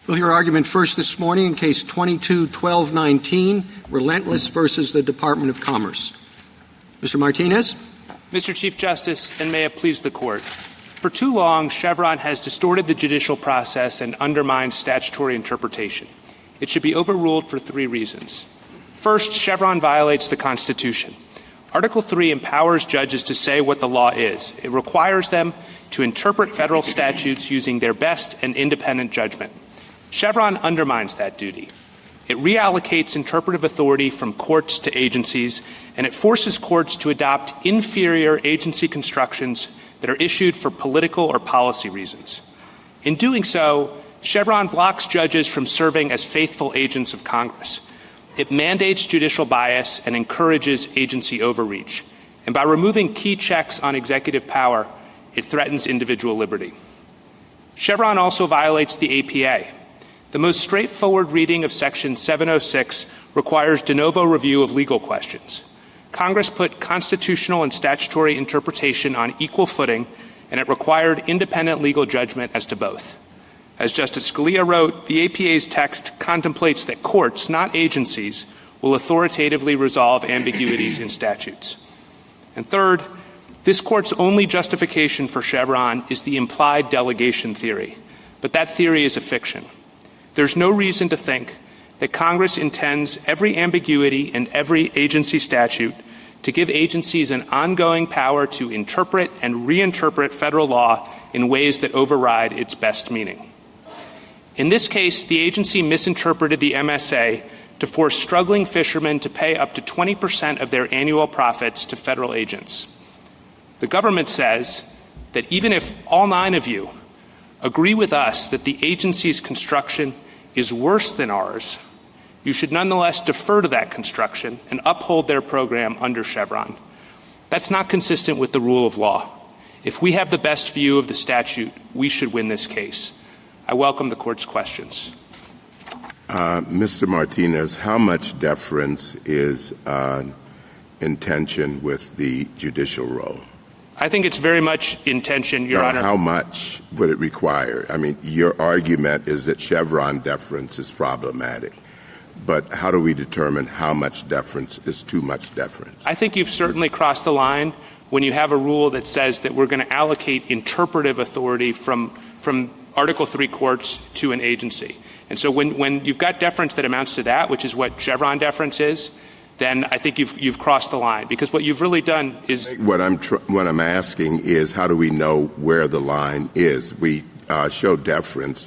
We'll hear argument first this morning in Case 22-1219, Relentless versus the Department of Commerce. Mr. Martinez. Mr. Chief Justice, and may it please the Court. For too long, Chevron has distorted the judicial process and undermined statutory interpretation. It should be overruled for three reasons. First, Chevron violates the Constitution. Article 3 empowers judges to say what the law is. It requires them to interpret federal statutes using their best and independent judgment. Chevron undermines that duty. It reallocates interpretive authority from courts to agencies, and it forces courts to adopt inferior agency constructions that are issued for political or policy reasons. In doing so, Chevron blocks judges from serving as faithful agents of Congress. It mandates judicial bias and encourages agency overreach. And by removing key checks on executive power, it threatens individual liberty. Chevron also violates the APA. The most straightforward reading of Section 706 requires de novo review of legal questions. Congress put constitutional and statutory interpretation on equal footing, and it required independent legal judgment as to both. As Justice Scalia wrote, the APA's text contemplates that courts, not agencies, will authoritatively resolve ambiguities in statutes. And third, this Court's only justification for Chevron is the implied delegation theory. But that theory is a fiction. There's no reason to think that Congress intends every ambiguity in every agency statute to give agencies an ongoing power to interpret and reinterpret federal law in ways that override its best meaning. In this case, the agency misinterpreted the MSA to force struggling fishermen to pay up to 20% of their annual profits to federal agents. The government says that even if all 9 of you agree with us that the agency's construction is worse than ours, you should nonetheless defer to that construction and uphold their program under Chevron. That's not consistent with the rule of law. If we have the best view of the statute, we should win this case. I welcome the Court's questions. Mr. Martinez, how much deference is in tension with the judicial role? I think it's very much in tension, Your Honor. How much would it require? I mean, your argument is that Chevron deference is problematic. But how do we determine how much deference is too much deference? I think you've certainly crossed the line when you have a rule that says that we're going to allocate interpretive authority from Article 3 courts to an agency. And so when you've got deference that amounts to that, which is what Chevron deference is, then I think you've crossed the line. Because what you've really done is... What I'm asking is, how do we know where the line is? We show deference.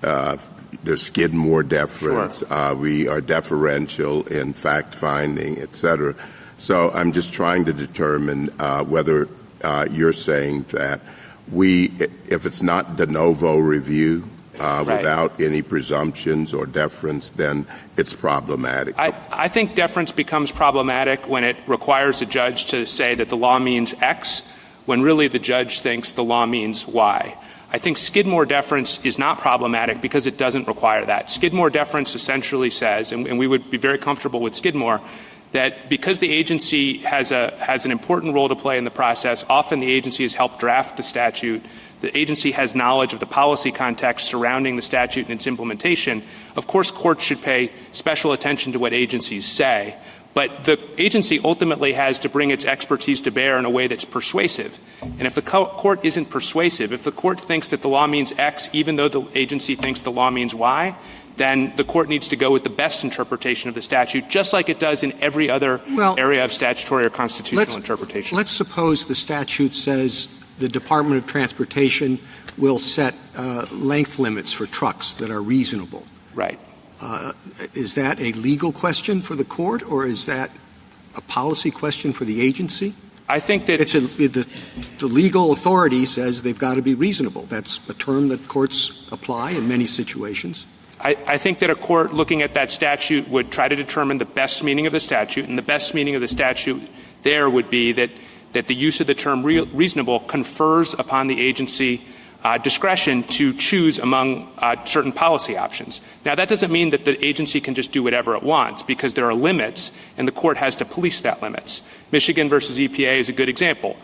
There's Skidmore deference. Sure. We are deferential in fact-finding, et cetera. So I'm just trying to determine whether you're saying that if it's not de novo review, right, without any presumptions or deference, then it's problematic. I think deference becomes problematic when it requires a judge to say that the law means X, when really the judge thinks the law means Y. I think Skidmore deference is not problematic because it doesn't require that. Skidmore deference essentially says, and we would be very comfortable with Skidmore, that because the agency has an important role to play in the process, often the agency has helped draft the statute, the agency has knowledge of the policy context surrounding the statute and its implementation. Of course, courts should pay special attention to what agencies say, but the agency ultimately has to bring its expertise to bear in a way that's persuasive. And if the court isn't persuasive, if the court thinks that the law means X even though the agency thinks the law means Y, then the court needs to go with the best interpretation of the statute, just like it does in every other area of statutory or constitutional interpretation. Let's suppose the statute says the Department of Transportation will set length limits for trucks that are reasonable. Right. Is that a legal question for the court, or is that a policy question for the agency? I think that the legal authority says they've got to be reasonable. That's a term that courts apply in many situations. I think that a court looking at that statute would try to determine the best meaning of the statute, and the best meaning of the statute there would be that the use of the term reasonable confers upon the agency discretion to choose among certain policy options. Now, that doesn't mean that the agency can just do whatever it wants, because there are limits, and the court has to police that limits. Michigan versus EPA is a good example.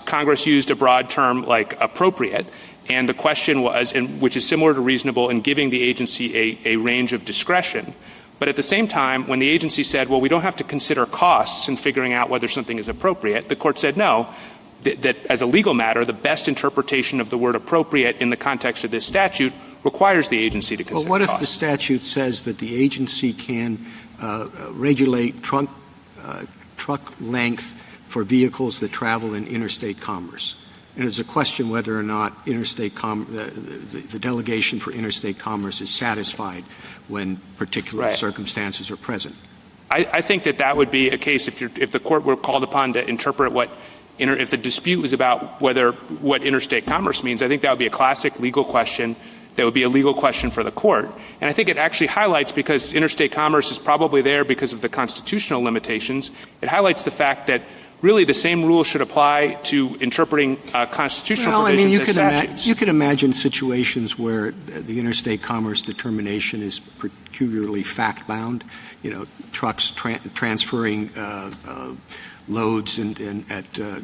Congress used a broad term like appropriate, and the question was, which is similar to reasonable, in giving the agency a range of discretion. But at the same time, when the agency said, well, we don't have to consider costs in figuring out whether something is appropriate, the court said no, that as a legal matter, the best interpretation of the word appropriate in the context of this statute requires the agency to consider Well, what costs. if the statute says that the agency can regulate truck length for vehicles that travel in interstate commerce? And it's a question whether or not the delegation for interstate commerce is satisfied when particular circumstances are present. I think that would be a case if the court were called upon to interpret if the dispute was about what interstate commerce means. I think that would be a classic legal question. That would be a legal question for the court. And I think it actually highlights, because interstate commerce is probably there because of the constitutional limitations, it highlights the fact that really the same rule should apply to interpreting constitutional provisions as statutes. You can imagine situations where the interstate commerce determination is peculiarly fact-bound. Trucks transferring loads at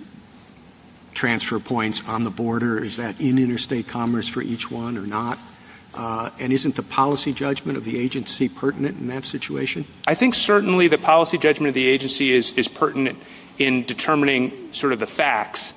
transfer points on the border. Is that in interstate commerce for each one or not? And isn't the policy judgment of the agency pertinent in that situation? I think certainly the policy judgment of the agency is pertinent in determining sort of the facts,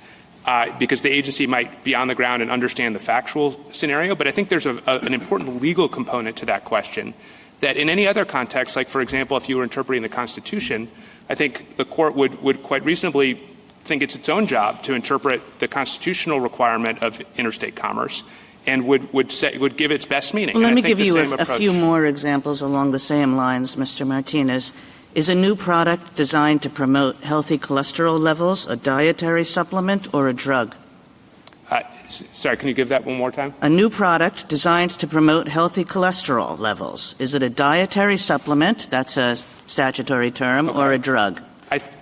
because the agency might be on the ground and understand the factual scenario. But I think there's an important legal component to that question that in any other context, like, for example, if you were interpreting the Constitution, I think the court would quite reasonably think it's its own job to interpret the constitutional requirement of interstate commerce and would give its best meaning. Well, let me give you a few more examples along the same lines, Mr. Martinez. Is a new product designed to promote healthy cholesterol levels a dietary supplement or a drug? Sorry, can you give that one more time? A new product designed to promote healthy cholesterol levels. Is it a dietary supplement, that's a statutory term, or a drug?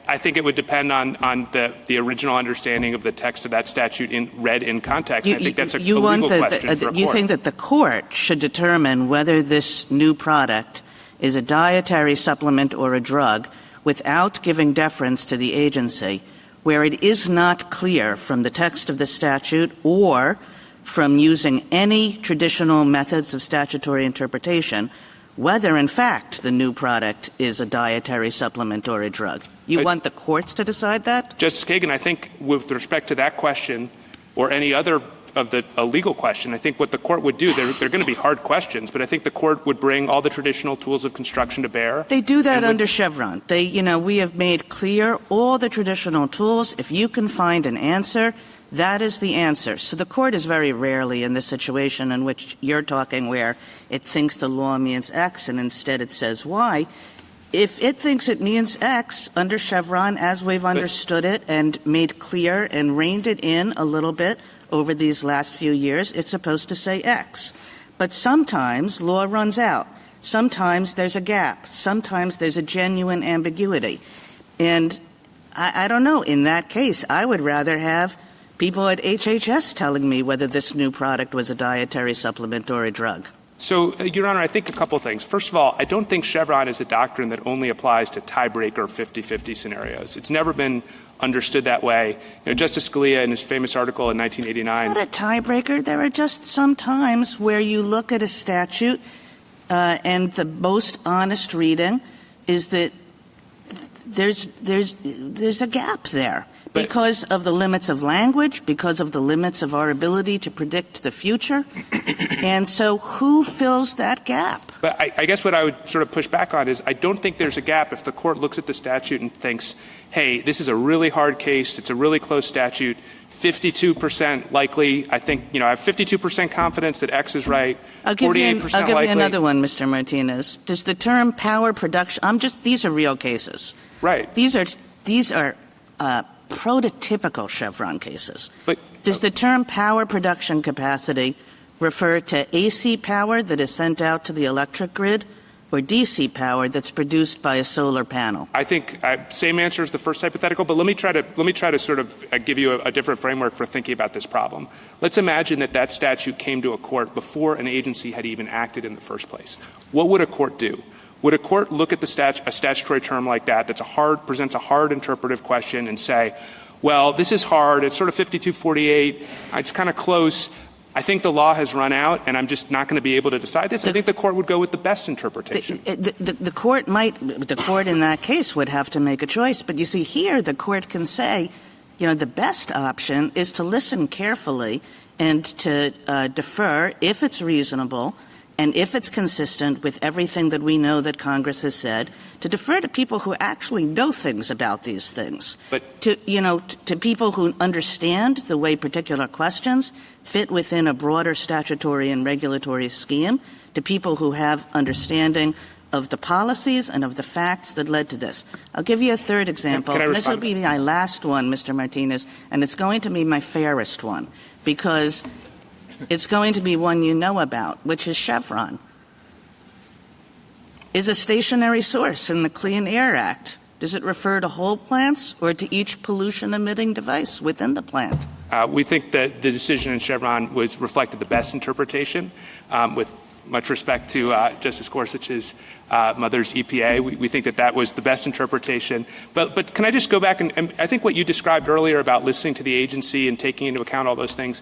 I think it would depend on the original understanding of the text of that statute read in context. I think that's a legal question for a court. You think that the court should determine whether this new product is a dietary supplement or a drug without giving deference to the agency, where it is not clear from the text of the statute or from using any traditional methods of statutory interpretation whether, in fact, the new product is a dietary supplement or a drug. You want the courts to decide that? Justice Kagan, I think with respect to that question or any other of a legal question, I think what the court would do, they're going to be hard questions, but I think the court would bring all the traditional tools of construction to bear. They do that under Chevron. We have made clear all the traditional tools. If you can find an answer, that is the answer. So the court is very rarely in the situation in which you're talking where it thinks the law means X and instead it says Y. If it thinks it means X under Chevron, as we've understood it and made clear and reined it in a little bit over these last few years, it's supposed to say X. But sometimes law runs out. Sometimes there's a gap. Sometimes there's a genuine ambiguity. And I don't know. In that case, I would rather have people at HHS telling me whether this new product was a dietary supplement or a drug. So, Your Honor, I think a couple things. First of all, I don't think Chevron is a doctrine that only applies to tiebreaker 50-50 scenarios. It's never been understood that way. Justice Scalia, in his famous article in 1989... It's not a tiebreaker. There are just some times where you look at a statute and the most honest reading is that there's a gap there. Because of the limits of language, because of the limits of our ability to predict the future. And so who fills that gap? But I guess what I would sort of push back on is I don't think there's a gap if the court looks at the statute and thinks, hey, this is a really hard case, it's a really close statute, 52% likely, I think, I have 52% confidence that X is right, 48% I'll give you another one, Mr. Martinez. Does the term power production, these are real cases. Right. These are prototypical Chevron cases. But does the term power production capacity refer to AC power that is sent out to the electric grid or DC power that's produced by a solar panel? I think same answer as the first hypothetical, but let me try to sort of give you a different framework for thinking about this problem. Let's imagine that statute came to a court before an agency had even acted in the first place. What would a court do? Would a court look at a statutory term like that presents a hard interpretive question and say, well, this is hard. It's sort of 52-48. It's kind of close. I think the law has run out, and I'm just not going to be able to decide this. I think the court would go with the best interpretation. The court in that case would have to make a choice. But you see, here the court can say, the best option is to listen carefully and to defer if it's reasonable and if it's consistent with everything that we know that Congress has said, to defer to people who actually know things about these things, but to people who understand the way particular questions fit within a broader statutory and regulatory scheme, to people who have understanding of the policies and of the facts that led to this. I'll give you a third example. This will be my last one, Mr. Martinez, and it's going to be my fairest one, because it's going to be one you know about, which is Chevron. Is a stationary source in the Clean Air Act. Does it refer to whole plants or to each pollution-emitting device within the plant? We think that the decision in Chevron reflected the best interpretation. With much respect to Justice Gorsuch's mother's EPA, we think that was the best interpretation. But can I just go back and I think what you described earlier about listening to the agency and taking into account all those things,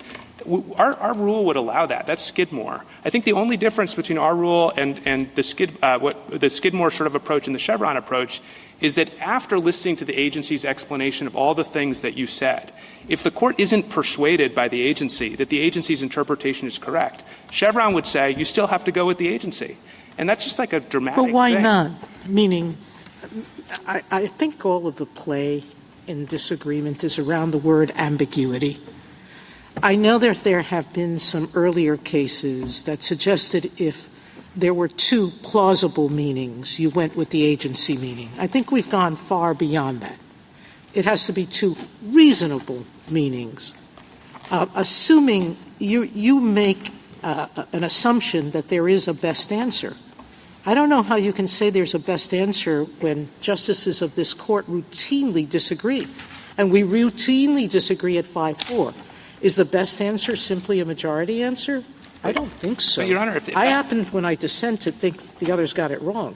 our rule would allow that. That's Skidmore. I think the only difference between our rule and the Skidmore sort of approach and the Chevron approach is that after listening to the agency's explanation of all the things that you said, if the court isn't persuaded by the agency that the agency's interpretation is correct, Chevron would say you still have to go with the agency. And that's just like a dramatic thing. But why not? Meaning, I think all of the play in disagreement is around the word ambiguity. I know that there have been some earlier cases that suggested if there were two plausible meanings, you went with the agency meaning. I think we've gone far beyond that. It has to be two reasonable meanings. Assuming you make an assumption that there is a best answer. I don't know how you can say there's a best answer when justices of this court routinely disagree. And we routinely disagree at 5-4. Is the best answer simply a majority answer? I don't think so. But, Your Honor, I happen, when I dissent, to think the others got it wrong.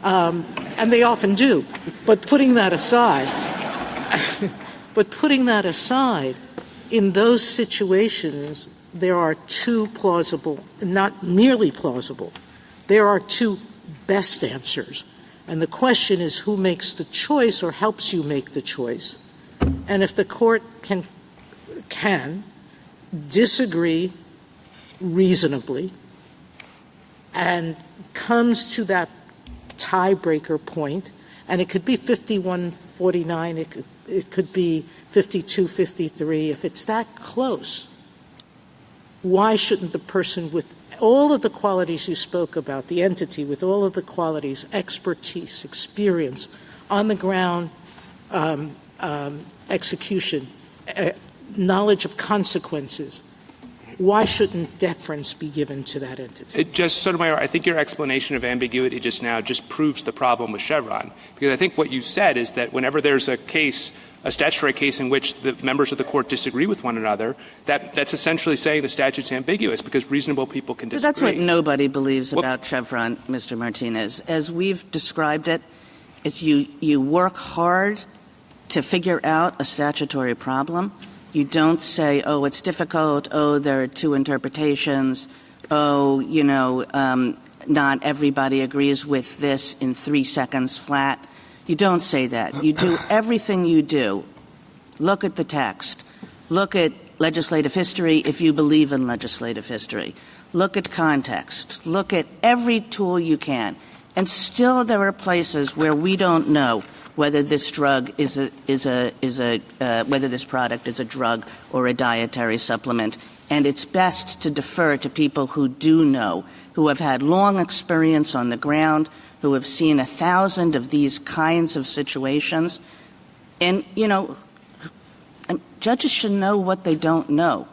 And they often do. But putting that aside, in those situations, there are two plausible, not merely plausible, there are two best answers. And the question is who makes the choice or helps you make the choice. And if the court can disagree reasonably and comes to that tiebreaker point, and it could be 51-49, it could be 52-53, if it's that close, why shouldn't the person with all of the qualities you spoke about, the entity with all of the qualities, expertise, experience, on the ground execution, knowledge of consequences, why shouldn't deference be given to that entity? Justice Sotomayor, I think your explanation of ambiguity just now just proves the problem with Chevron. Because I think what you said is that whenever there's a statutory case in which the members of the court disagree with one another, that's essentially saying the statute's ambiguous because reasonable people can disagree. That's what nobody believes about Chevron, Mr. Martinez. As we've described it, it's you work hard to figure out a statutory problem. You don't say, oh, it's difficult, oh, there are two interpretations, oh, not everybody agrees with this in 3 seconds flat. You don't say that. You do everything you do. Look at the text. Look at legislative history if you believe in legislative history. Look at context. Look at every tool you can. And still there are places where we don't know whether this drug whether this product is a drug or a dietary supplement. And it's best to defer to people who do know, who have had long experience on the ground, who have seen 1,000 of these kinds of situations. And, judges should know what they don't know.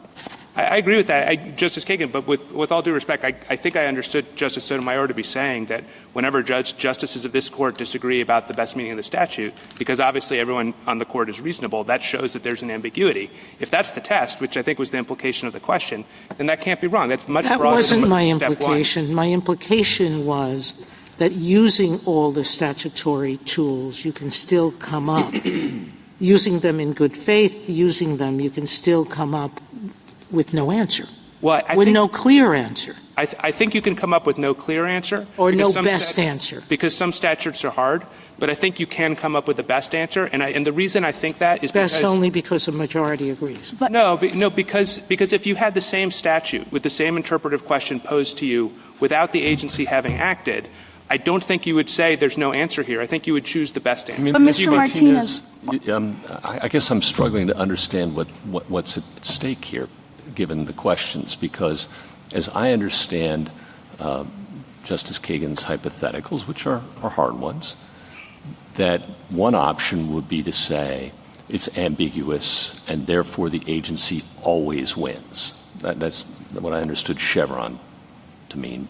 I agree with that, Justice Kagan, but with all due respect, I think I understood Justice Sotomayor to be saying that whenever justices of this court disagree about the best meaning of the statute, because obviously everyone on the court is reasonable, that shows that there's an ambiguity. If that's the test, which I think was the implication of the question, then that can't be wrong. That's much broader than That wasn't my step implication. one. My implication was that using all the statutory tools, you can still come up using them in good faith, using them, you can still come up with no answer, no clear answer. I think you can come up with no clear answer. Or no best answer. Because some statutes are hard, but I think you can come up with the best answer. And the reason I think that is best only because a majority agrees. But because if you had the same statute with the same interpretive question posed to you without the agency having acted, I don't think you would say there's no answer here. I think you would choose the best answer. But Mr. Martinez, I guess I'm struggling to understand what's at stake here, given the questions, because as I understand Justice Kagan's hypotheticals, which are hard ones, that one option would be to say it's ambiguous and therefore the agency always wins. That's what I understood Chevron to mean,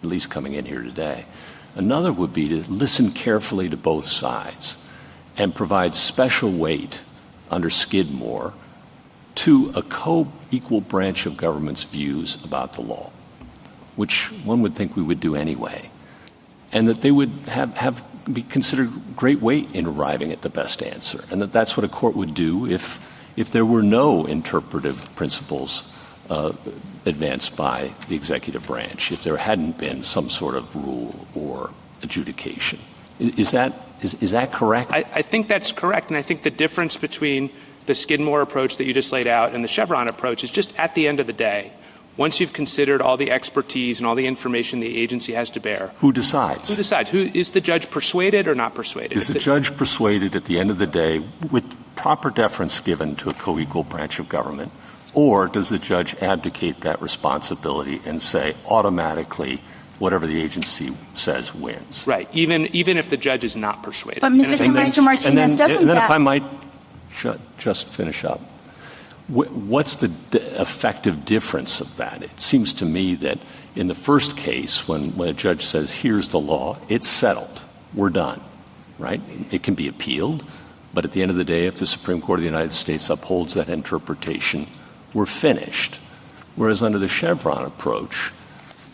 at least coming in here today. Another would be to listen carefully to both sides and provide special weight under Skidmore to a co-equal branch of government's views about the law, which one would think we would do anyway, and that they would be considered great weight in arriving at the best answer, and that's what a court would do if there were no interpretive principles advanced by the executive branch, if there hadn't been some sort of rule or adjudication. Is that correct? I think that's correct, and I think the difference between the Skidmore approach that you just laid out and the Chevron approach is just at the end of the day, once you've considered all the expertise and all the information the agency has to bear. Who decides? Is the judge persuaded or not persuaded? Is the judge persuaded at the end of the day with proper deference given to a co-equal branch of government, or does the judge abdicate that responsibility and say automatically whatever the agency says wins? Right, even if the judge is not persuaded. But Mr. Martinez, doesn't and then that... if I might just finish up. What's the effective difference of that? It seems to me that in the first case, when a judge says, here's the law, it's settled. We're done, right? It can be appealed, but at the end of the day, if the Supreme Court of the United States upholds that interpretation, we're finished. Whereas under the Chevron approach,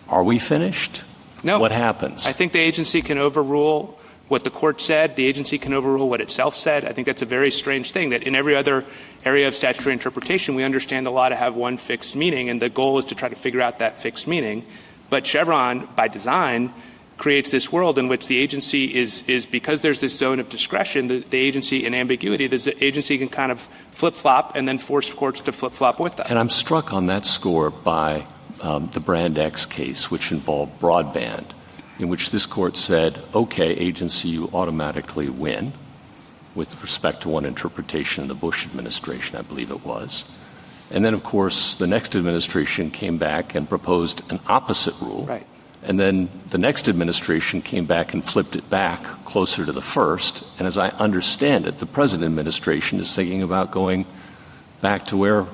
are we finished? No. What happens? I think the agency can overrule what the court said. The agency can overrule what itself said. I think that's a very strange thing, that in every other area of statutory interpretation, we understand the law to have one fixed meaning, and the goal is to try to figure out that fixed meaning. But Chevron, by design, creates this world in which the agency is because there's this zone of discretion, the agency in ambiguity, the agency can kind of flip-flop and then force courts to flip-flop with that. And I'm struck on that score by the Brand X case, which involved broadband, in which this court said, okay, agency, you automatically win with respect to one interpretation in the Bush administration, I believe it was. And then, of course, the next administration came back and proposed an opposite rule. Right. And then the next administration came back and flipped it back closer to the first. And as I understand it, the present administration is thinking about going back to where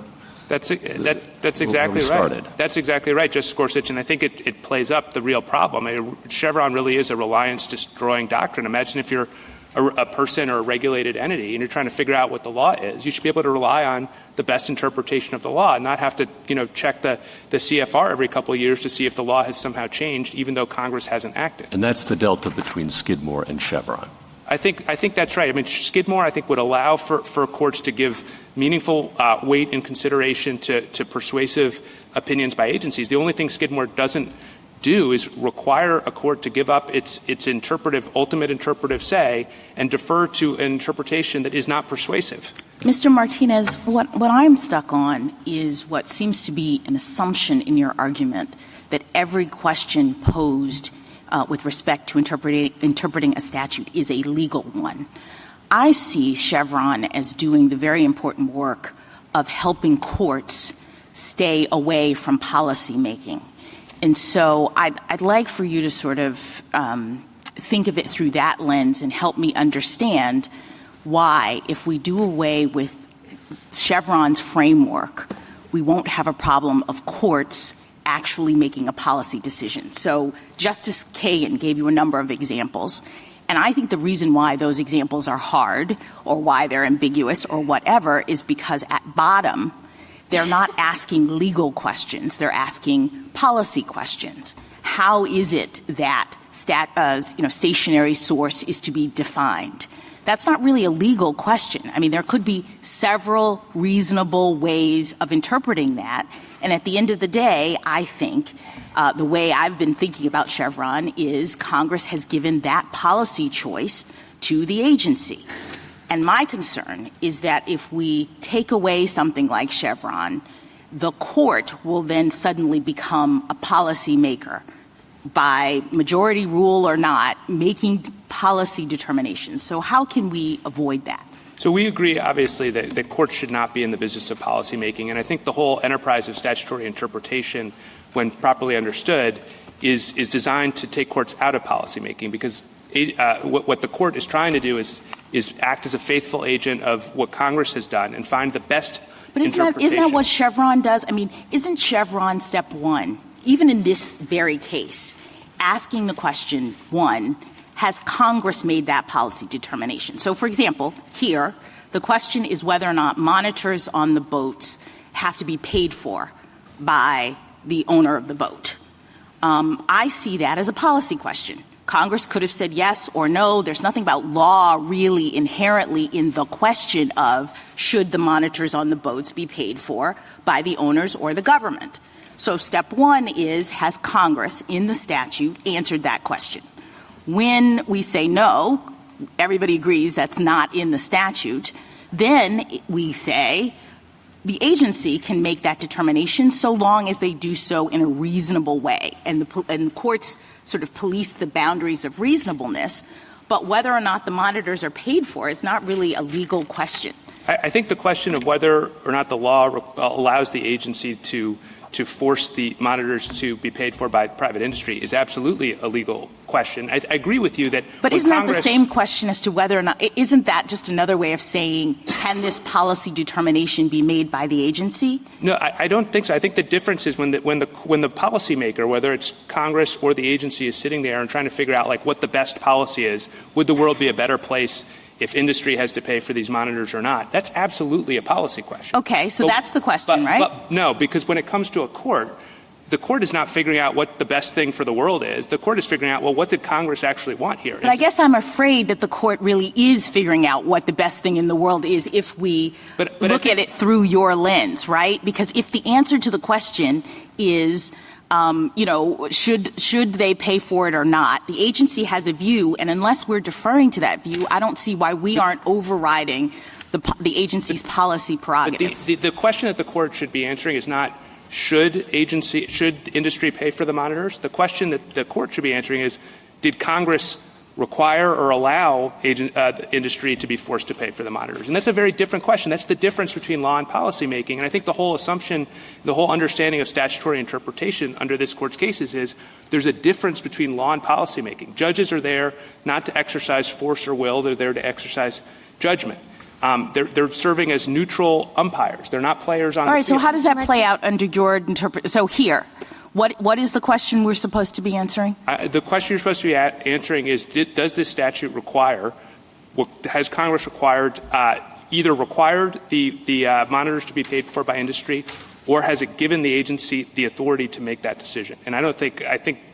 That's exactly right. That's exactly right, Justice Gorsuch, and I think it plays up the real problem. Chevron really is a reliance-destroying doctrine. Imagine if you're a person or a regulated entity and you're trying to figure out what the law is. You should be able to rely on the best interpretation of the law and not have to, check the CFR every couple of years to see if the law has somehow changed, even though Congress hasn't acted. And that's the delta between Skidmore and Chevron. I think that's right. I mean, Skidmore, I think, would allow for courts to give meaningful weight and consideration to persuasive opinions by agencies. The only thing Skidmore doesn't do is require a court to give up its ultimate interpretive say and defer to an interpretation that is not persuasive. Mr. Martinez, what I'm stuck on is what seems to be an assumption in your argument that every question posed with respect to interpreting a statute is a legal one. I see Chevron as doing the very important work of helping courts stay away from policy making. And so I'd like for you to sort of think of it through that lens and help me understand why, if we do away with Chevron's framework, we won't have a problem of courts actually making a policy decision. So Justice Kagan gave you a number of examples, and I think the reason why those examples are hard or why they're ambiguous or whatever is because at bottom they're not asking legal questions. They're asking policy questions. How is it that stationary source is to be defined? that's not really a legal question. I mean, there could be several reasonable ways of interpreting that. And at the end of the day, I think the way I've been thinking about Chevron is Congress has given that policy choice to the agency. And my concern is that if we take away something like Chevron, the court will then suddenly become a policymaker by majority rule or not, making policy determinations. So how can we avoid that? So we agree, obviously, that courts should not be in the business of policymaking. And I think the whole enterprise of statutory interpretation, when properly understood, is designed to take courts out of policymaking, because what the court is trying to do is act as a faithful agent of what Congress has done and find the best interpretation. But isn't that what Chevron does? I mean, isn't Chevron step one, even in this very case, asking the question, one, has Congress made that policy determination? So, for example, here, the question is whether or not monitors on the boats have to be paid for by the owner of the boat. I see that as a policy question. Congress could have said yes or no. There's nothing about law really inherently in the question of should the monitors on the boats be paid for by the owners or the government. So step one is, has Congress in the statute answered that question? When we say no, everybody agrees that's not in the statute, then we say the agency can make that determination so long as they do so in a reasonable way. And the courts sort of police the boundaries of reasonableness, but whether or not the monitors are paid for is not really a legal question. I think the question of whether or not the law allows the agency to force the monitors to be paid for by private industry is absolutely a legal question. I agree with you that. But isn't that the same question as to whether or not, isn't that just another way of saying, can this policy determination be made by the agency? No, I don't think so. I think the difference is when the policymaker, whether it's Congress or the agency, is sitting there and trying to figure out like what the best policy is, would the world be a better place if industry has to pay for these monitors or not? That's absolutely a policy question. Okay, so that's the question, right? But no, because when it comes to a court, the court is not figuring out what the best thing for the world is. The court is figuring out, well, what did Congress actually want here? But I guess I'm afraid that the court really is figuring out what the best thing in the world is if we look at it through your lens, right? Because if the answer to the question is should they pay for it or not? The agency has a view, and unless we're deferring to that view, I don't see why we aren't overriding the agency's policy prerogative. The question that the court should be answering is not should industry pay for the monitors? The question that the court should be answering is, did Congress require or allow industry to be forced to pay for the monitors? And that's a very different question. That's the difference between law and policymaking. And I think the whole assumption, the whole understanding of statutory interpretation under this court's cases is there's a difference between law and policymaking. Judges are there not to exercise force or will. They're there to exercise judgment. They're serving as neutral umpires. They're not players on the field. All right, so how does that play out under your interpretation? So here, what is the question we're supposed to be answering? The question you're supposed to be answering is, does this statute require, has Congress either required the monitors to be paid for by industry, or has it given the agency the authority to make that decision? And I think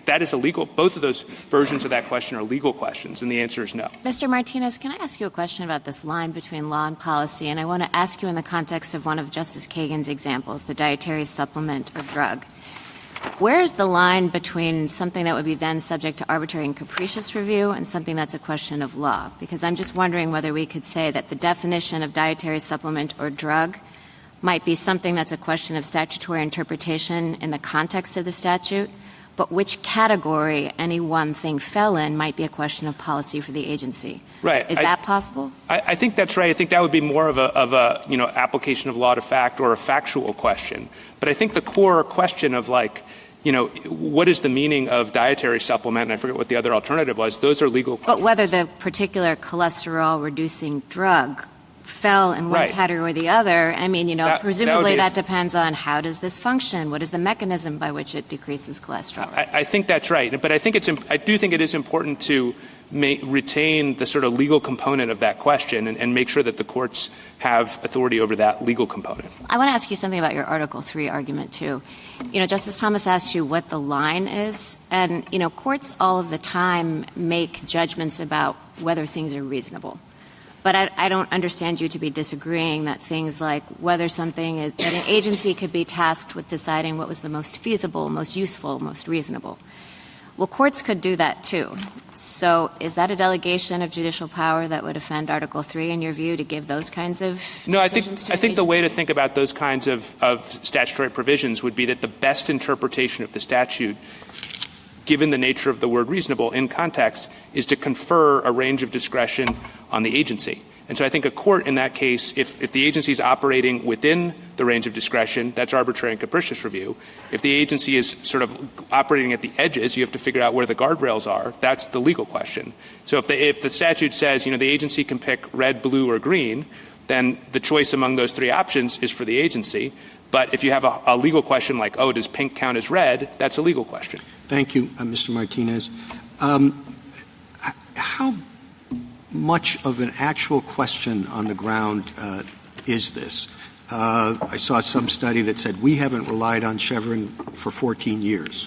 that is both of those versions of that question are legal questions, and the answer is no. Mr. Martinez, can I ask you a question about this line between law and policy? And I want to ask you in the context of one of Justice Kagan's examples, the dietary supplement or drug. Where is the line between something that would be then subject to arbitrary and capricious review and something that's a question of law? Because I'm just wondering whether we could say that the definition of dietary supplement or drug might be something that's a question of statutory interpretation in the context of the statute, but which category any one thing fell in might be a question of policy for the agency. Right. Is that possible? I think that's right. I think that would be more of a application of law to fact or a factual question. But I think the core question of what is the meaning of dietary supplement, and I forget what the other alternative was, those are legal questions. But whether the particular cholesterol-reducing drug fell in one category or the other, presumably that depends on how does this function? What is the mechanism by which it decreases cholesterol? I think that's right. But I do think it is important to retain the sort of legal component of that question and make sure that the courts have authority over that legal component. I want to ask you something about your Article 3 argument, too. Justice Thomas asked you what the line is, and, courts all of the time make judgments about whether things are reasonable. But I don't understand you to be disagreeing that things like whether something that an agency could be tasked with deciding what was the most feasible, most useful, most reasonable. Well, courts could do that too. So is that a delegation of judicial power that would offend Article 3 in your view to give those kinds of No, I decisions to think the an way to think about those kinds of statutory provisions would be that the best interpretation of the statute, given the nature of the word reasonable in context, is to confer a range of discretion on the agency. And so I think a court in that case, if the agency is operating within the range of discretion, that's arbitrary and capricious review. If the agency is sort of operating at the edges, you have to figure out where the guardrails are. That's the legal question. So if the statute says, the agency can pick red, blue, or green, then the choice among those three options is for the agency. But if you have a legal question like, does pink count as red, that's a legal question. Thank you, Mr. Martinez. How much of an actual question on the ground is this? I saw some study that said we haven't relied on Chevron for 14 years.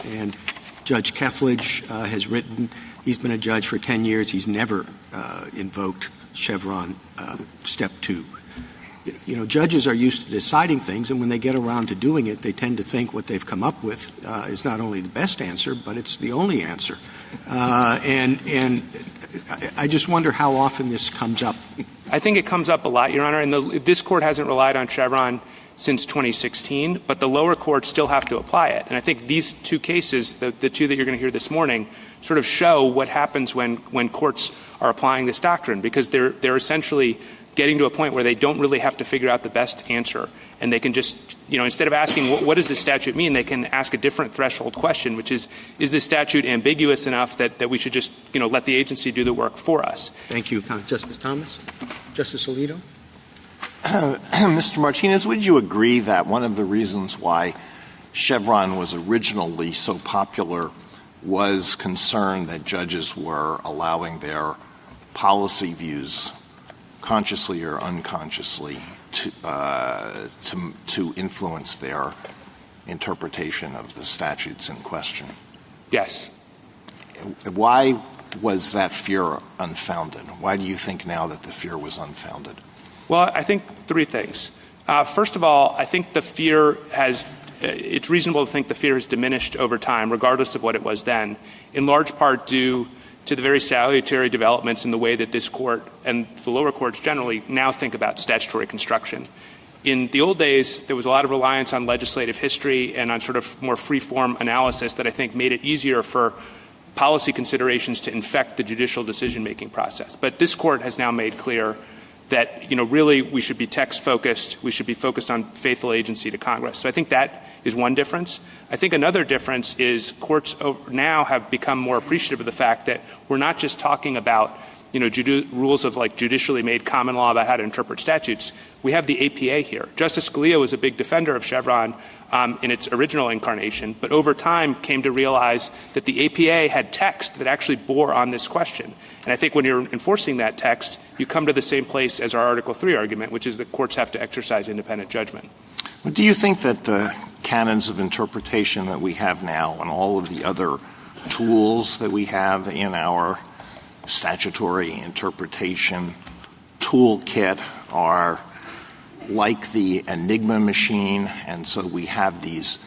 And Judge Kethledge has written, he's been a judge for 10 years. He's never invoked Chevron Step 2. Judges are used to deciding things, and when they get around to doing it, they tend to think what they've come up with is not only the best answer, but it's the only answer. And I just wonder how often this comes up. I think it comes up a lot, Your Honor, and this Court hasn't relied on Chevron since 2016, but the lower courts still have to apply it. And I think these two cases, the two that you're going to hear this morning, sort of show what happens when courts are applying this doctrine, because they're essentially getting to a point where they don't really have to figure out the best answer. And they can just, instead of asking what does this statute mean, they can ask a different threshold question, which is this statute ambiguous enough that we should just, let the agency do the work for us? Thank you, Justice Thomas. Justice Alito? Mr. Martinez, would you agree that one of the reasons why Chevron was originally so popular was concern that judges were allowing their policy views, consciously or unconsciously, to influence their interpretation of the statutes in question? Yes. Why was that fear unfounded? Why do you think now that the fear was unfounded? Well, I think three things. First of all, I think the fear it's reasonable to think the fear has diminished over time, regardless of what it was then, in large part due to the very salutary developments in the way that this Court and the lower courts generally now think about statutory construction. In the old days, there was a lot of reliance on legislative history and on sort of more free-form analysis that I think made it easier for policy considerations to infect the judicial decision-making process. But this Court has now made clear that, really we should be text-focused. We should be focused on faithful agency to Congress. So I think that is one difference. I think another difference is courts now have become more appreciative of the fact that we're not just talking about, rules of like judicially made common law about how to interpret statutes. We have the APA here. Justice Scalia was a big defender of Chevron in its original incarnation, but over time came to realize that the APA had text that actually bore on this question. And I think when you're enforcing that text, you come to the same place as our Article 3 argument, which is that courts have to exercise independent judgment. Do you think that the canons of interpretation that we have now and all of the other tools that we have in our statutory interpretation toolkit are like the Enigma machine, and so we have these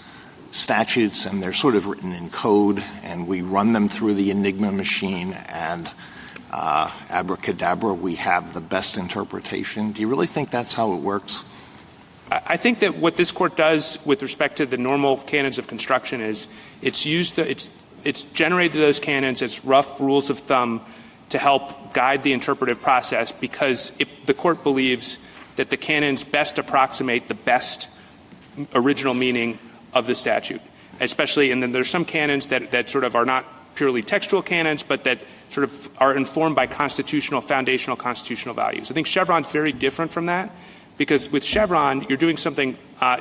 statutes and they're sort of written in code and we run them through the Enigma machine and abracadabra, we have the best interpretation? Do you really think that's how it works? I think that what this Court does with respect to the normal canons of construction is it's generated those canons as rough rules of thumb to help guide the interpretive process, because the Court believes that the canons best approximate the best original meaning of the statute, especially, and then there's some canons that sort of are not purely textual canons, but that sort of are informed by foundational constitutional values. I think Chevron's very different from that, because with Chevron, you're doing something,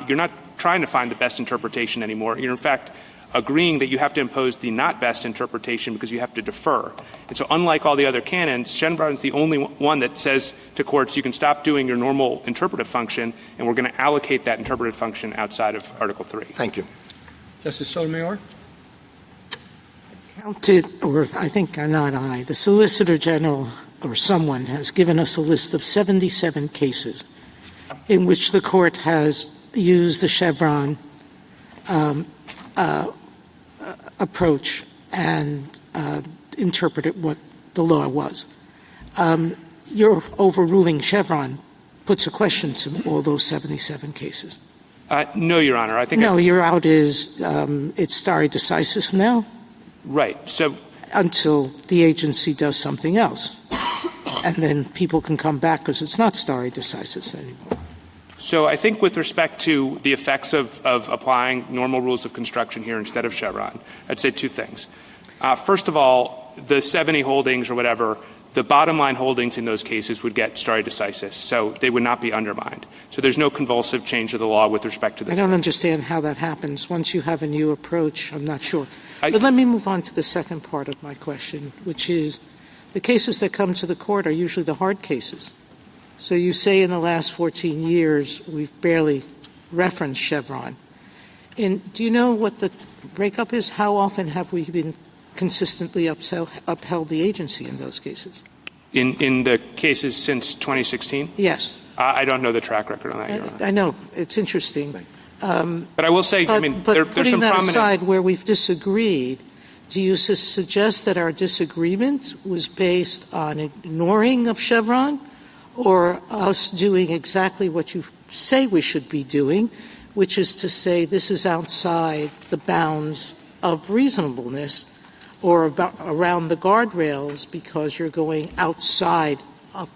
you're not trying to find the best interpretation anymore. You're, in fact, agreeing that you have to impose the not best interpretation because you have to defer. And so unlike all the other canons, Chevron's the only one that says to courts, you can stop doing your normal interpretive function, and we're going to allocate that interpretive function outside of Article 3. Thank you. Justice Sotomayor? Counted, or I think not I, the Solicitor General or someone has given us a list of 77 cases in which the court has used the Chevron approach and interpreted what the law was. Your overruling Chevron puts a question to all those 77 cases. No, Your Honor. I think your out is it's stare decisis now? Right. So until the agency does something else. And then people can come back because it's not stare decisis anymore. So I think with respect to the effects of applying normal rules of construction here instead of Chevron, I'd say two things. First of all, the 70 holdings or whatever, the bottom line holdings in those cases would get stare decisis, so they would not be undermined. So there's no convulsive change of the law with respect to this. I don't understand how that happens. Once you have a new approach, I'm not sure. But let me move on to the second part of my question, which is the cases that come to the court are usually the hard cases. So you say in the last 14 years we've barely referenced Chevron. And do you know what the breakup is? How often have we been consistently upheld the agency in those cases? In the cases since 2016? Yes. I don't know the track record on that, Your Honor. I know. It's interesting. But I will say, there's some prominent... Putting that aside where we've disagreed, do you suggest that our disagreement was based on ignoring of Chevron or us doing exactly what you say we should be doing, which is to say this is outside the bounds of reasonableness or around the guardrails because you're going outside of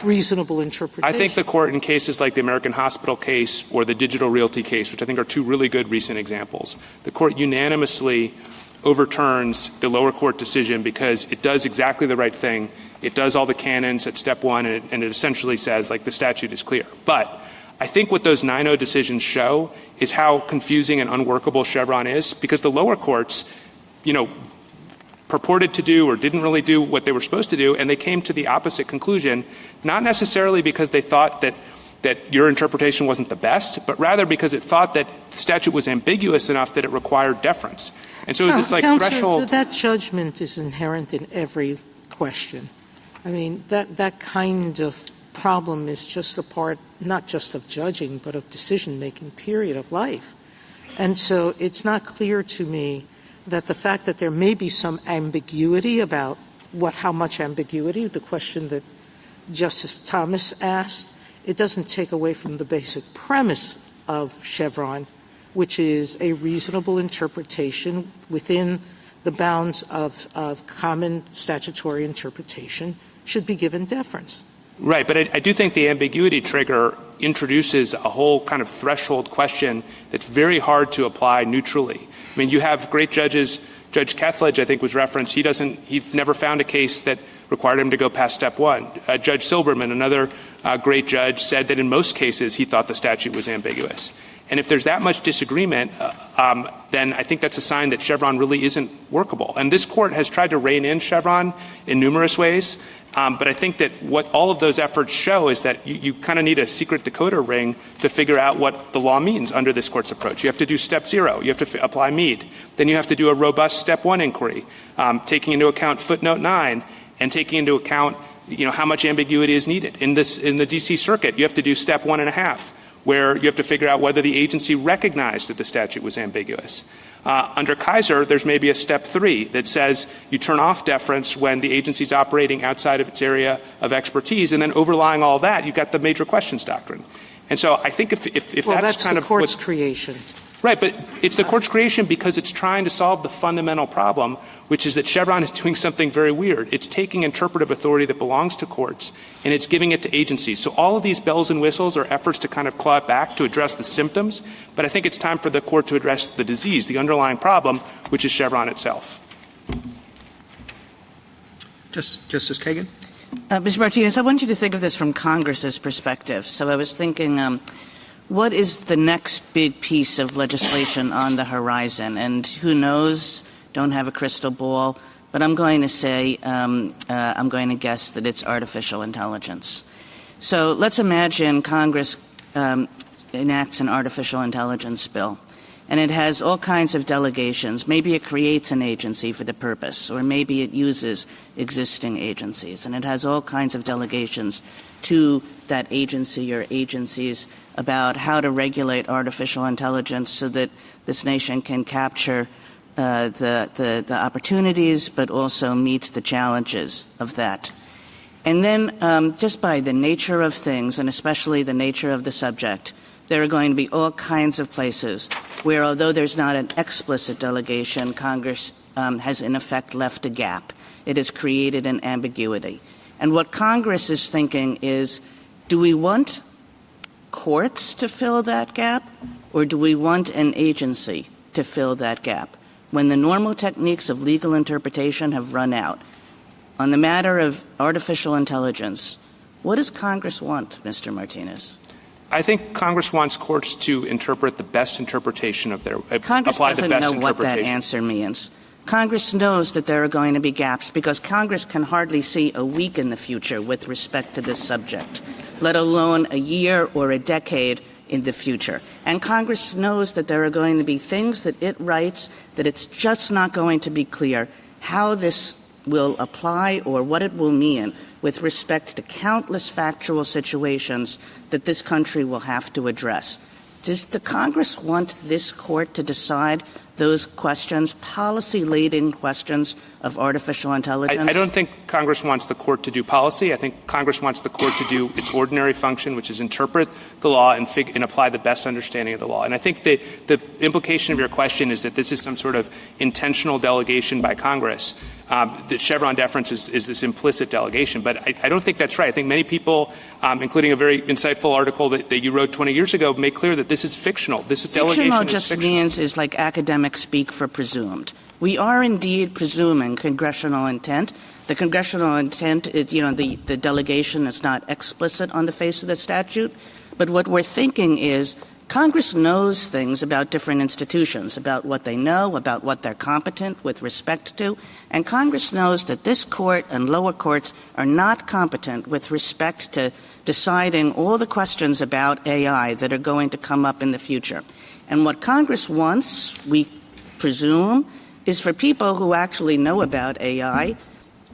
reasonable interpretation? I think the court in cases like the American Hospital case or the Digital Realty case, which I think are two really good recent examples, the court unanimously overturns the lower court decision because it does exactly the right thing. It does all the canons at step one, and it essentially says, like, the statute is clear. But I think what those 9-0 decisions show is how confusing and unworkable Chevron is, because the lower courts, purported to do or didn't really do what they were supposed to do, and they came to the opposite conclusion, not necessarily because they thought that your interpretation wasn't the best, but rather because it thought that the statute was ambiguous enough that it required deference. And so it was this threshold. That judgment is inherent in every question. I mean, that kind of problem is just a part, not just of judging, but of decision-making period of life. And so it's not clear to me that the fact that there may be some ambiguity about how much ambiguity, the question that Justice Thomas asked, it doesn't take away from the basic premise of Chevron, which is a reasonable interpretation within the bounds of common statutory interpretation should be given deference. Right, but I do think the ambiguity trigger introduces a whole kind of threshold question that's very hard to apply neutrally. I mean, you have great judges. Judge Kethledge, I think, was referenced. He never found a case that required him to go past step one. Judge Silberman, another great judge, said that in most cases he thought the statute was ambiguous. And if there's that much disagreement, then I think that's a sign that Chevron really isn't workable. And this court has tried to rein in Chevron in numerous ways. But I think that what all of those efforts show is that you kind of need a secret decoder ring to figure out what the law means under this court's approach. You have to do step 0. You have to apply Mead. Then you have to do a robust step 1 inquiry, taking into account footnote 9 and taking into account, how much ambiguity is needed. In the D.C. Circuit, you have to do step 1.5, where you have to figure out whether the agency recognized that the statute was ambiguous. Under Kaiser, there's maybe a step 3 that says you turn off deference when the agency's operating outside of its area of expertise, and then overlying all that, you've got the major questions doctrine. And so I think if that's kind the of court's creation. Right, but it's the court's creation because it's trying to solve the fundamental problem, which is that Chevron is doing something very weird. It's taking interpretive authority that belongs to courts, and it's giving it to agencies. So all of these bells and whistles are efforts to kind of claw it back to address the symptoms, but I think it's time for the court to address the disease, the underlying problem, which is Chevron itself. Justice Kagan? Mr. Martinez, I want you to think of this from Congress's perspective. So I was thinking, what is the next big piece of legislation on the horizon? And who knows? Don't have a crystal ball. But I'm going to say, I'm going to guess that it's artificial intelligence. So let's imagine Congress enacts an artificial intelligence bill. and it has all kinds of delegations. Maybe it creates an agency for the purpose, or maybe it uses existing agencies, and it has all kinds of delegations to that agency or agencies about how to regulate artificial intelligence so that this nation can capture the opportunities but also meet the challenges of that. And then just by the nature of things, and especially the nature of the subject, there are going to be all kinds of places where, although there's not an explicit delegation, Congress has in effect left a gap. It has created an ambiguity. And what Congress is thinking is, do we want courts to fill that gap, or do we want an agency to fill that gap when the normal techniques of legal interpretation have run out? On the matter of artificial intelligence, what does Congress want, Mr. Martinez? I think Congress wants courts to interpret the best interpretation of their Congress apply doesn't the best know what that answer means. Congress knows that there are going to be gaps because Congress can hardly see a week in the future with respect to this subject, let alone a year or a decade in the future. And Congress knows that there are going to be things that it writes that it's just not going to be clear how this will apply or what it will mean with respect to countless factual situations that this country will have to address. Does the Congress want this court to decide those questions, policy-leading questions of artificial intelligence? I don't think Congress wants the court to do policy. I think Congress wants the court to do its ordinary function, which is interpret the law and apply the best understanding of the law. And I think that the implication of your question is that this is some sort of intentional delegation by Congress. That Chevron deference is this implicit delegation. But I don't think that's right. I think many people, including a very insightful article that you wrote 20 years ago, make clear that this is fictional. This is delegation fictional is just fictional. means is like academic speak for presumed. We are indeed presuming congressional intent. The congressional intent, the delegation is not explicit on the face of the statute. But what we're thinking is Congress knows things about different institutions, about what they know, about what they're competent with respect to. And Congress knows that this court and lower courts are not competent with respect to deciding all the questions about AI that are going to come up in the future. And what Congress wants, we presume, is for people who actually know about AI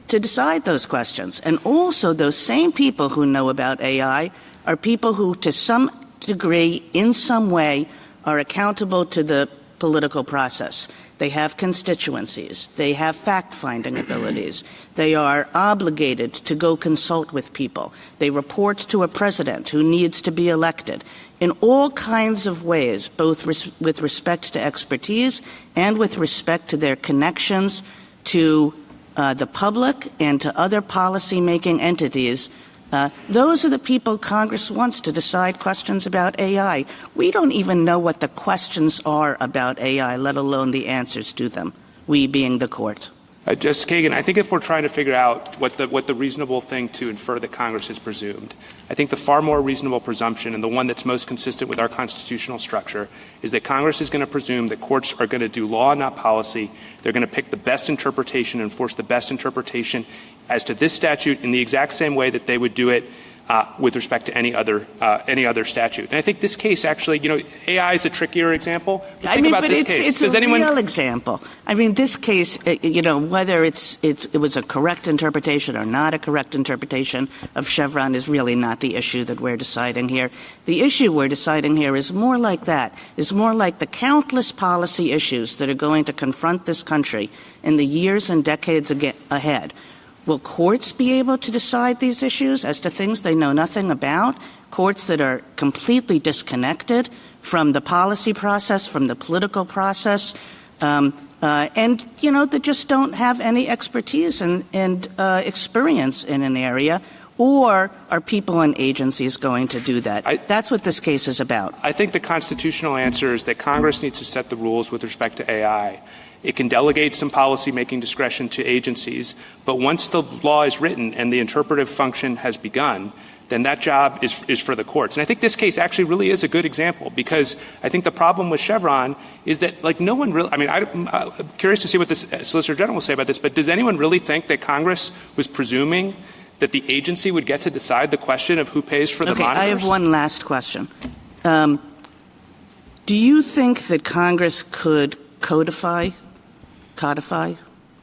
to decide those questions. And also those same people who know about AI are people who, to some degree, in some way, are accountable to the political process. They have constituencies. They have fact-finding abilities. They are obligated to go consult with people. They report to a president who needs to be elected. In all kinds of ways, both with respect to expertise and with respect to their connections to the public and to other policy-making entities, those are the people Congress wants to decide questions about AI. We don't even know what the questions are about AI, let alone the answers to them, we being the court. Justice Kagan, I think if we're trying to figure out what the reasonable thing to infer that Congress has presumed, I think the far more reasonable presumption and the one that's most consistent with our constitutional structure is that Congress is going to presume that courts are going to do law, not policy. They're going to pick the best interpretation and enforce the best interpretation as to this statute in the exact same way that they would do it with respect to any other statute. And I think this case actually, AI is a trickier example. But think about this case. It's a real example. I mean, this case, whether it was a correct interpretation or not a correct interpretation of Chevron is really not the issue that we're deciding here. The issue we're deciding here is more like that. It's more like the countless policy issues that are going to confront this country in the years and decades ahead. Will courts be able to decide these issues as to things they know nothing about? Courts that are completely disconnected from the policy process, from the political process, and that just don't have any expertise and experience in an area? Or are people and agencies going to do that? That's what this case is about. I think the constitutional answer is that Congress needs to set the rules with respect to AI. It can delegate some policy-making discretion to agencies, but once the law is written and the interpretive function has begun, then that job is for the courts. And I think this case actually really is a good example because I think the problem with Chevron is that, no one really – I'm curious to see what the Solicitor General will say about this, but does anyone really think that Congress was presuming that the agency would get to decide the question of who pays for the monitors? I have one last question. Do Do you think that Congress could codify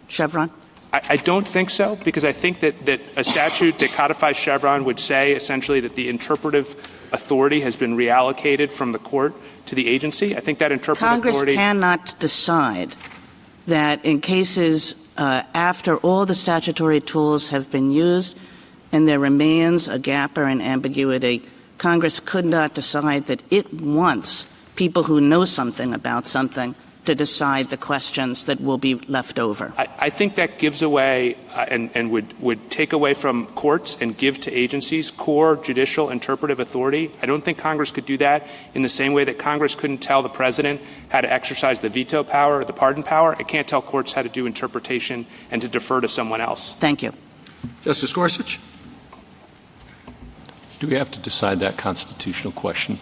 Chevron? I don't think so, because I think that a statute that codifies Chevron would say essentially that the interpretive authority has been reallocated from the court to the agency. I think that interpretive authority— Congress cannot decide that in cases after all the statutory tools have been used and there remains a gap or an ambiguity, Congress could not decide that it wants people who know something about something to decide the questions that will be left over. I think that gives away and would take away from courts and give to agencies core judicial interpretive authority. I don't think Congress could do that in the same way that Congress couldn't tell the president how to exercise the veto power or the pardon power. It can't tell courts how to do interpretation and to defer to someone else. Thank you. Justice Gorsuch? Do we have to decide that constitutional question?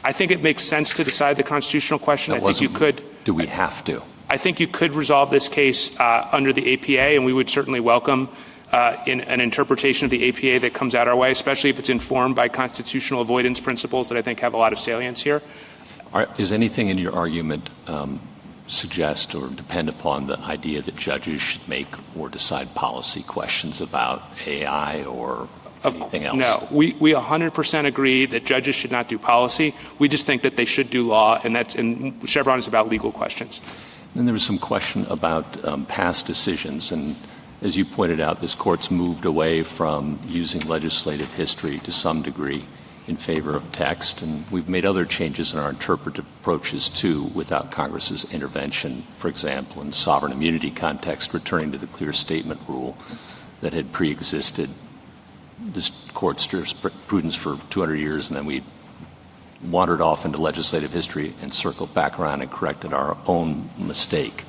I think it makes sense to decide the constitutional question. I think you could. Do we have to? I think you could resolve this case under the APA, and we would certainly welcome in an interpretation of the APA that comes out our way, especially if it's informed by constitutional avoidance principles that I think have a lot of salience here. Is anything in your argument suggest or depend upon the idea that judges should make or decide policy questions about AI or anything else? No. We 100% agree that judges should not do policy. We just think that they should do law, and Chevron is about legal questions. Then there was some question about past decisions, and as you pointed out, this Court's moved away from using legislative history to some degree in favor of text, and we've made other changes in our interpretive approaches, too, without Congress's intervention. For example, in the sovereign immunity context, returning to the clear statement rule that had preexisted this Court's jurisprudence for 200 years, and then we wandered off into legislative history and circled back around and corrected our own mistake.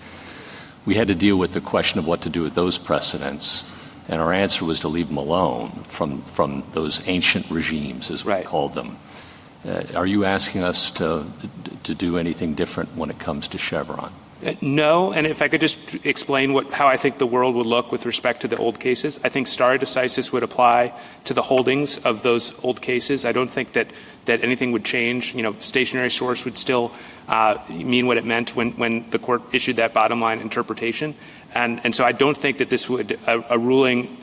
We had to deal with the question of what to do with those precedents, and our answer was to leave them alone from those ancient regimes, as we called them. Are you asking us to do anything different when it comes to Chevron? No, and if I could just explain how I think the world would look with respect to the old cases, I think stare decisis would apply to the holdings of those old cases. I don't think that anything would change. Stationary source would still mean what it meant when the Court issued that bottom line interpretation. And so I don't think that this would, a ruling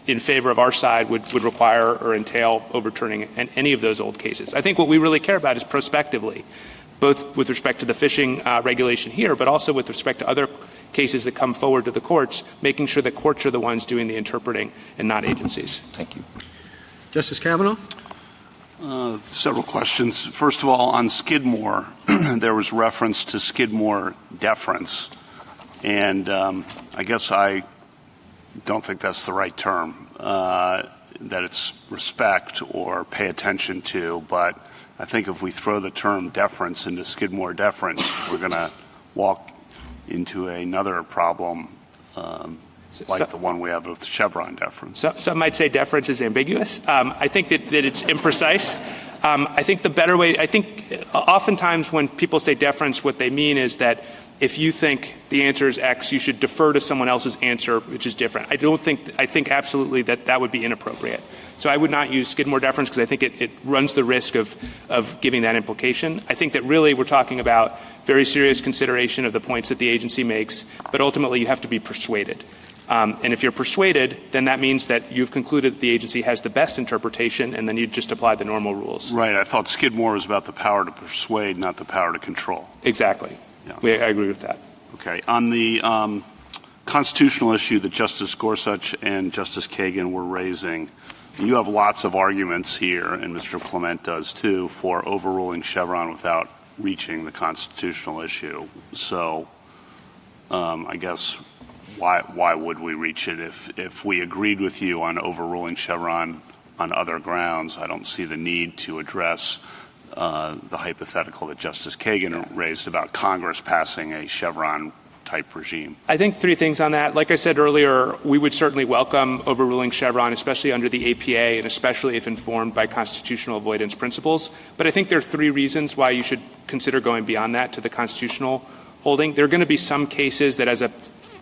in favor of our side would require or entail overturning any of those old cases. I think what we really care about is prospectively, both with respect to the fishing regulation here, but also with respect to other cases that come forward to the courts, making sure that courts are the ones doing the interpreting and not agencies. Thank you. Justice Kavanaugh? Several questions. First of all, on Skidmore, there was reference to Skidmore deference, and I guess I don't think that's the right term, that it's respect or pay attention to, but I think if we throw the term deference into Skidmore deference, we're going to walk into another problem like the one we have with Chevron deference. Some might say deference is ambiguous. I think that it's imprecise. I think the better way, oftentimes when people say deference, what they mean is that if you think the answer is X, you should defer to someone else's answer, which is different. I think absolutely that would be inappropriate. So I would not use Skidmore deference because I think it runs the risk of giving that implication. I think that really we're talking about very serious consideration of the points that the agency makes, but ultimately you have to be persuaded. And if you're persuaded, then that means that you've concluded that the agency has the best interpretation, and then you just apply the normal rules. Right. I thought Skidmore was about the power to persuade, not the power to control. Exactly. Yeah. I agree with that. Okay. On the constitutional issue that Justice Gorsuch and Justice Kagan were raising, you have lots of arguments here, and Mr. Clement does too, for overruling Chevron without reaching the constitutional issue. So I guess why would we reach it? If we agreed with you on overruling Chevron on other grounds, I don't see the need to address the hypothetical that Justice Kagan raised about Congress passing a Chevron-type regime. I think three things on that. Like I said earlier, we would certainly welcome overruling Chevron, especially under the APA and especially if informed by constitutional avoidance principles. But I think there are three reasons why you should consider going beyond that to the constitutional holding. There are going to be some cases that as a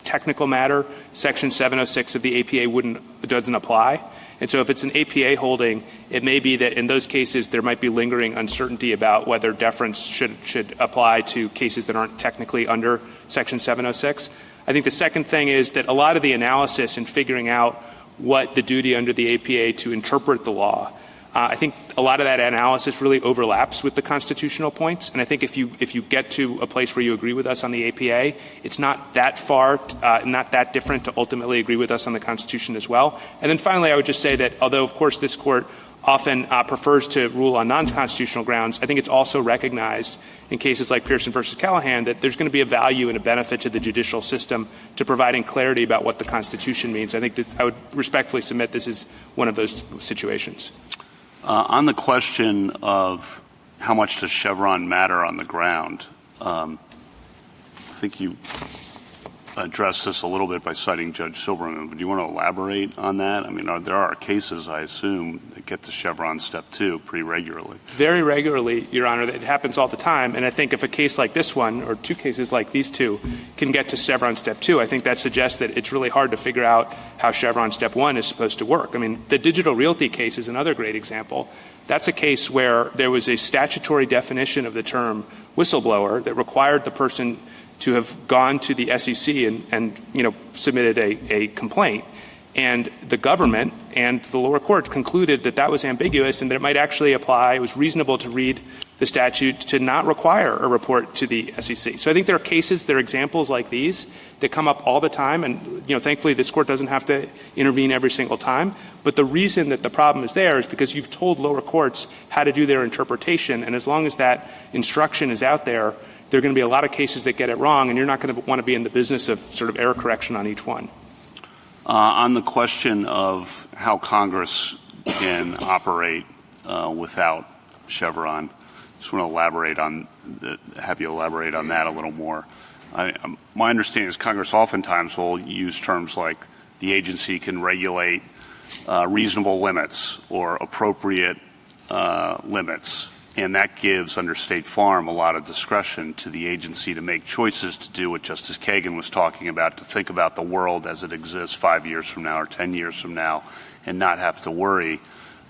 technical matter, Section 706 of the APA doesn't apply. And so if it's an APA holding, it may be that in those cases there might be lingering uncertainty about whether deference should apply to cases that aren't technically under Section 706. I think the second thing is that a lot of the analysis in figuring out what the duty under the APA to interpret the law, I think a lot of that analysis really overlaps with the constitutional points. And I think if you get to a place where you agree with us on the APA, it's not that far, not that different to ultimately agree with us on the Constitution as well. And then finally, I would just say that although, of course, this Court often prefers to rule on non-constitutional grounds, I think it's also recognized in cases like Pearson versus Callahan that there's going to be a value and a benefit to the judicial system to providing clarity about what the Constitution means. I think I would respectfully submit this is one of those situations. On the question of how much does Chevron matter on the ground, I think you addressed this a little bit by citing Judge Silberman, but do you want to elaborate on that? I mean, there are cases, I assume, that get to Chevron Step 2 pretty regularly. Very regularly, Your Honor. It happens all the time. And I think if a case like this one or two cases like these two can get to Chevron Step 2, I think that suggests that it's really hard to figure out how Chevron Step 1 is supposed to work. I mean, the digital realty case is another great example. That's a case where there was a statutory definition of the term whistleblower that required the person to have gone to the SEC and submitted a complaint. And the government and the lower court concluded that that was ambiguous and that it might actually apply. It was reasonable to read the statute to not require a report to the SEC. So I think there are examples like these that come up all the time. And, thankfully this court doesn't have to intervene every single time. But the reason that the problem is there is because you've told lower courts how to do their interpretation. And as long as that instruction is out there, there are going to be a lot of cases that get it wrong, and you're not going to want to be in the business of sort of error correction on each one. On the question of how Congress can operate without Chevron, I just want to have you elaborate on that a little more. My understanding is Congress oftentimes will use terms like the agency can regulate reasonable limits or appropriate limits. And that gives, under State Farm, a lot of discretion to the agency to make choices to do what Justice Kagan was talking about, to think about the world as it exists 5 years from now or 10 years from now and not have to worry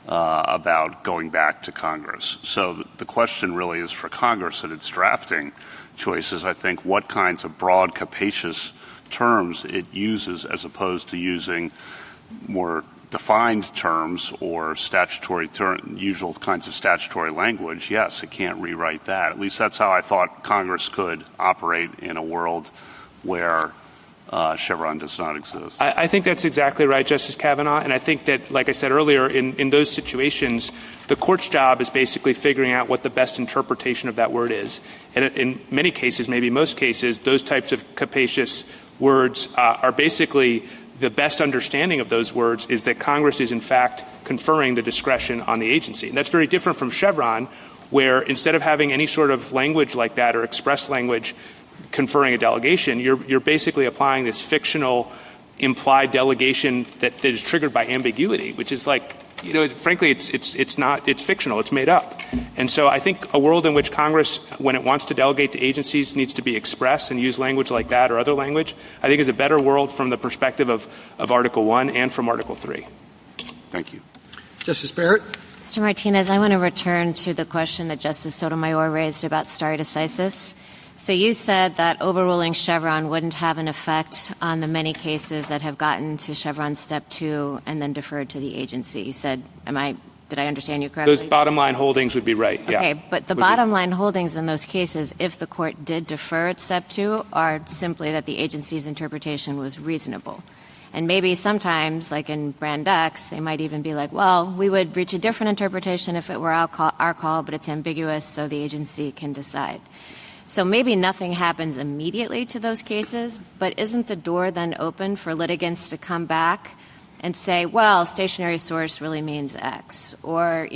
about going back to Congress. So the question really is for Congress at its drafting choices, I think, what kinds of broad, capacious terms it uses as opposed to using more defined terms or usual kinds of statutory language. Yes, it can't rewrite that. At least that's how I thought Congress could operate in a world where Chevron does not exist. I think that's exactly right, Justice Kavanaugh. And I think that, like I said earlier, in those situations, the court's job is basically figuring out what the best interpretation of that word is. And in many cases, maybe most cases, those types of capacious words are basically the best understanding of those words is that Congress is, in fact, conferring the discretion on the agency. And that's very different from Chevron, where instead of having any sort of language like that or express language conferring a delegation, you're basically applying this fictional implied delegation that is triggered by ambiguity, which is like, frankly, it's fictional. It's made up. And so I think a world in which Congress, when it wants to delegate to agencies, needs to be express and use language like that or other language, I think is a better world from the perspective of Article 1 and from Article 3. Thank you. Justice Barrett? Mr. Martinez, I want to return to the question that Justice Sotomayor raised about stare decisis. So you said that overruling Chevron wouldn't have an effect on the many cases that have gotten to Chevron Step 2 and then deferred to the agency. You said, did I understand you correctly? Those bottom line holdings would be right, yeah. Okay, but the bottom line holdings in those cases, if the court did defer at Step 2, are simply that the agency's interpretation was reasonable. And maybe sometimes, like in Brand X, they might even be like, well, we would reach a different interpretation if it were our call, but it's ambiguous, so the agency can decide. So maybe nothing happens immediately to those cases, but isn't the door then open for litigants to come back and say, well, stationary source really means X, or,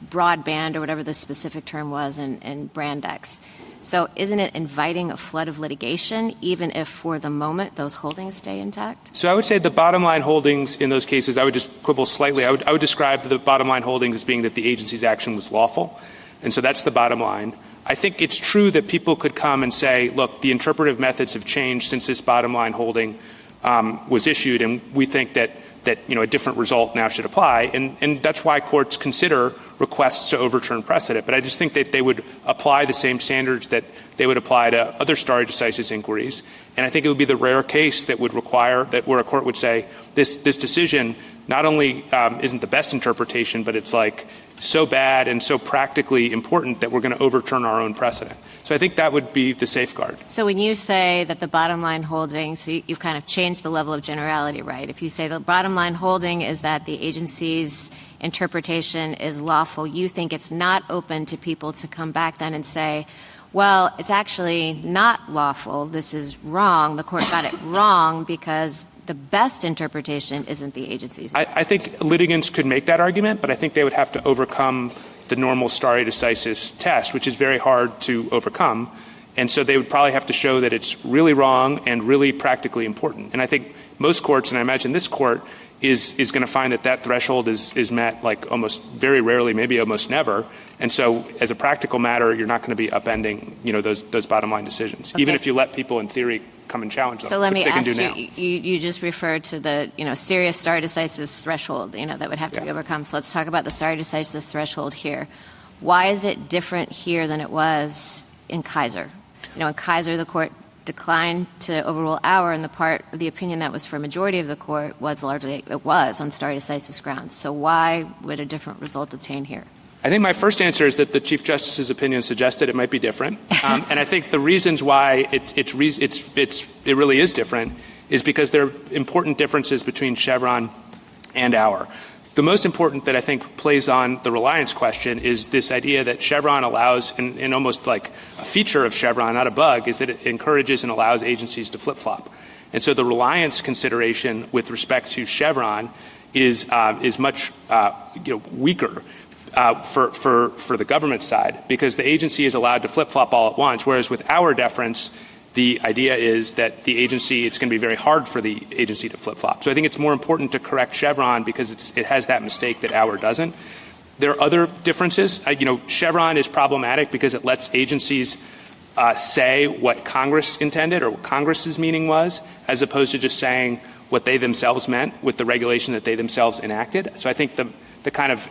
broadband or whatever the specific term was in Brand X. So isn't it inviting a flood of litigation, even if for the moment those holdings stay intact? So I would say the bottom line holdings in those cases, I would just quibble slightly. I would describe the bottom line holdings as being that the agency's action was lawful. And so that's the bottom line. I think it's true that people could come and say, look, the interpretive methods have changed since this bottom line holding was issued, and we think that a different result now should apply. And that's why courts consider requests to overturn precedent. But I just think that they would apply the same standards that they would apply to other stare decisis inquiries. And I think it would be the rare case that would require that where a court would say this decision not only isn't the best interpretation, but it's like so bad and so practically important that we're going to overturn our own precedent. So I think that would be the safeguard. So when you say that the bottom line holding, so you've kind of changed the level of generality, right? If you say the bottom line holding is that the agency's interpretation is lawful, you think it's not open to people to come back then and say, well, it's actually not lawful. This is wrong. The court got it wrong because the best interpretation isn't the agency's. I think litigants could make that argument, but I think they would have to overcome the normal stare decisis test, which is very hard to overcome. And so they would probably have to show that it's really wrong and really practically important. And I think most courts, and I imagine this court, is going to find that threshold is met like almost very rarely, maybe almost never. And so as a practical matter, you're not going to be upending, those bottom line decisions, Okay. even if you let people in theory come and challenge them. So let me which they ask can do now. you just referred to the, serious stare decisis threshold, that would have to be overcome. So let's talk about the stare decisis threshold here. Why is it different here than it was in Kaiser? In Kaiser, the court declined to overrule Auer, and the part of the opinion that was for a majority of the court was largely, it was on stare decisis grounds. So why would a different result obtain here? I think my first answer is that the Chief Justice's opinion suggested it might be different. And I think the reasons why it really is different is because there are important differences between Chevron and Auer. The most important that I think plays on the reliance question is this idea that Chevron allows, and almost like a feature of Chevron, not a bug, is that it encourages and allows agencies to flip-flop. And so the reliance consideration with respect to Chevron is much weaker for the government side, because the agency is allowed to flip-flop all at once, whereas with our deference, the idea is that the agency, it's going to be very hard for the agency to flip-flop. So I think it's more important to correct Chevron because it has that mistake that our doesn't. There are other differences. Chevron is problematic because it lets agencies say what Congress intended or what Congress's meaning was, as opposed to just saying what they themselves meant with the regulation that they themselves enacted. So I think the kind of,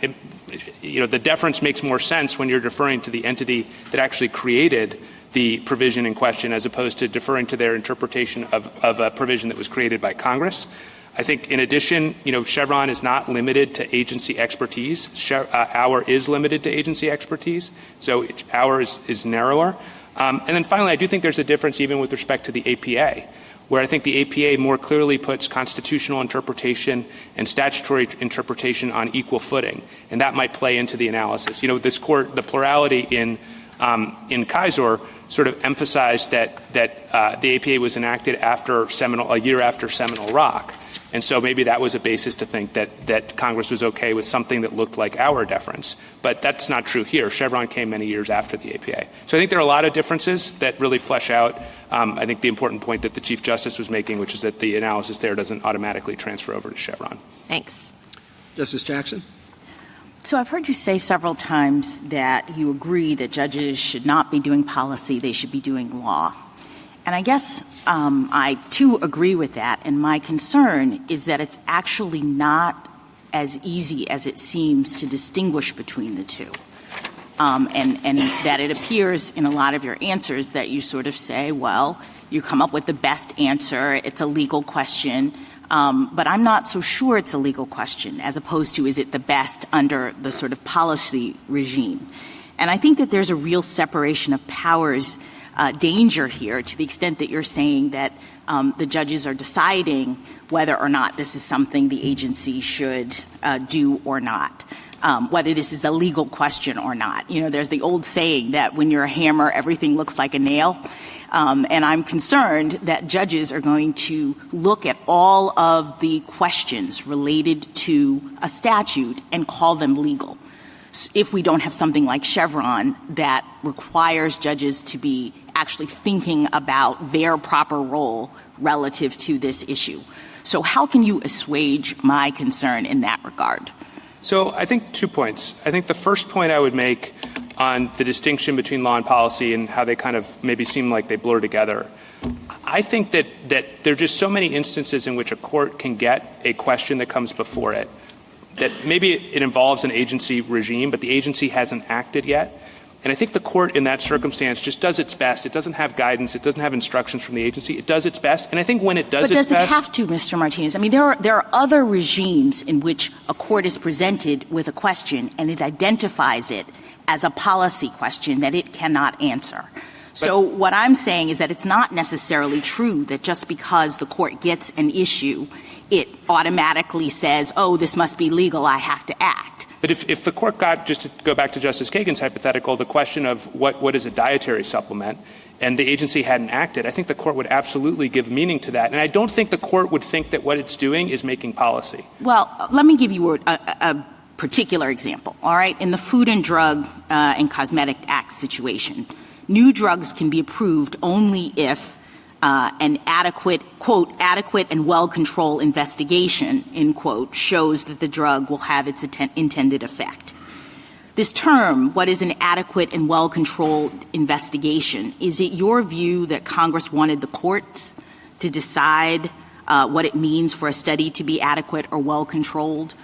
the deference makes more sense when you're deferring to the entity that actually created the provision in question, as opposed to deferring to their interpretation of a provision that was created by Congress. I think, in addition, Chevron is not limited to agency expertise. Our is limited to agency expertise, so our is narrower. And then finally, I do think there's a difference even with respect to the APA, where I think the APA more clearly puts constitutional interpretation and statutory interpretation on equal footing, and that might play into the analysis. This court, the plurality in Kaiser sort of emphasized that the APA was enacted a year after Seminole Rock. And so maybe that was a basis to think that Congress was okay with something that looked like our deference. But that's not true here. Chevron came many years after the APA. So I think there are a lot of differences that really flesh out, I think, the important point that the Chief Justice was making, which is that the analysis there doesn't automatically transfer over to Chevron. Thanks. Justice Jackson? So I've heard you say several times that you agree that judges should not be doing policy, they should be doing law. And I guess I, too, agree with that. And my concern is that it's actually not as easy as it seems to distinguish between the two. And that it appears in a lot of your answers that you sort of say, well, you come up with the best answer, it's a legal question. But I'm not so sure it's a legal question, as opposed to is it the best under the sort of policy regime. And I think that there's a real separation of powers danger here, to the extent that you're saying that the judges are deciding whether or not this is something the agency should do or not, whether this is a legal question or not. There's the old saying that when you're a hammer, everything looks like a nail. And I'm concerned that judges are going to look at all of the questions related to a statute and call them legal, if we don't have something like Chevron that requires judges to be actually thinking about their proper role relative to this issue. So how can you assuage my concern in that regard? So I think 2 points. I think the first point I would make on the distinction between law and policy and how they kind of maybe seem like they blur together. I think that there are just so many instances in which a court can get a question that comes before it that maybe it involves an agency regime, but the agency hasn't acted yet. And I think the court in that circumstance just does its best. It doesn't have guidance. It doesn't have instructions from the agency. It does its best. And I think when it does its best... But does it have to, Mr. Martinez? I mean, there are other regimes in which a court is presented with a question and it identifies it as a policy question that it cannot answer. So what I'm saying is that it's not necessarily true that just because the court gets an issue, it automatically says, oh, this must be legal, I have to act. But if the court got, just to go back to Justice Kagan's hypothetical, the question of what is a dietary supplement, and the agency hadn't acted, I think the court would absolutely give meaning to that. And I don't think the court would think that what it's doing is making policy. Well, let me give you a particular example, all right? In the Food and Drug and Cosmetic Act situation, new drugs can be approved only if an adequate, quote, adequate and well-controlled investigation, end quote, shows that the drug will have its intended effect. This term, what is an adequate and well-controlled investigation, is it your view that Congress wanted the courts to decide what it means for a study to be adequate or well-controlled?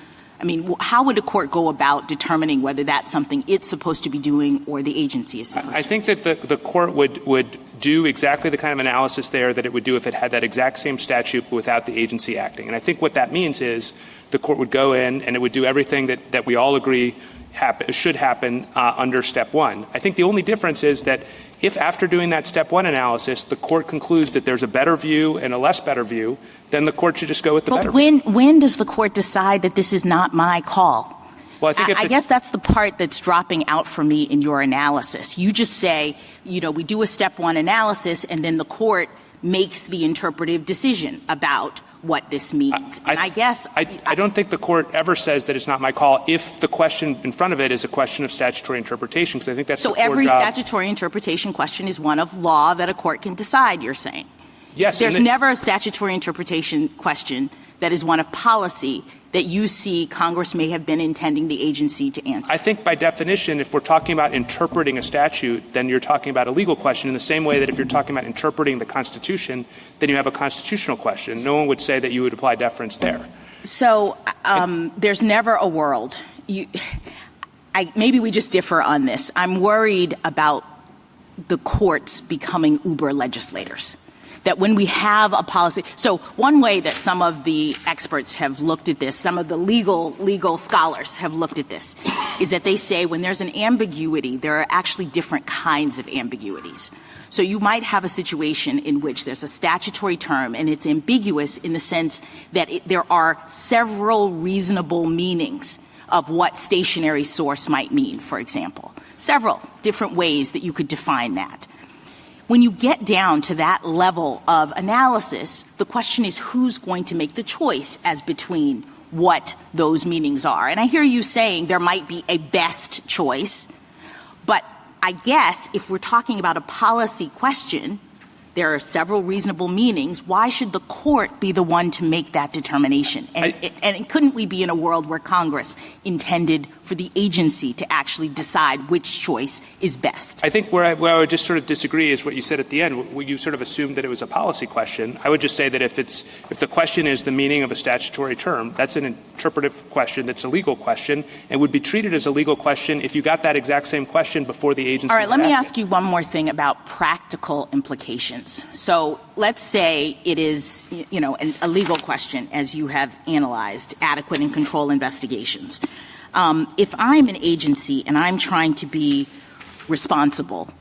I mean, how would a court go about determining whether that's something it's supposed to be doing or the agency is supposed to be doing? I think that the court would do exactly the kind of analysis there that it would do if it had that exact same statute but without the agency acting. And I think what that means is the court would go in and it would do everything that we all agree should happen under Step 1. I think the only difference is that if after doing that Step 1 analysis, the court concludes that there's a better view and a less better view, then the court should just go with the better view. But when does the court decide that this is not my call? Well, I guess that's the part that's dropping out for me in your analysis. You just say, you know, we do a Step 1 analysis and then the court makes the interpretive decision about what this means. I don't think the court ever says that it's not my call if the question in front of it is a question of statutory interpretation, because I think that's the core job. So every statutory interpretation question is one of law that a court can decide, you're saying? Yes. There's never a statutory interpretation question that is one of policy that you see Congress may have been intending the agency to answer. I think by definition, if we're talking about interpreting a statute, then you're talking about a legal question in the same way that if you're talking about interpreting the Constitution, then you have a constitutional question. No one would say that you would apply deference there. So there's never a world. Maybe we just differ on this. I'm worried about the courts becoming uber legislators. That when we have a policy, so one way that some of the experts have looked at this, some of the legal scholars have looked at this, is that they say when there's an ambiguity, there are actually different kinds of ambiguities. So you might have a situation in which there's a statutory term and it's ambiguous in the sense that there are several reasonable meanings of what stationary source might mean, for example. Several different ways that you could define that. When you get down to that level of analysis, the question is who's going to make the choice as between what those meanings are. And I hear you saying there might be a best choice, but I guess if we're talking about a policy question, there are several reasonable meanings. Why should the court be the one to make that determination? And couldn't we be in a world where Congress intended for the agency to actually decide which choice is best? I think where I would just sort of disagree is what you said at the end. You sort of assumed that it was a policy question. I would just say that if the question is the meaning of a statutory term, that's an interpretive question, that's a legal question, and would be treated as a legal question if you got that exact same question before the agency. All right, let me ask you one more thing about practical implications. So let's say it is, you know, a legal question as you have analyzed adequate and controlled investigations. If I'm an agency and I'm trying to be responsible,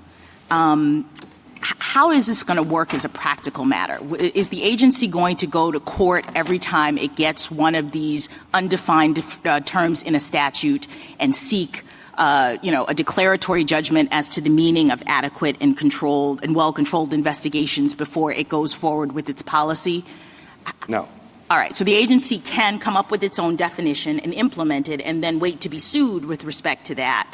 how is this going to work as a practical matter? Is the agency going to go to court every time it gets one of these undefined terms in a statute and seek a declaratory judgment as to the meaning of adequate and controlled and well-controlled investigations before it goes forward with its policy? No. All right. So the agency can come up with its own definition and implement it and then wait to be sued with respect to that.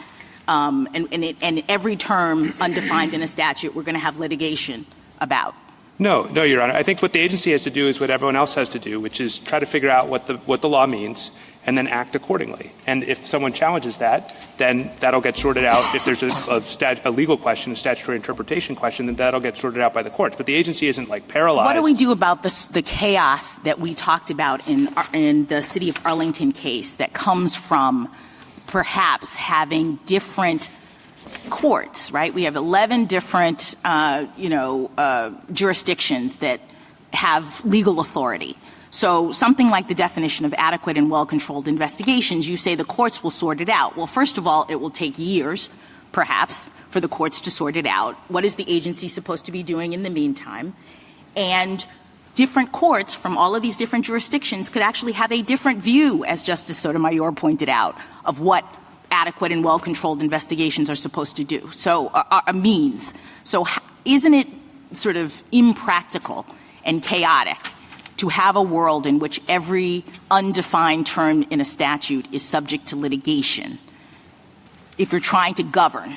And every term undefined in a statute we're going to have litigation about. No, Your Honor. I think what the agency has to do is what everyone else has to do, which is try to figure out what the law means and then act accordingly. And if someone challenges that, then that'll get sorted out. If there's a legal question, a statutory interpretation question, then that'll get sorted out by the courts. But the agency isn't like paralyzed. What do we do about the chaos that we talked about in the City of Arlington case that comes from perhaps having different courts, right? We have 11 different, jurisdictions that have legal authority. So something like the definition of adequate and well-controlled investigations, you say the courts will sort it out. Well, first of all, it will take years, perhaps, for the courts to sort it out. What is the agency supposed to be doing in the meantime? And different courts from all of these different jurisdictions could actually have a different view, as Justice Sotomayor pointed out, of what adequate and well-controlled investigations are supposed to do. So a means. So isn't it sort of impractical and chaotic to have a world in which every undefined term in a statute is subject to litigation if you're trying to govern?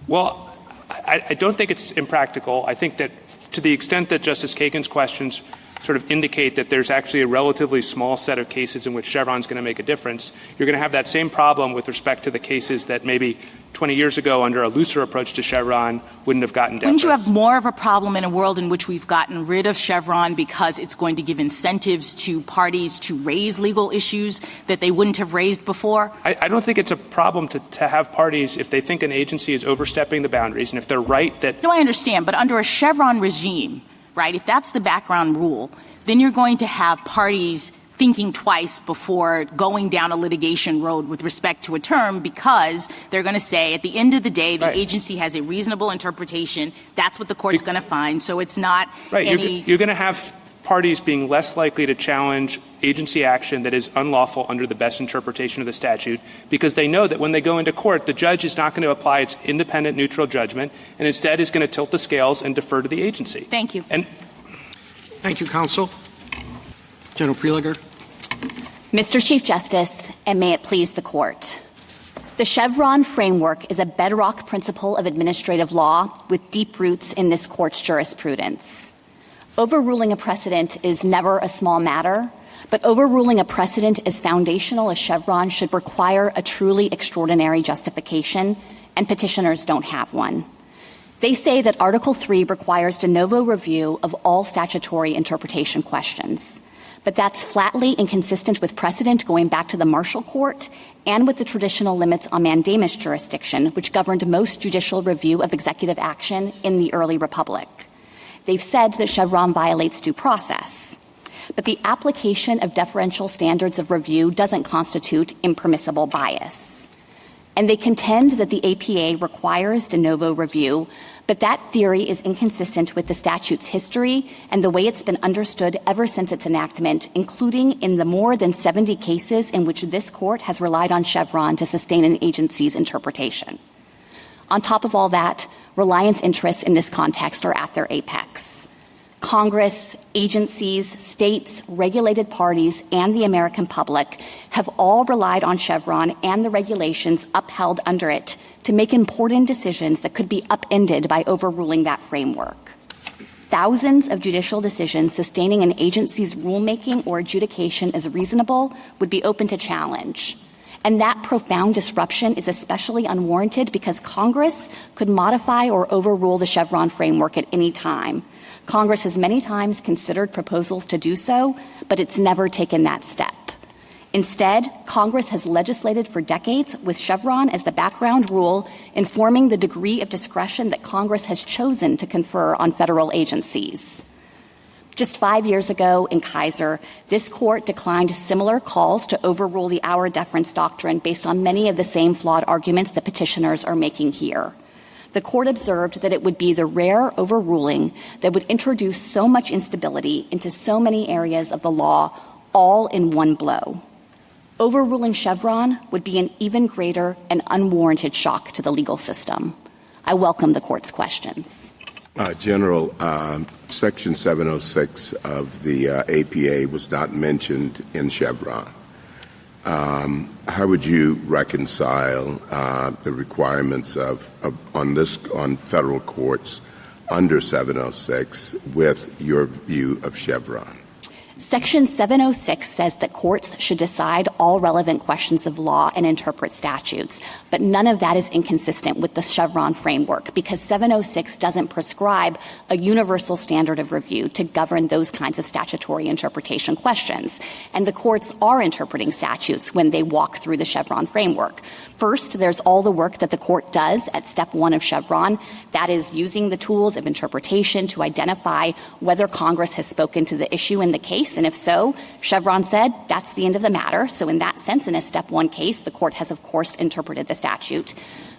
Well, I don't think it's impractical. I think that to the extent that Justice Kagan's questions sort of indicate that there's actually a relatively small set of cases in which Chevron's going to make a difference, you're going to have that same problem with respect to the cases that maybe 20 years ago under a looser approach to Chevron wouldn't have gotten deference. Wouldn't you have more of a problem in a world in which we've gotten rid of Chevron because it's going to give incentives to parties to raise legal issues that they wouldn't have raised before? I don't think it's a problem to have parties if they think an agency is overstepping the boundaries and if they're right that— No, I understand. But under a Chevron regime, right, if that's the background rule, then you're going to have parties thinking twice before going down a litigation road with respect to a term because they're going to say at the end of the day the agency has a reasonable interpretation. That's what the court's going to find. So it's not You're going to have parties being less likely to challenge agency action that is unlawful under the best interpretation of the statute because they know that when they go into court, the judge is not going to apply its independent, neutral judgment and instead is going to tilt the scales and defer to the agency. Thank you. Thank you, counsel. General Prelogar. Mr. Chief Justice, and may it please the Court. The Chevron framework is a bedrock principle of administrative law with deep roots in this Court's jurisprudence. Overruling a precedent is never a small matter, but overruling a precedent as foundational as Chevron should require a truly extraordinary justification, and petitioners don't have one. They say that Article 3 requires de novo review of all statutory interpretation questions. But that's flatly inconsistent with precedent going back to the Marshall Court and with the traditional limits on mandamus jurisdiction, which governed most judicial review of executive action in the early republic. They've said that Chevron violates due process. But the application of deferential standards of review doesn't constitute impermissible bias. And they contend that the APA requires de novo review, but that theory is inconsistent with the statute's history and the way it's been understood ever since its enactment, including in the more than 70 cases in which this Court has relied on Chevron to sustain an agency's interpretation. On top of all that, reliance interests in this context are at their apex. Congress, agencies, states, regulated parties, and the American public have all relied on Chevron and the regulations upheld under it to make important decisions that could be upended by overruling that framework. Thousands of judicial decisions sustaining an agency's rulemaking or adjudication as reasonable would be open to challenge. And that profound disruption is especially unwarranted because Congress could modify or overrule the Chevron framework at any time. Congress has many times considered proposals to do so, but it's never taken that step. Instead, Congress has legislated for decades with Chevron as the background rule, informing the degree of discretion that Congress has chosen to confer on federal agencies. Just 5 years ago in Kaiser, this Court declined similar calls to overrule the hour deference doctrine based on many of the same flawed arguments that petitioners are making here. The Court observed that it would be the rare overruling that would introduce so much instability into so many areas of the law, all in one blow. Overruling Chevron would be an even greater and unwarranted shock to the legal system. I welcome the Court's questions. General, Section 706 of the APA was not mentioned in Chevron. How would you reconcile the requirements on federal courts under 706 with your view of Chevron? Section 706 says that courts should decide all relevant questions of law and interpret statutes, but none of that is inconsistent with the Chevron framework because 706 doesn't prescribe a universal standard of review to govern those kinds of statutory interpretation questions. And the courts are interpreting statutes when they walk through the Chevron framework. First, there's all the work that the court does at step 1 of Chevron. That is using the tools of interpretation to identify whether Congress has spoken to the issue in the case. And if so, Chevron said that's the end of the matter. So in that sense, in a step 1 case, the court has, of course, interpreted the statute.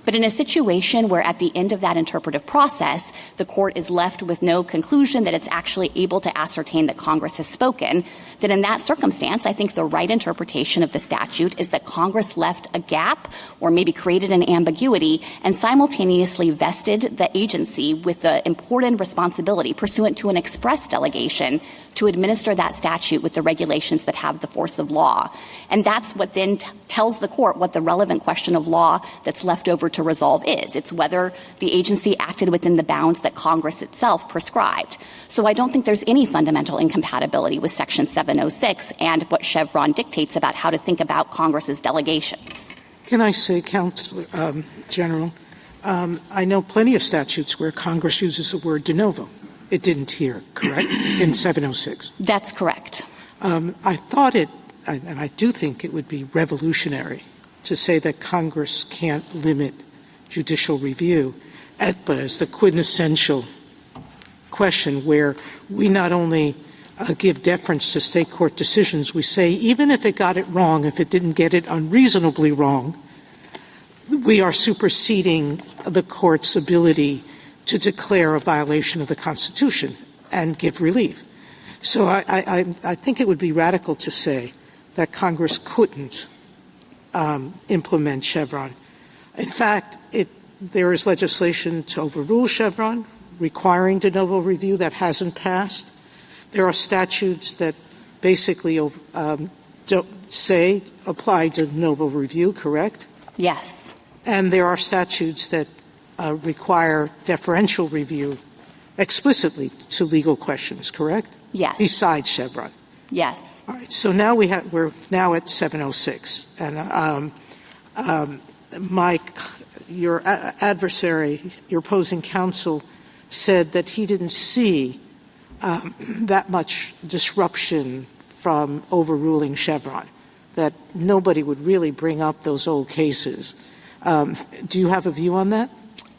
But in a situation where at the end of that interpretive process, the court is left with no conclusion that it's actually able to ascertain that Congress has spoken, then in that circumstance, I think the right interpretation of the statute is that Congress left a gap or maybe created an ambiguity and simultaneously vested the agency with the important responsibility pursuant to an express delegation to administer that statute with the regulations that have the force of law. And that's what then tells the court what the relevant question of law that's left over to resolve is. It's whether the agency acted within the bounds that Congress itself prescribed. So I don't think there's any fundamental incompatibility with Section 706 and what Chevron dictates about how to think about Congress's delegations. Can I say, General, I know plenty of statutes where Congress uses the word de novo. It didn't here, correct, in 706? That's correct. I thought and I do think it would be revolutionary to say that Congress can't limit judicial review. EDPA is the quintessential question where we not only give deference to state court decisions, we say even if it got it wrong, if it didn't get it unreasonably wrong, we are superseding the court's ability to declare a violation of the Constitution and give relief. So I think it would be radical to say that Congress couldn't implement Chevron. In fact, there is legislation to overrule Chevron requiring de novo review that hasn't passed. There are statutes that basically don't say apply de novo review, correct? Yes. And there are statutes that require deferential review explicitly to legal questions, correct? Yes. Besides Chevron. Yes. All right. So now we're now at 706, and your adversary, your opposing counsel, said that he didn't see that much disruption from overruling Chevron, that nobody would really bring up those old cases. Do you have a view on that?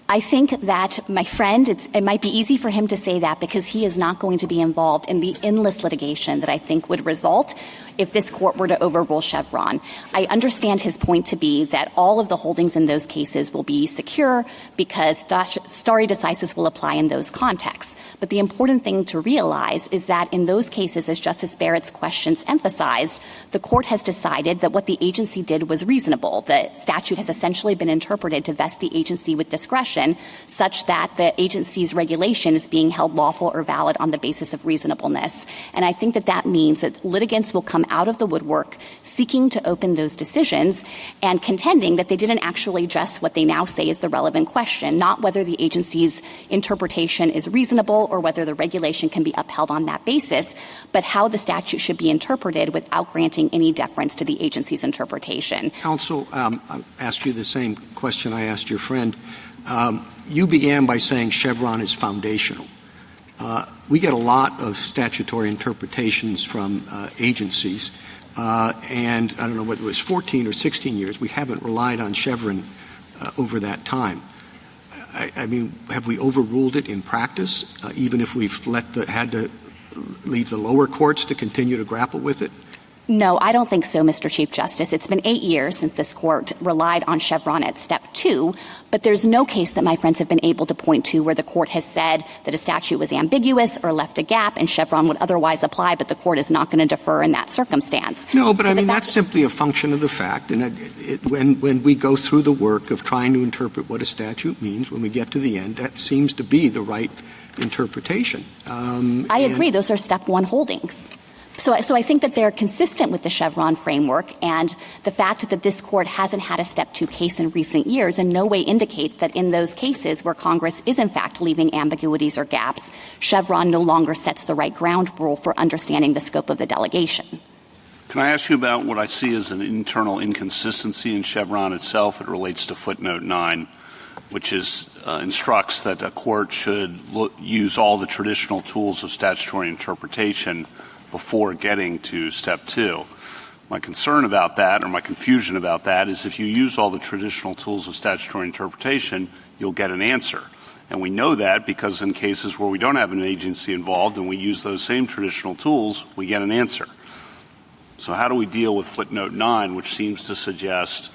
I think that my friend, it might be easy for him to say that because he is not going to be involved in the endless litigation that I think would result if this court were to overrule Chevron. I understand his point to be that all of the holdings in those cases will be secure because stare decisis will apply in those contexts. But the important thing to realize is that in those cases, as Justice Barrett's questions emphasized, the court has decided that what the agency did was reasonable. The statute has essentially been interpreted to vest the agency with discretion such that the agency's regulation is being held lawful or valid on the basis of reasonableness. And I think that that means that litigants will come out of the woodwork seeking to open those decisions and contending that they didn't actually address what they now say is the relevant question, not whether the agency's interpretation is reasonable or whether the regulation can be upheld on that basis, but how the statute should be interpreted without granting any deference to the agency's interpretation. Counsel, I asked you the same question I asked your friend. You began by saying Chevron is foundational. We get a lot of statutory interpretations from agencies, and I don't know whether it was 14 or 16 years. We haven't relied on Chevron over that time. I mean, have we overruled it in practice, even if we've had to leave the lower courts to continue to grapple with it? No, I don't think so, Mr. Chief Justice. It's been 8 years since this court relied on Chevron at step 2, but there's no case that my friends have been able to point to where the court has said that a statute was ambiguous or left a gap and Chevron would otherwise apply, but the court is not going to defer in that circumstance. No, but so that's simply a function of the fact. And when we go through the work of trying to interpret what a statute means, when we get to the end, that seems to be the right interpretation. I agree. Those are step 1 holdings. So I think that they're consistent with the Chevron framework, and the fact that this court hasn't had a Step 2 case in recent years in no way indicates that in those cases where Congress is in fact leaving ambiguities or gaps, Chevron no longer sets the right ground rule for understanding the scope of the delegation. Can I ask you about what I see as an internal inconsistency in Chevron itself? It relates to footnote 9, which instructs that a court should use all the traditional tools of statutory interpretation before getting to Step 2. My concern about that, or my confusion about that, is if you use all the traditional tools of statutory interpretation, you'll get an answer. And we know that because in cases where we don't have an agency involved and we use those same traditional tools, we get an answer. So how do we deal with footnote 9, which seems to suggest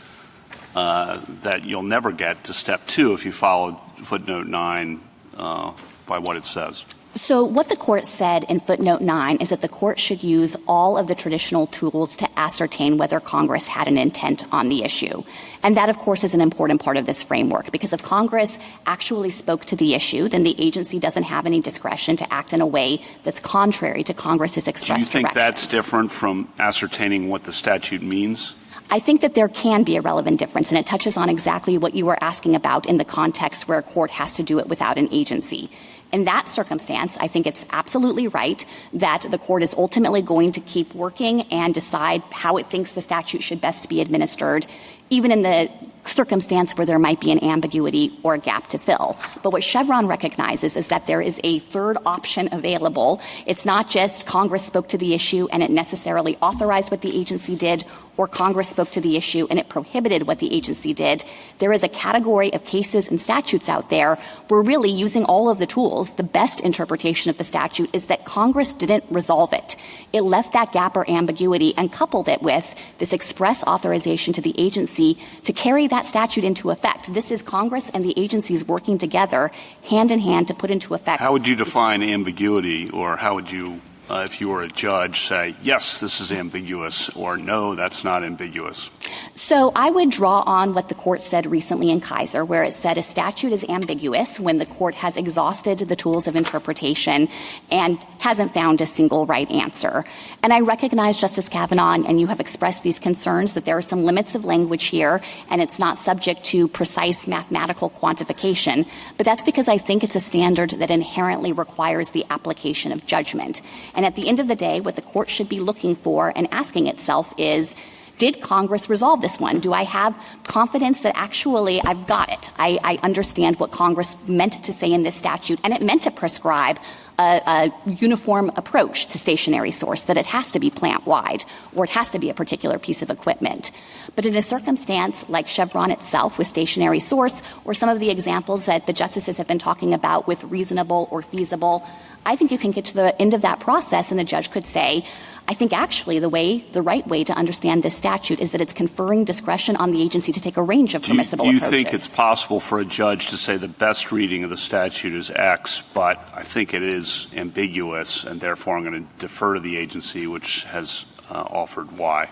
that you'll never get to Step 2 if you follow footnote 9 by what it says? So what the court said in footnote 9 is that the court should use all of the traditional tools to ascertain whether Congress had an intent on the issue. And that, of course, is an important part of this framework, because if Congress actually spoke to the issue, then the agency doesn't have any discretion to act in a way that's contrary to Congress's express direction. Do you think that's different from ascertaining what the statute means? I think that there can be a relevant difference, and it touches on exactly what you were asking about in the context where a court has to do it without an agency. In that circumstance, I think it's absolutely right that the court is ultimately going to keep working and decide how it thinks the statute should best be administered, even in the circumstance where there might be an ambiguity or a gap to fill. But what Chevron recognizes is that there is a third option available. It's not just Congress spoke to the issue and it necessarily authorized what the agency did, or Congress spoke to the issue and it prohibited what the agency did. There is a category of cases and statutes out there where really using all of the tools, the best interpretation of the statute is that Congress didn't resolve it. It left that gap or ambiguity and coupled it with this express authorization to the agency to carry that statute into effect. This is Congress and the agencies working together hand in hand to put into effect. How would you define ambiguity, or how would you, if you were a judge, say, yes, this is ambiguous, or no, that's not ambiguous? So I would draw on what the court said recently in Kaiser, where it said a statute is ambiguous when the court has exhausted the tools of interpretation and hasn't found a single right answer. And I recognize, Justice Kavanaugh, and you have expressed these concerns that there are some limits of language here and it's not subject to precise mathematical quantification. But that's because I think it's a standard that inherently requires the application of judgment. And at the end of the day, what the court should be looking for and asking itself is, did Congress resolve this one? Do I have confidence that actually I've got it? I understand what Congress meant to say in this statute, and it meant to prescribe a uniform approach to stationary source, that it has to be plant-wide or it has to be a particular piece of equipment. But in a circumstance like Chevron itself with stationary source, or some of the examples that the justices have been talking about with reasonable or feasible, I think you can get to the end of that process and the judge could say, I think actually the right way to understand this statute is that it's conferring discretion on the agency to take a range of permissible approaches. Do you think it's possible for a judge to say the best reading of the statute is X, but I think it is ambiguous, and therefore I'm going to defer to the agency which has offered Y?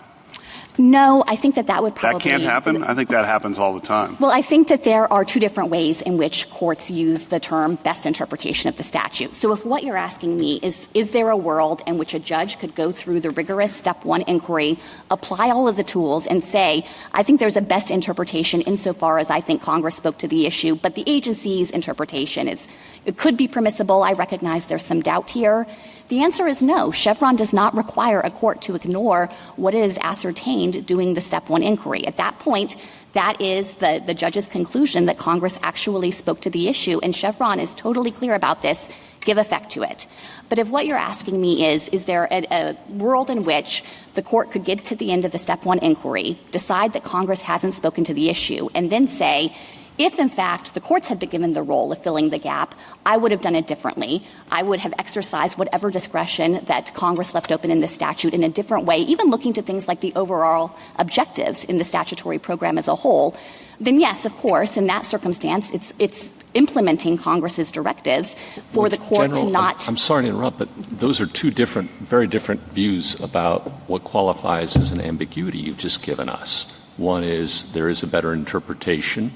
No, I think that would probably... That can't happen? I think that happens all the time. Well, I think that there are two different ways in which courts use the term best interpretation of the statute. So if what you're asking me is there a world in which a judge could go through the rigorous Step 1 inquiry, apply all of the tools, and say, I think there's a best interpretation insofar as I think Congress spoke to the issue, but the agency's interpretation it could be permissible. I recognize there's some doubt here. The answer is no. Chevron does not require a court to ignore what is ascertained doing the Step 1 inquiry. At that point, that is the judge's conclusion that Congress actually spoke to the issue, and Chevron is totally clear about this. Give effect to it. But if what you're asking me is there a world in which the court could get to the end of the Step 1 inquiry, decide that Congress hasn't spoken to the issue, and then say, if, in fact, the courts had been given the role of filling the gap, I would have done it differently. I would have exercised whatever discretion that Congress left open in the statute in a different way, even looking to things like the overall objectives in the statutory program as a whole. Then, yes, of course, in that circumstance, it's implementing Congress's directives for the court to not... I'm sorry to interrupt, but those are two very different views about what qualifies as an ambiguity you've just given us. One is there is a better interpretation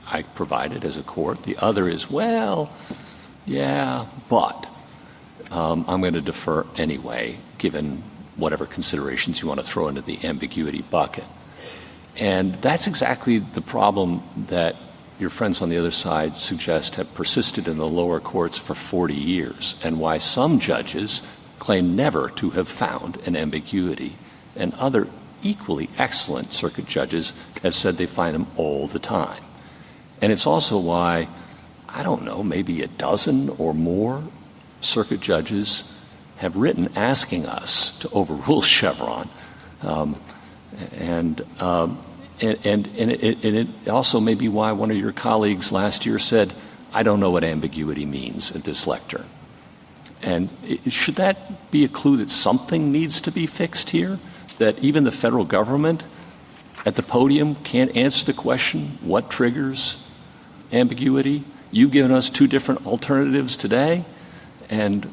I provided as a court. The other is, well, yeah, but I'm going to defer anyway, given whatever considerations you want to throw into the ambiguity bucket. And that's exactly the problem that your friends on the other side suggest have persisted in the lower courts for 40 years, and why some judges claim never to have found an ambiguity, and other equally excellent circuit judges have said they find them all the time. And it's also why, I don't know, maybe a dozen or more circuit judges have written asking us to overrule Chevron. And it also may be why one of your colleagues last year said, I don't know what ambiguity means at this lectern. And should that be a clue that something needs to be fixed here? That even the federal government at the podium can't answer the question, what triggers ambiguity? You've given us two different alternatives today, and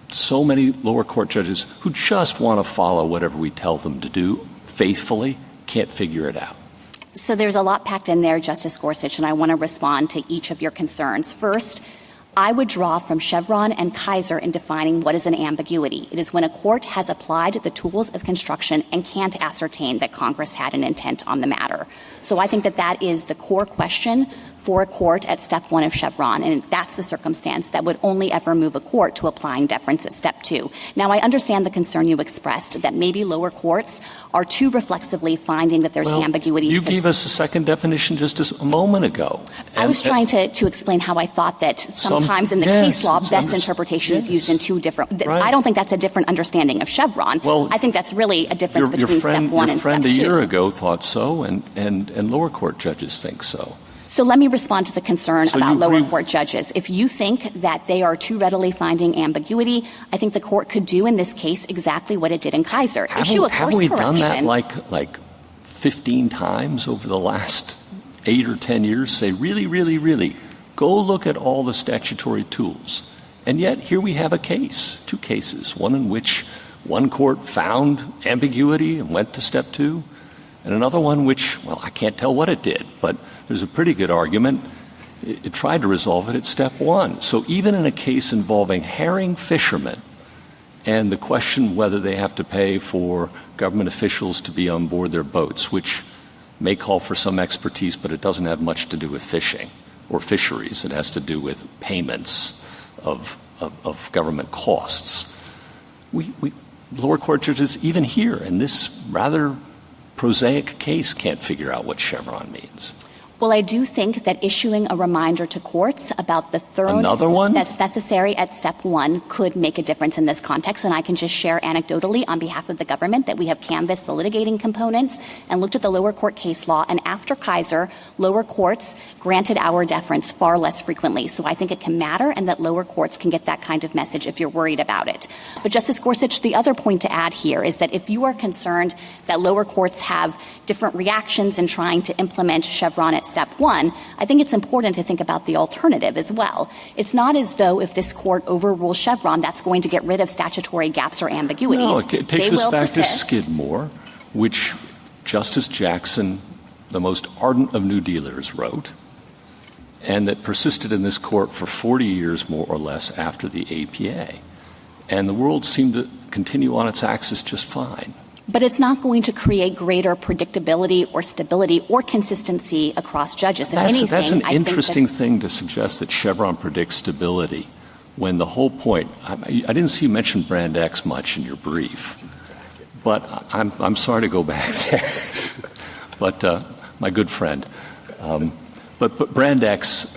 so many lower court judges who just want to follow whatever we tell them to do faithfully can't figure it out. So there's a lot packed in there, Justice Gorsuch, and I want to respond to each of your concerns. First, I would draw from Chevron and Kaiser in defining what is an ambiguity. It is when a court has applied the tools of construction and can't ascertain that Congress had an intent on the matter. So I think that that is the core question for a court at step one of Chevron, and that's the circumstance that would only ever move a court to applying deference at step two. Now, I understand the concern you expressed that maybe lower courts are too reflexively finding that there's ambiguity. You gave us a second definition just a moment ago. I was trying to explain how I thought that sometimes in the case law, best interpretation is used in two different. Right. I don't think that's a different understanding of Chevron. Well, I think that's really a difference between step one and step two. Your friend a year ago thought so, and lower court judges think so. So let me respond to the concern about lower court judges. If you think that they are too readily finding ambiguity, I think the court could do in this case exactly what it did in Kaiser. Issue a course correction. Haven't we done that like 15 times over the last 8 or 10 years? Say, really, really, really, go look at all the statutory tools. And yet here we have a case, two cases, one in which one court found ambiguity and went to step two, and another one which, well, I can't tell what it did, but there's a pretty good argument. It tried to resolve it at step one. So even in a case involving herring fishermen and the question whether they have to pay for government officials to be on board their boats, which may call for some expertise, but it doesn't have much to do with fishing or fisheries. It has to do with payments of government costs. We lower court judges, even here in this rather prosaic case, can't figure out what Chevron means. Well, I do think that issuing a reminder to courts about the thoroughness that's necessary at step one could make a difference in this context. And I can just share anecdotally on behalf of the government that we have canvassed the litigating components and looked at the lower court case law. And after Kaiser, lower courts granted our deference far less frequently. So I think it can matter and that lower courts can get that kind of message if you're worried about it. But Justice Gorsuch, the other point to add here is that if you are concerned that lower courts have different reactions in trying to implement Chevron at step one, I think it's important to think about the alternative as well. It's not as though if this court overrules Chevron, that's going to get rid of statutory gaps or ambiguities. No, it takes us back to Skidmore, which Justice Jackson, the most ardent of New Dealers, wrote, and that persisted in this court for 40 years, more or less, after the APA. And the world seemed to continue on its axis just fine. But it's not going to create greater predictability or stability or consistency across judges. That's an interesting thing to suggest that Chevron predicts stability when the whole point – I didn't see you mention Brand X much in your brief, but I'm sorry to go back there. But my good friend. But Brand X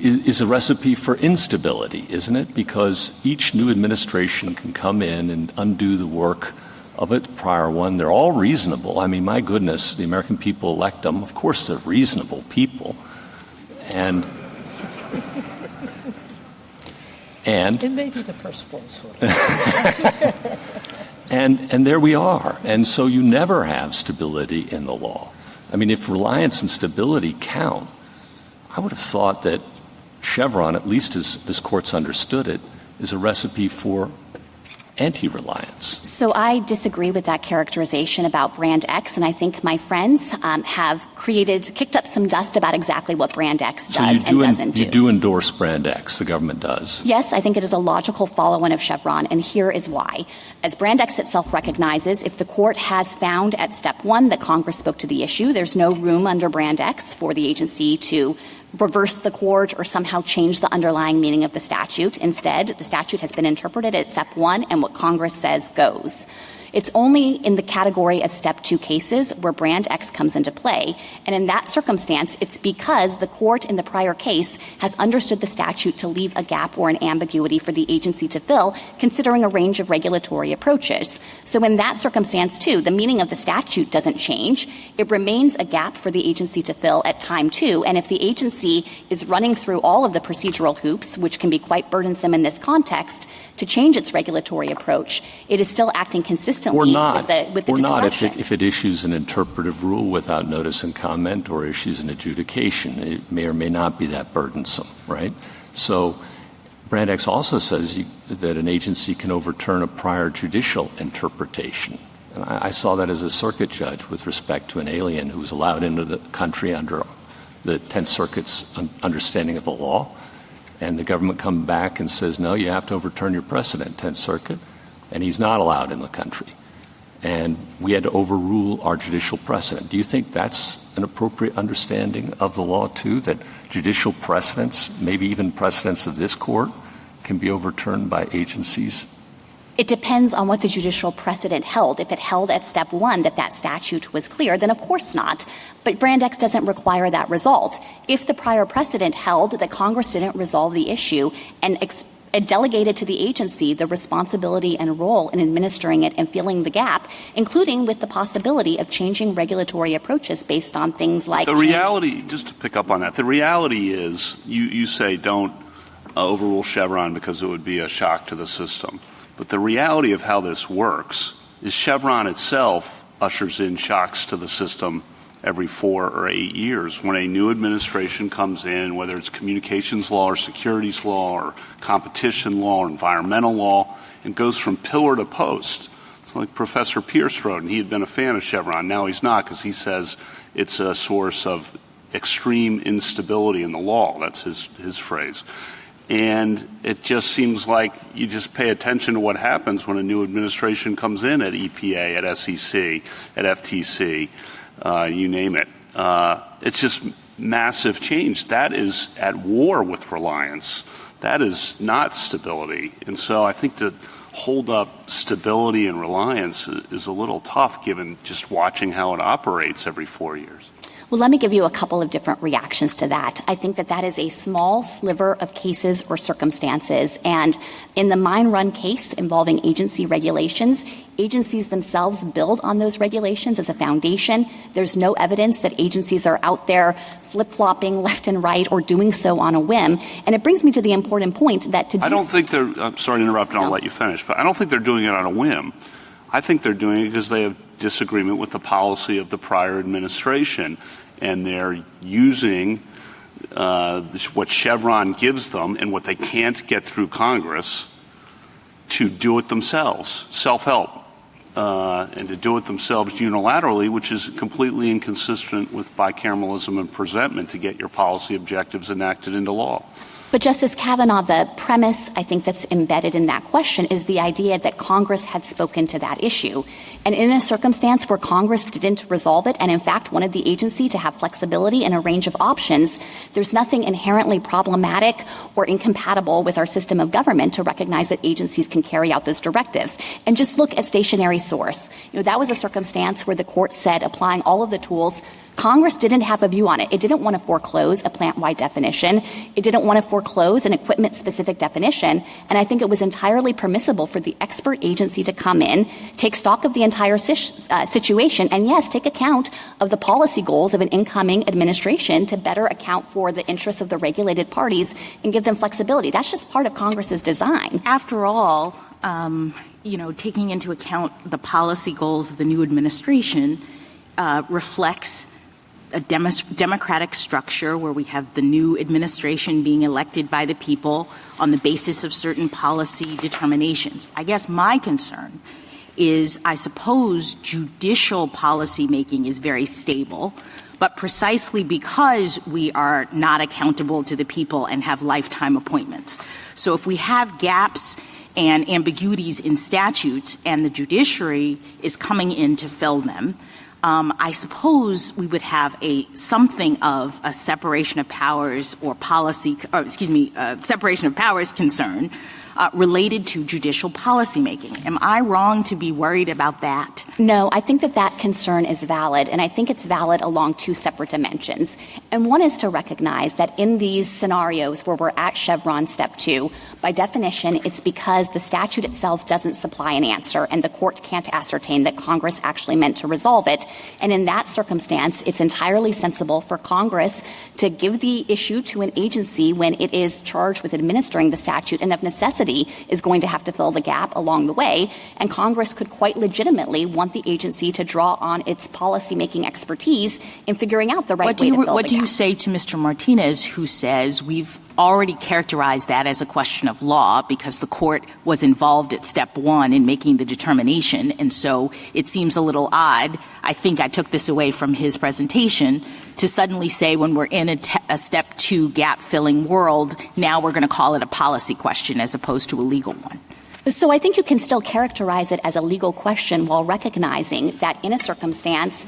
is a recipe for instability, isn't it? Because each new administration can come in and undo the work of a prior one. They're all reasonable. I mean, my goodness, the American people elect them. Of course, they're reasonable people. And it may be the first falsehood. and there we are. And so you never have stability in the law. I mean, if reliance and stability count, I would have thought that Chevron, at least as this court's understood it, is a recipe for anti-reliance. So I disagree with that characterization about Brand X, and I think my friends have kicked up some dust about exactly what Brand X does and doesn't do. You do endorse Brand X, the government does. Yes, I think it is a logical follow-on of Chevron, and here is why. As Brand X itself recognizes, if the court has found at step 1 that Congress spoke to the issue, there's no room under Brand X for the agency to reverse the court or somehow change the underlying meaning of the statute. Instead, the statute has been interpreted at step 1, and what Congress says goes. It's only in the category of step 2 cases where Brand X comes into play. And in that circumstance, it's because the court in the prior case has understood the statute to leave a gap or an ambiguity for the agency to fill, considering a range of regulatory approaches. So in that circumstance, too, the meaning of the statute doesn't change. It remains a gap for the agency to fill at time 2. And if the agency is running through all of the procedural hoops, which can be quite burdensome in this context, to change its regulatory approach, it is still acting consistently with the or not disruption. if it issues an interpretive rule without notice and comment or issues an adjudication. It may or may not be that burdensome, right? So Brand X also says that an agency can overturn a prior judicial interpretation. And I saw that as a circuit judge with respect to an alien who was allowed into the country under the 10th Circuit's understanding of the law. And the government comes back and says, no, you have to overturn your precedent, 10th Circuit, and he's not allowed in the country. And we had to overrule our judicial precedent. Do you think that's an appropriate understanding of the law, too, that judicial precedents, maybe even precedents of this court, can be overturned by agencies? It depends on what the judicial precedent held. If it held at step 1 that statute was clear, then of course not. But Brand X doesn't require that result. If the prior precedent held that Congress didn't resolve the issue and delegated to the agency the responsibility and role in administering it and filling the gap, including with the possibility of changing regulatory approaches based on things like the reality, just to pick up on that, the reality is you say don't overrule Chevron because it would be a shock to the system. But the reality of how this works is Chevron itself ushers in shocks to the system every 4 or 8 years. When a new administration comes in, whether it's communications law or securities law or competition law or environmental law, and goes from pillar to post. It's like Professor Pierce wrote, and he had been a fan of Chevron. Now he's not because he says it's a source of extreme instability in the law. That's his phrase. And it just seems like you just pay attention to what happens when a new administration comes in at EPA, at SEC, at FTC, you name it. It's just massive change. That is at war with reliance. That is not stability. And so I think to hold up stability and reliance is a little tough given just watching how it operates every 4 years. Well, let me give you a couple of different reactions to that. I think that is a small sliver of cases or circumstances. And in the mine run case involving agency regulations, agencies themselves build on those regulations as a foundation. There's no evidence that agencies are out there flip-flopping left and right or doing so on a whim. And it brings me to the important point that to do... I don't think they're... I'm sorry to interrupt and I'll let you finish, but I don't think they're doing it on a whim. I think they're doing it because they have disagreement with the policy of the prior administration, and they're using what Chevron gives them and what they can't get through Congress to do it themselves, self-help, and to do it themselves unilaterally, which is completely inconsistent with bicameralism and presentment to get your policy objectives enacted into law. But Justice Kavanaugh, the premise I think that's embedded in that question is the idea that Congress had spoken to that issue. And in a circumstance where Congress didn't resolve it and in fact wanted the agency to have flexibility in a range of options, there's nothing inherently problematic or incompatible with our system of government to recognize that agencies can carry out those directives. And just look at stationary source. That was a circumstance where the court said applying all of the tools, Congress didn't have a view on it. It didn't want to foreclose a plant-wide definition. It didn't want to foreclose an equipment-specific definition. And I think it was entirely permissible for the expert agency to come in, take stock of the entire situation, and yes, take account of the policy goals of an incoming administration to better account for the interests of the regulated parties and give them flexibility. That's just part of Congress's design. After all, taking into account the policy goals of the new administration reflects a democratic structure where we have the new administration being elected by the people on the basis of certain policy determinations. I guess my concern is I suppose judicial policy making is very stable, but precisely because we are not accountable to the people and have lifetime appointments. So if we have gaps and ambiguities in statutes and the judiciary is coming in to fill them, I suppose we would have something of a separation of powers or separation of powers concern related to judicial policymaking. Am I wrong to be worried about that? No, I think that concern is valid, and I think it's valid along two separate dimensions. And one is to recognize that in these scenarios where we're at Chevron Step 2, by definition, it's because the statute itself doesn't supply an answer and the court can't ascertain that Congress actually meant to resolve it. And in that circumstance, it's entirely sensible for Congress to give the issue to an agency when it is charged with administering the statute and of necessity is going to have to fill the gap along the way. And Congress could quite legitimately want the agency to draw on its policymaking expertise in figuring out the right way to fill the gap. What do you say to Mr. Martinez, who says we've already characterized that as a question of law because the court was involved at Step 1 in making the determination, and so it seems a little odd, I think I took this away from his presentation, to suddenly say when we're in a Step 2 gap-filling world, now we're going to call it a policy question as opposed to a legal one. So I think you can still characterize it as a legal question while recognizing that in a circumstance,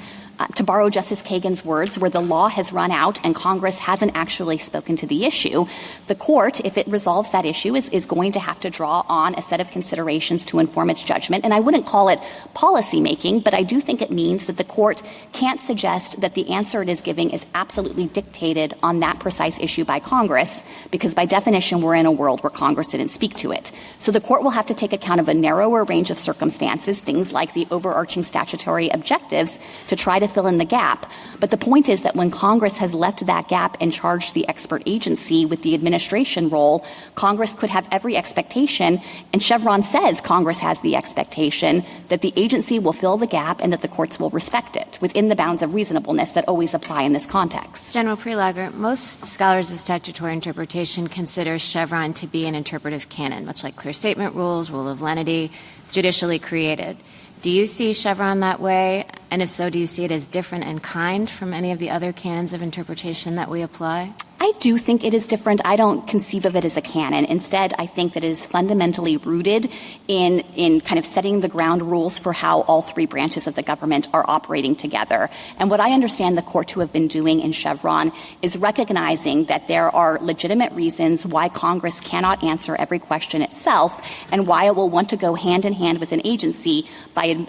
to borrow Justice Kagan's words, where the law has run out and Congress hasn't actually spoken to the issue, the court, if it resolves that issue, is going to have to draw on a set of considerations to inform its judgment. And I wouldn't call it policymaking, but I do think it means that the court can't suggest that the answer it is giving is absolutely dictated on that precise issue by Congress, because by definition we're in a world where Congress didn't speak to it. So the court will have to take account of a narrower range of circumstances, things like the overarching statutory objectives, to try to fill in the gap. But the point is that when Congress has left that gap and charged the expert agency with the administration role, Congress could have every expectation, and Chevron says Congress has the expectation, that the agency will fill the gap and that the courts will respect it within the bounds of reasonableness that always apply in this context. General Prelager, most scholars of statutory interpretation consider Chevron to be an interpretive canon, much like clear statement rules, rule of lenity, judicially created. Do you see Chevron that way? And if so, do you see it as different in kind from any of the other canons of interpretation that we apply? I do think it is different. I don't conceive of it as a canon. Instead, I think that it is fundamentally rooted in kind of setting the ground rules for how all three branches of the government are operating together. And what I understand the court to have been doing in Chevron is recognizing that there are legitimate reasons why Congress cannot answer every question itself and why it will want to go hand in hand with an agency by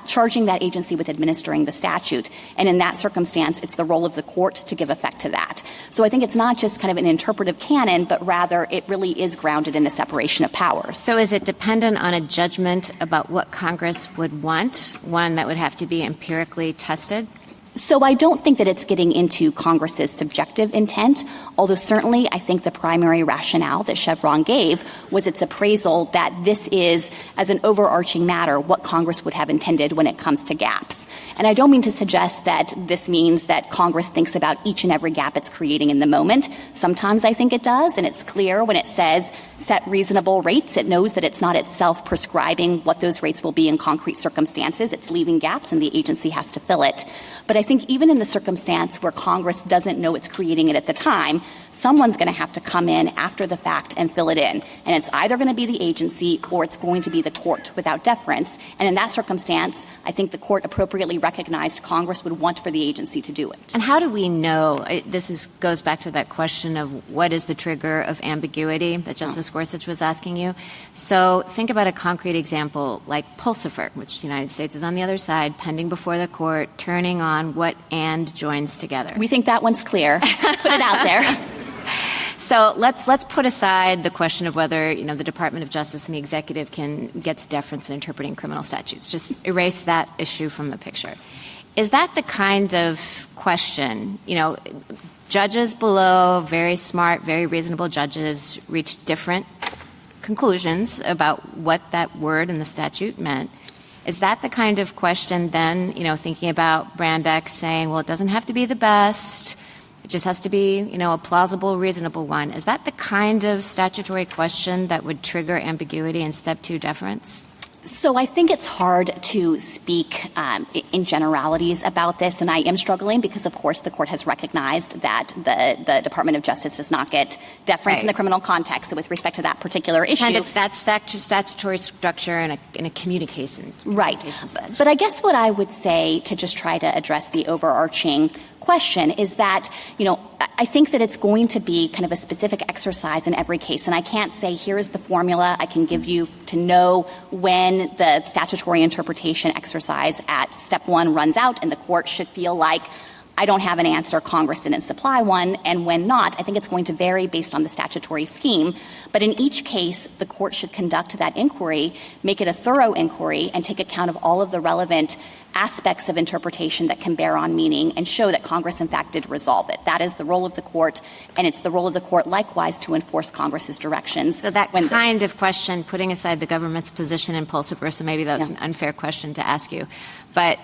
charging that agency with administering the statute. And in that circumstance, it's the role of the court to give effect to that. So I think it's not just kind of an interpretive canon, but rather it really is grounded in the separation of powers. So is it dependent on a judgment about what Congress would want, one that would have to be empirically tested? So I don't think that it's getting into Congress's subjective intent, although certainly I think the primary rationale that Chevron gave was its appraisal that this is, as an overarching matter, what Congress would have intended when it comes to gaps. And I don't mean to suggest that this means that Congress thinks about each and every gap it's creating in the moment. Sometimes I think it does, and it's clear when it says set reasonable rates. It knows that it's not itself prescribing what those rates will be in concrete circumstances. It's leaving gaps, and the agency has to fill it. But I think even in the circumstance where Congress doesn't know it's creating it at the time, someone's going to have to come in after the fact and fill it in. And it's either going to be the agency or it's going to be the court without deference. And in that circumstance, I think the court appropriately recognized Congress would want for the agency to do it. And how do we know? This goes back to that question of what is the trigger of ambiguity that Justice Gorsuch was asking you. So think about a concrete example like Pulsifer, which the United States is on the other side, pending before the court, turning on what and joins together. We think that one's clear. Put it out there. So let's put aside the question of whether, the Department of Justice and the executive gets deference in interpreting criminal statutes. Just erase that issue from the picture. Is that the kind of question, judges below, very smart, very reasonable judges reached different conclusions about what that word in the statute meant. Is that the kind of question then, thinking about Brand X saying, well, it doesn't have to be the best, it just has to be, a plausible, reasonable one. Is that the kind of statutory question that would trigger ambiguity in Step 2 deference? So I think it's hard to speak in generalities about this, and I am struggling because, of course, the court has recognized that the Department of Justice does not get deference in the criminal context. So with respect to that particular issue. And it's that statutory structure in a communication. Right. But I guess what I would say to just try to address the overarching question is that, I think that it's going to be kind of a specific exercise in every case. And I can't say, here is the formula I can give you to know when the statutory interpretation exercise at step 1 runs out and the court should feel like, I don't have an answer, Congress didn't supply one, and when not. I think it's going to vary based on the statutory scheme. But in each case, the court should conduct that inquiry, make it a thorough inquiry, and take account of all of the relevant aspects of interpretation that can bear on meaning and show that Congress, in fact, did resolve it. That is the role of the court, and it's the role of the court, likewise, to enforce Congress's directions. So that kind of question, putting aside the government's position in Pulse Versa, maybe that's an unfair question to ask you, but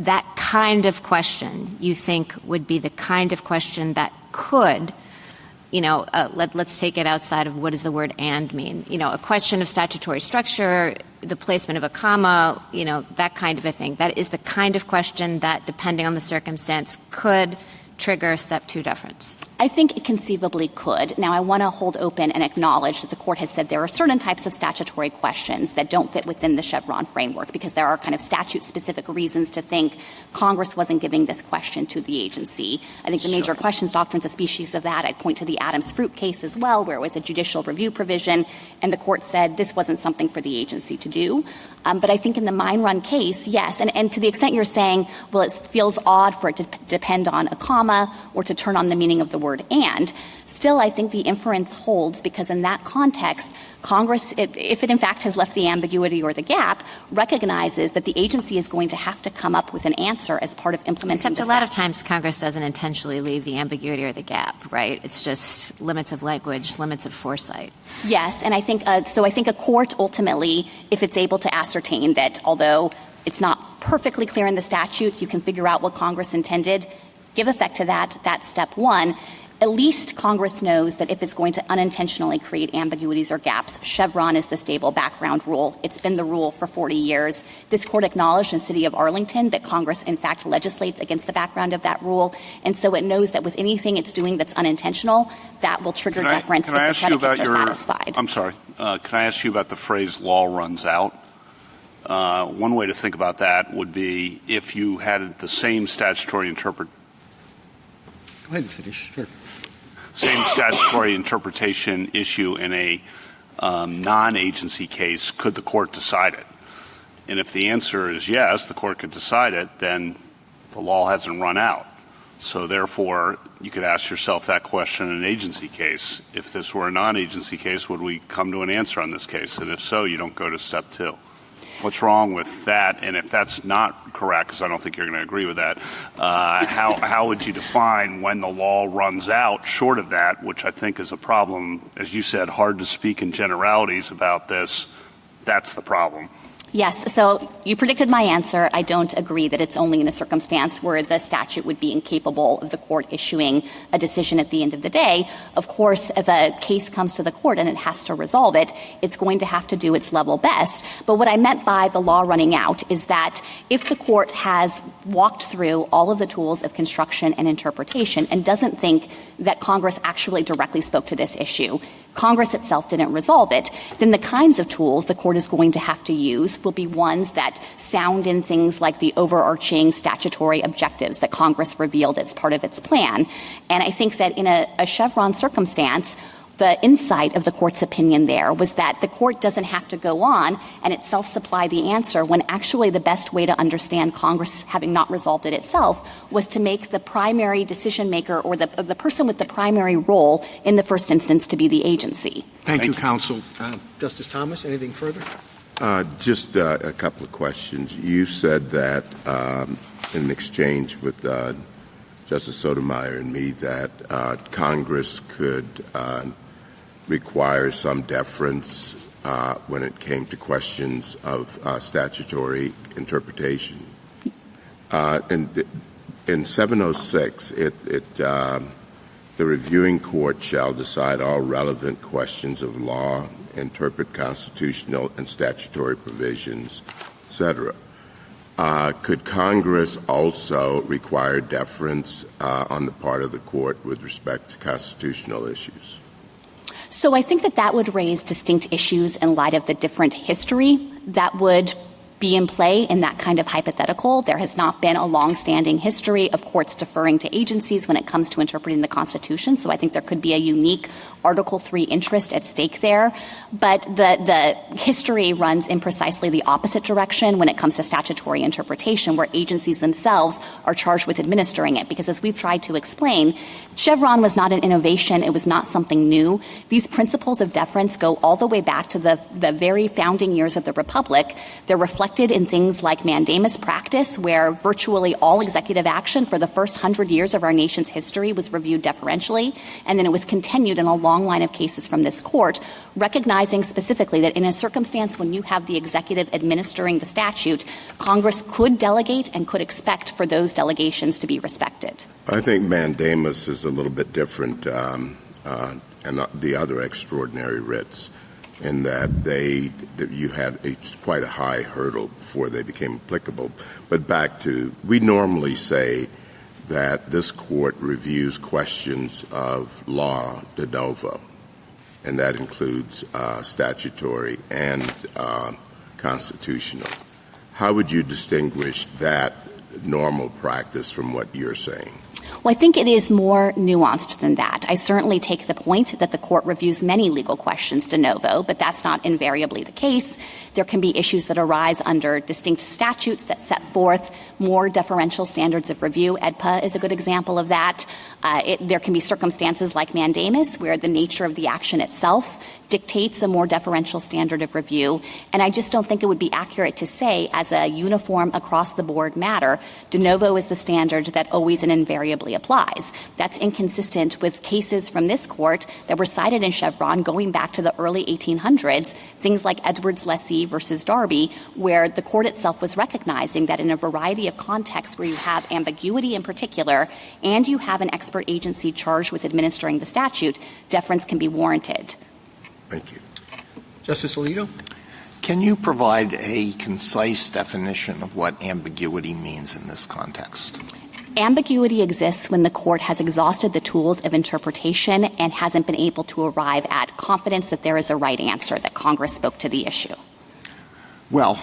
that kind of question, you think, would be the kind of question that could, let's take it outside of what does the word "and" mean. A question of statutory structure, the placement of a comma, that kind of a thing. That is the kind of question that, depending on the circumstance, could trigger step 2 deference. I think it conceivably could. Now, I want to hold open and acknowledge that the court has said there are certain types of statutory questions that don't fit within the Chevron framework because there are kind of statute-specific reasons to think Congress wasn't giving this question to the agency. I think the major questions doctrine's a species of that. I'd point to the Adams Fruit case as well, where it was a judicial review provision, and the court said this wasn't something for the agency to do. But I think in the mine run case, yes. And to the extent you're saying, well, it feels odd for it to depend on a comma or to turn on the meaning of the word "and," still I think the inference holds because in that context, Congress, if it in fact has left the ambiguity or the gap, recognizes that the agency is going to have to come up with an answer as part of implementing Except a lot of times Congress doesn't intentionally leave the ambiguity or the gap, right? It's just limits of language, limits of foresight. Yes, and I think so I think a court ultimately, if it's able to ascertain that although it's not perfectly clear in the statute, you can figure out what Congress intended, give effect to that. That's step 1. At least Congress knows that if it's going to unintentionally create ambiguities or gaps, Chevron is the stable background rule. It's been the rule for 40 years. This court acknowledged in the city of Arlington that Congress, in fact, legislates against the background of that rule. And so it knows that with anything it's doing that's unintentional, that will trigger deference if the predicates are satisfied. I'm sorry. Can I ask you about the phrase law runs out? One way to think about that would be if you had the same statutory interpretation. Go ahead and finish. Sure. Same statutory interpretation issue in a non-agency case, could the court decide it? And if the answer is yes, the court could decide it, then the law hasn't run out. So therefore, you could ask yourself that question in an agency case. If this were a non-agency case, would we come to an answer on this case? And if so, you don't go to step 2. What's wrong with that? And if that's not correct, because I don't think you're going to agree with that, how would you define when the law runs out short of that, which I think is a problem, as you said, hard to speak in generalities about this. That's the problem. Yes. So you predicted my answer. I don't agree that it's only in a circumstance where the statute would be incapable of the court issuing a decision at the end of the day. Of course, if a case comes to the court and it has to resolve it, it's going to have to do its level best. But what I meant by the law running out is that if the court has walked through all of the tools of construction and interpretation and doesn't think that Congress actually directly spoke to this issue, Congress itself didn't resolve it, then the kinds of tools the court is going to have to use will be ones that sound in things like the overarching statutory objectives that Congress revealed as part of its plan. And I think that in a Chevron circumstance, the insight of the court's opinion there was that the court doesn't have to go on and itself supply the answer when actually the best way to understand Congress having not resolved it itself was to make the primary decision maker or the person with the primary role in the first instance to be the agency. Thank you, counsel. Justice Thomas, anything further? Just a couple of questions. You said that in an exchange with Justice Sotomayor and me that Congress could require some deference when it came to questions of statutory interpretation. In 706, the reviewing court shall decide all relevant questions of law interpret constitutional and statutory provisions, etc. Could Congress also require deference on the part of the court with respect to constitutional issues? So I think that would raise distinct issues in light of the different history that would be in play in that kind of hypothetical. There has not been a long-standing history of courts deferring to agencies when it comes to interpreting the Constitution, so I think there could be a unique Article III interest at stake there. But the history runs in precisely the opposite direction when it comes to statutory interpretation, where agencies themselves are charged with administering it. Because as we've tried to explain, Chevron was not an innovation. It was not something new. These principles of deference go all the way back to the very founding years of the Republic. They're reflected in things like mandamus practice, where virtually all executive action for the first 100 years of our nation's history was reviewed deferentially, and then it was continued in a long line of cases from this court, recognizing specifically that in a circumstance when you have the executive administering the statute, Congress could delegate and could expect for those delegations to be respected. I think mandamus is a little bit different and the other extraordinary writs, in that you had quite a high hurdle before they became applicable. But back to, we normally say that this court reviews questions of law de novo, and that includes statutory and constitutional. How would you distinguish that normal practice from what you're saying? Well, I think it is more nuanced than that. I certainly take the point that the court reviews many legal questions de novo, but that's not invariably the case. There can be issues that arise under distinct statutes that set forth more deferential standards of review. EDPA is a good example of that. There can be circumstances like mandamus, where the nature of the action itself dictates a more deferential standard of review. And I just don't think it would be accurate to say, as a uniform across-the-board matter, de novo is the standard that always and invariably applies. That's inconsistent with cases from this court that were cited in Chevron going back to the early 1800s, things like Edwards-Lessee versus Darby, where the court itself was recognizing that in a variety of contexts where you have ambiguity in particular and you have an expert agency charged with administering the statute, deference can be warranted. Thank you. Justice Alito? Can you provide a concise definition of what ambiguity means in this context? Ambiguity exists when the court has exhausted the tools of interpretation and hasn't been able to arrive at confidence that there is a right answer, that Congress spoke to the issue. Well,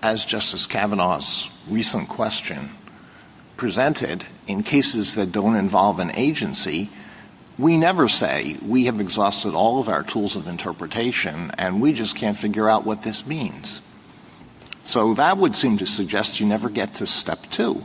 as Justice Kavanaugh's recent question presented, in cases that don't involve an agency, we never say we have exhausted all of our tools of interpretation and we just can't figure out what this means. So that would seem to suggest you never get to step 2.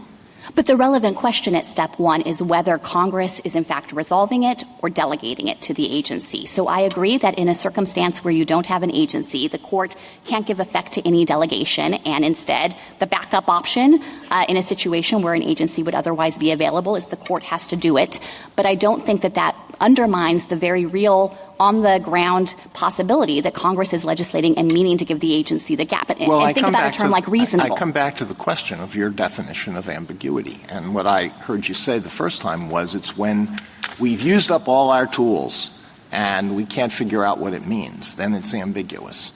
But the relevant question at step 1 is whether Congress is in fact resolving it or delegating it to the agency. So I agree that in a circumstance where you don't have an agency, the court can't give effect to any delegation, and instead the backup option in a situation where an agency would otherwise be available is the court has to do it. But I don't think that undermines the very real on-the-ground possibility that Congress is legislating and meaning to give the agency the gap. And think about a term like reasonable. I come back to the question of your definition of ambiguity. And what I heard you say the first time was it's when we've used up all our tools and we can't figure out what it means. Then it's ambiguous.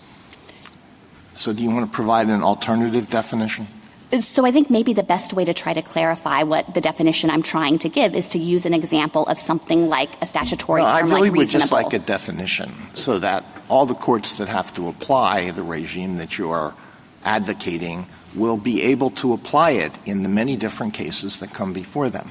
So do you want to provide an alternative definition? So I think maybe the best way to try to clarify what the definition I'm trying to give is to use an example of something like a statutory term like reasonable. I really would just like a definition so that all the courts that have to apply the regime that you are advocating will be able to apply it in the many different cases that come before them.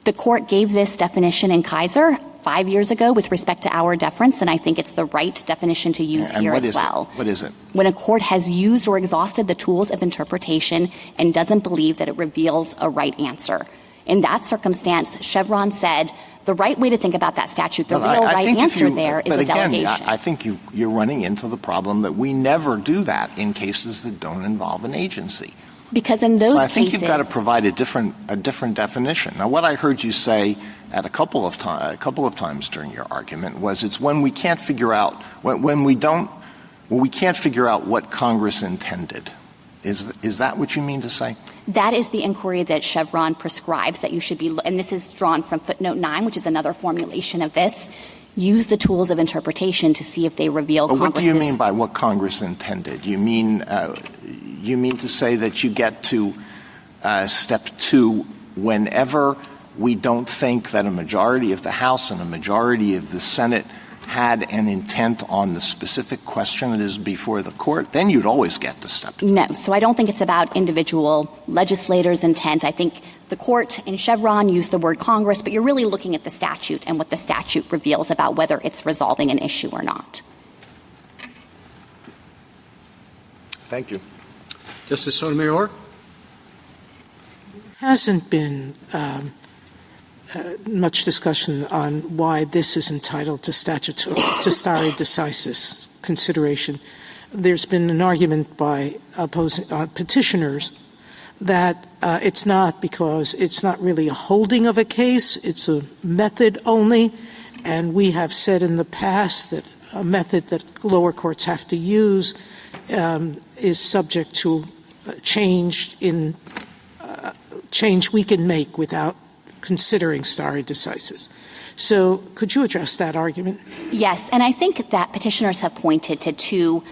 The court gave this definition in Kaiser 5 years ago with respect to our deference, and I think it's the right definition to use here as well. What is it? When a court has used or exhausted the tools of interpretation and doesn't believe that it reveals a right answer. In that circumstance, Chevron said the right way to think about that statute, the real right answer there is a delegation. I think you're running into the problem that we never do that in cases that don't involve an agency. Because in those cases, I think cases, you've got to provide a different definition. Now, what I heard you say at a couple of times during your argument was it's when we can't figure out we can't figure out what Congress intended. Is that what you mean to say? That is the inquiry that Chevron prescribes that you should be, and this is drawn from footnote 9, which is another formulation of this. use the tools of interpretation to see if they reveal But what do you Congress's- mean by what Congress intended? You mean to say that you get to step 2 whenever we don't think that a majority of the House and a majority of the Senate had an intent on the specific question that is before the court? Then you'd always get to step 2. No. So I don't think it's about individual legislators' intent. I think the court in Chevron used the word Congress, but you're really looking at the statute and what the statute reveals about whether it's resolving an issue or not. Thank you. Justice Sotomayor? Hasn't been much discussion on why this is entitled to stare decisis consideration. There's been an argument by opposing petitioners that it's not because it's not really a holding of a case, it's a method only, and we have said in the past that a method that lower courts have to use is subject to change we can make without considering stare decisis. So could you address that argument? Yes, and I think that petitioners have pointed to 2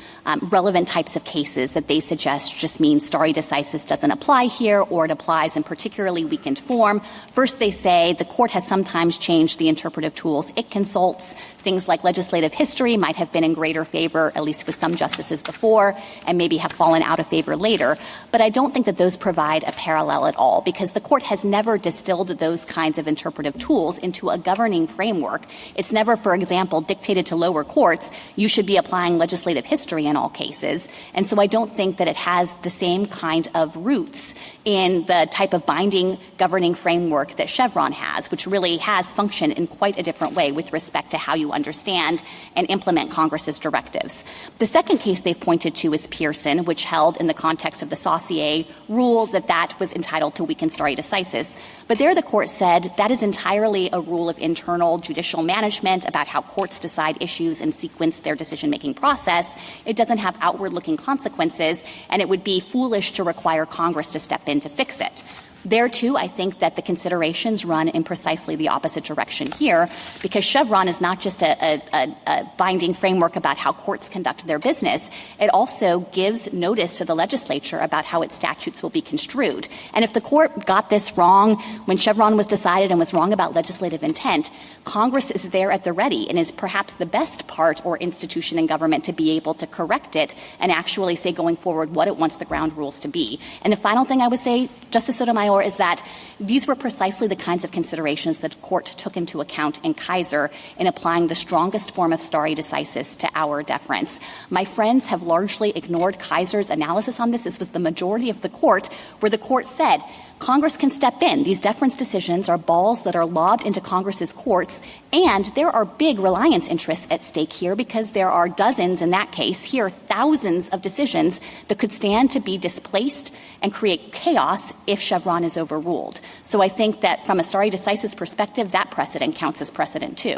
relevant types of cases that they suggest just means stare decisis doesn't apply here, or it applies in particularly weakened form. First, they say the court has sometimes changed the interpretive tools it consults. Things like legislative history might have been in greater favor, at least with some justices before, and maybe have fallen out of favor later. But I don't think that those provide a parallel at all, because the court has never distilled those kinds of interpretive tools into a governing framework. It's never, for example, dictated to lower courts, you should be applying legislative history in all cases. And so I don't think that it has the same kind of roots in the type of binding governing framework that Chevron has, which really has functioned in quite a different way with respect to how you understand and implement Congress's directives. The second case they've pointed to is Pearson, which held in the context of the Saussure rule that was entitled to weaken stare decisis. But there the court said that is entirely a rule of internal judicial management about how courts decide issues and sequence their decision-making process. It doesn't have outward-looking consequences, and it would be foolish to require Congress to step in to fix it. There, too, I think that the considerations run in precisely the opposite direction here, because Chevron is not just a binding framework about how courts conduct their business. It also gives notice to the legislature about how its statutes will be construed. And if the court got this wrong when Chevron was decided and was wrong about legislative intent, Congress is there at the ready and is perhaps the best part or institution in government to be able to correct it and actually say going forward what it wants the ground rules to be. And the final thing I would say, Justice Sotomayor, is that these were precisely the kinds of considerations that the court took into account in Kaiser in applying the strongest form of stare decisis to our deference. My friends have largely ignored Kaiser's analysis on this. This was the majority of the court, where the court said Congress can step in. These deference decisions are balls that are lobbed into Congress's courts, and there are big reliance interests at stake here because there are dozens, in that case, here thousands of decisions that could stand to be displaced and create chaos if Chevron is overruled. So I think that from a stare decisis perspective, that precedent counts as precedent too.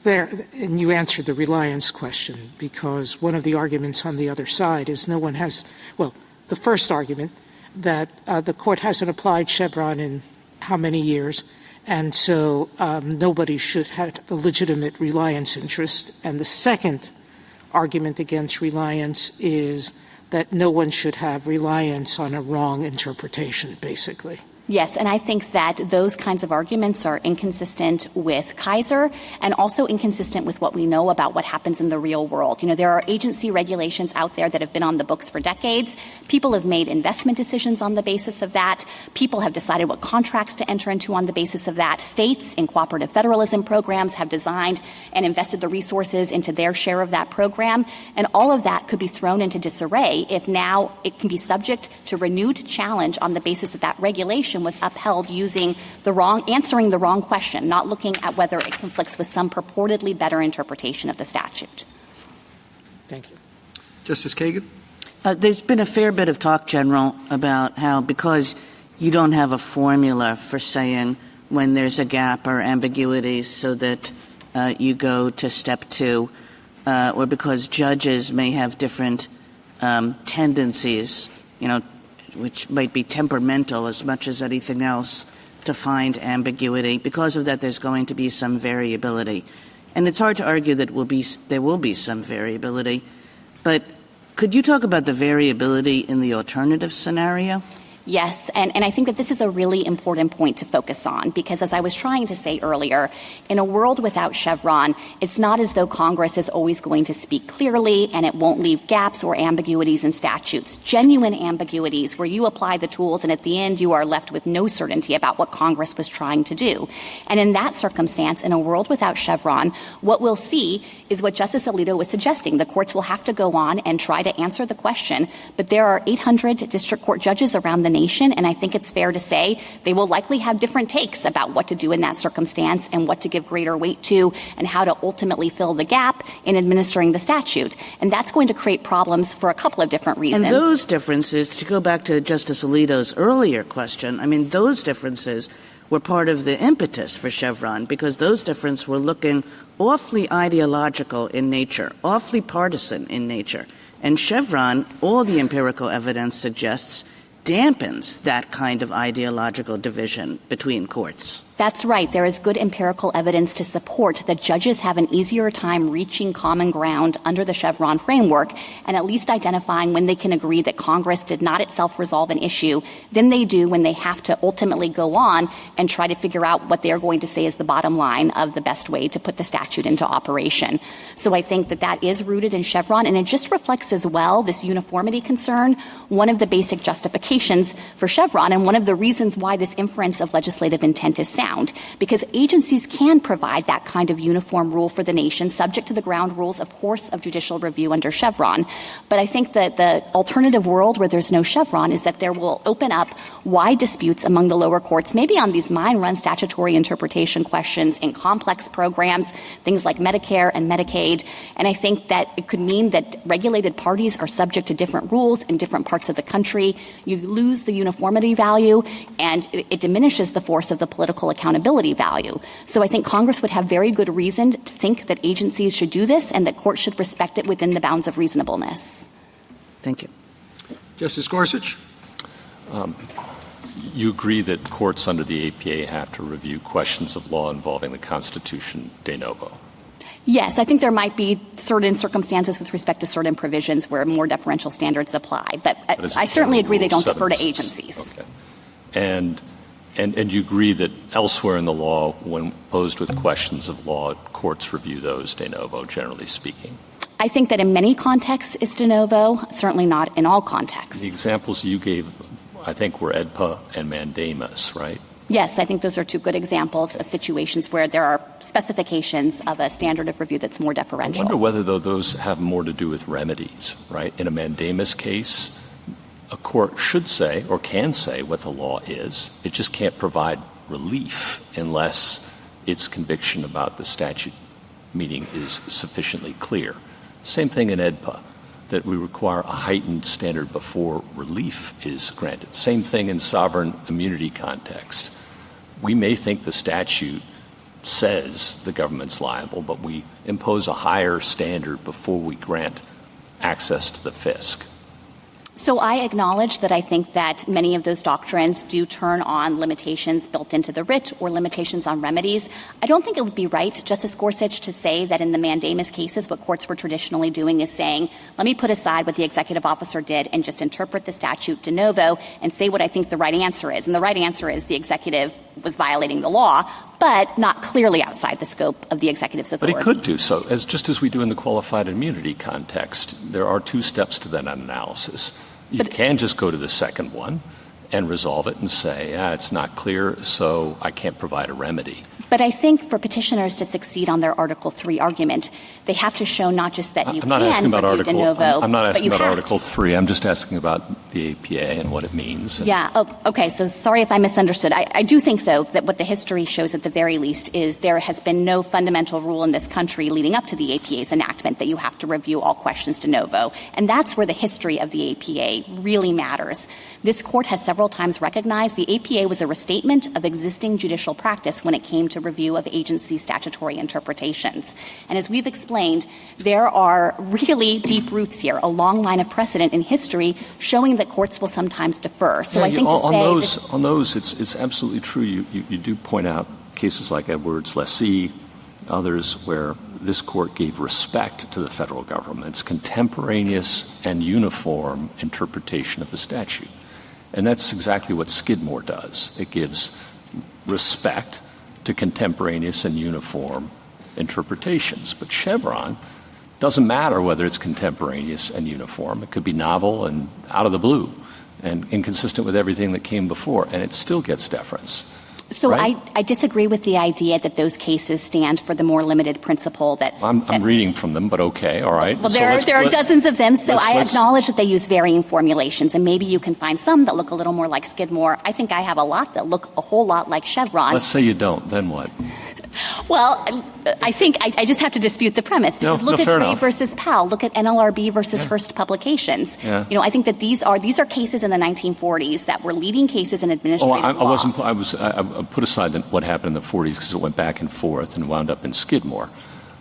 There, and you answered the reliance question, because one of the arguments on the other side is no one has, well, the first argument that the court hasn't applied Chevron in how many years, and so nobody should have a legitimate reliance interest. And the second argument against reliance is that no one should have reliance on a wrong interpretation, basically. Yes, and I think that those kinds of arguments are inconsistent with Kaiser and also inconsistent with what we know about what happens in the real world. You know, there are agency regulations out there that have been on the books for decades. People have made investment decisions on the basis of that. People have decided what contracts to enter into on the basis of that. States in cooperative federalism programs have designed and invested the resources into their share of that program. And all of that could be thrown into disarray if now it can be subject to renewed challenge on the basis that that regulation was upheld answering the wrong question, not looking at whether it conflicts with some purportedly better interpretation of the statute. Thank you. Justice Kagan? There's been a fair bit of talk, General, about how because you don't have a formula for saying when there's a gap or ambiguity so that you go to step 2, or because judges may have different tendencies, which might be temperamental as much as anything else, to find ambiguity. Because of that, there's going to be some variability. And it's hard to argue that there will be some variability. But could you talk about the variability in the alternative scenario? Yes, and I think that this is a really important point to focus on because as I was trying to say earlier, in a world without Chevron, it's not as though Congress is always going to speak clearly and it won't leave gaps or ambiguities in statutes. Genuine ambiguities where you apply the tools and at the end you are left with no certainty about what Congress was trying to do. And in that circumstance, in a world without Chevron, what we'll see is what Justice Alito was suggesting. The courts will have to go on and try to answer the question, but there are 800 district court judges around the nation, and I think it's fair to say they will likely have different takes about what to do in that circumstance and what to give greater weight to and how to ultimately fill the gap in administering the statute. And that's going to create problems for a couple of different reasons. And those differences, to go back to Justice Alito's earlier question, I mean, those differences were part of the impetus for Chevron because those differences were looking awfully ideological in nature, awfully partisan in nature. And Chevron, all the empirical evidence suggests, dampens that kind of ideological division between courts. That's right. There is good empirical evidence to support that judges have an easier time reaching common ground under the Chevron framework and at least identifying when they can agree that Congress did not itself resolve an issue than they do when they have to ultimately go on and try to figure out what they're going to say is the bottom line of the best way to put the statute into operation. So I think that that is rooted in Chevron, and it just reflects as well this uniformity concern, one of the basic justifications for Chevron and one of the reasons why this inference of legislative intent is sound. Because agencies can provide that kind of uniform rule for the nation, subject to the ground rules, of course, of judicial review under Chevron. But I think that the alternative world where there's no Chevron is that there will open up wide disputes among the lower courts, maybe on these mine-run statutory interpretation questions in complex programs, things like Medicare and Medicaid. And I think that it could mean that regulated parties are subject to different rules in different parts of the country. You lose the uniformity value, and it diminishes the force of the political accountability value. So I think Congress would have very good reason to think that agencies should do this and that courts should respect it within the bounds of reasonableness. Thank you. Justice Gorsuch? You agree that courts under the APA have to review questions of law involving the Constitution de novo? Yes, I think there might be certain circumstances with respect to certain provisions where more deferential standards apply. But I certainly agree they don't defer to agencies. Okay. And you agree that elsewhere in the law, when posed with questions of law, courts review those de novo, generally speaking? I think that in many contexts it's de novo, certainly not in all contexts. The examples you gave, I think, were AEDPA and mandamus, right? Yes, I think those are two good examples of situations where there are specifications of a standard of review that's more deferential. I wonder whether, though, those have more to do with remedies, right? In a mandamus case, a court should say or can say what the law is. It just can't provide relief unless its conviction about the statute meaning is sufficiently clear. Same thing in AEDPA, that we require a heightened standard before relief is granted. Same thing in sovereign immunity context. We may think the statute says the government's liable, but we impose a higher standard before we grant access to the fisc. So I acknowledge that I think that many of those doctrines do turn on limitations built into the writ or limitations on remedies. I don't think it would be right, Justice Gorsuch, to say that in the mandamus cases what courts were traditionally doing is saying, let me put aside what the executive officer did and just interpret the statute de novo and say what I think the right answer is. And the right answer is the executive was violating the law, but not clearly outside the scope of the executive's authority. But he could do so, just as we do in the qualified immunity context. There are two steps to that analysis. You can just go to the second one and resolve it and say, it's not clear, so I can't provide a remedy. But I think for petitioners to succeed on their Article III argument, they have to show not just that you I'm not asking about review de novo, I'm not asking about Article to. III. I'm just asking about the APA and what it means. Yeah. Oh, okay. So sorry if I misunderstood. I do think, though, that what the history shows at the very least is there has been no fundamental rule in this country leading up to the APA's enactment that you have to review all questions de novo. And that's where the history of the APA really matters. This court has several times recognized the APA was a restatement of existing judicial practice when it came to review of agency statutory interpretations. And as we've explained, there are really deep roots here, a long line of precedent in history showing that courts will sometimes defer. So I think on those, it's absolutely true. You do point out cases like Edwards, Lessee, others where this court gave respect to the federal government's contemporaneous and uniform interpretation of the statute. And that's exactly what Skidmore does. It gives respect to contemporaneous and uniform interpretations. But Chevron doesn't matter whether it's contemporaneous and uniform. It could be novel and out of the blue and inconsistent with everything that came before, and it still gets deference. So right? I disagree with the idea that those cases stand for the more limited principle that's... I'm reading from them, but okay, all right. Well, there are dozens of them, so I acknowledge that they use varying formulations, and maybe you can find some that look a little more like Skidmore. I think I have a lot that look a whole lot like Chevron. Let's say you don't, then what? Well, I think I just have to dispute the premise. Because look at Trade versus Powell. Look at NLRB versus Hearst Publications. Yeah. I think that these are cases in the 1940s that were leading cases in administrative law. I put aside what happened in the 40s because it went back and forth and wound up in Skidmore.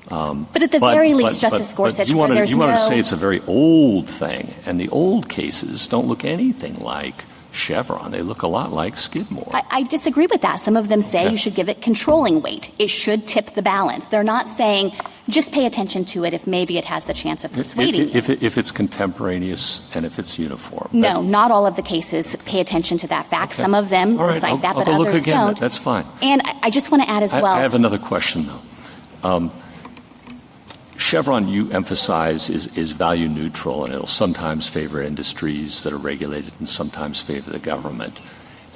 But at the very least, Justice Gorsuch, you want to say it's a very old thing, and the old cases don't look anything like Chevron. They look a lot like Skidmore. I disagree with that. Some of them say you should give it controlling weight. It should tip the balance. They're not saying just pay attention to it if maybe it has the chance of persuading you. If it's contemporaneous and if it's uniform. No, not all of the cases pay attention to that fact. Some of them recite that, but I'll others look again. don't. That's fine. And I just want to add as well. I have another question, though. Chevron, you emphasize, is value neutral, and it'll sometimes favor industries that are regulated and sometimes favor the government.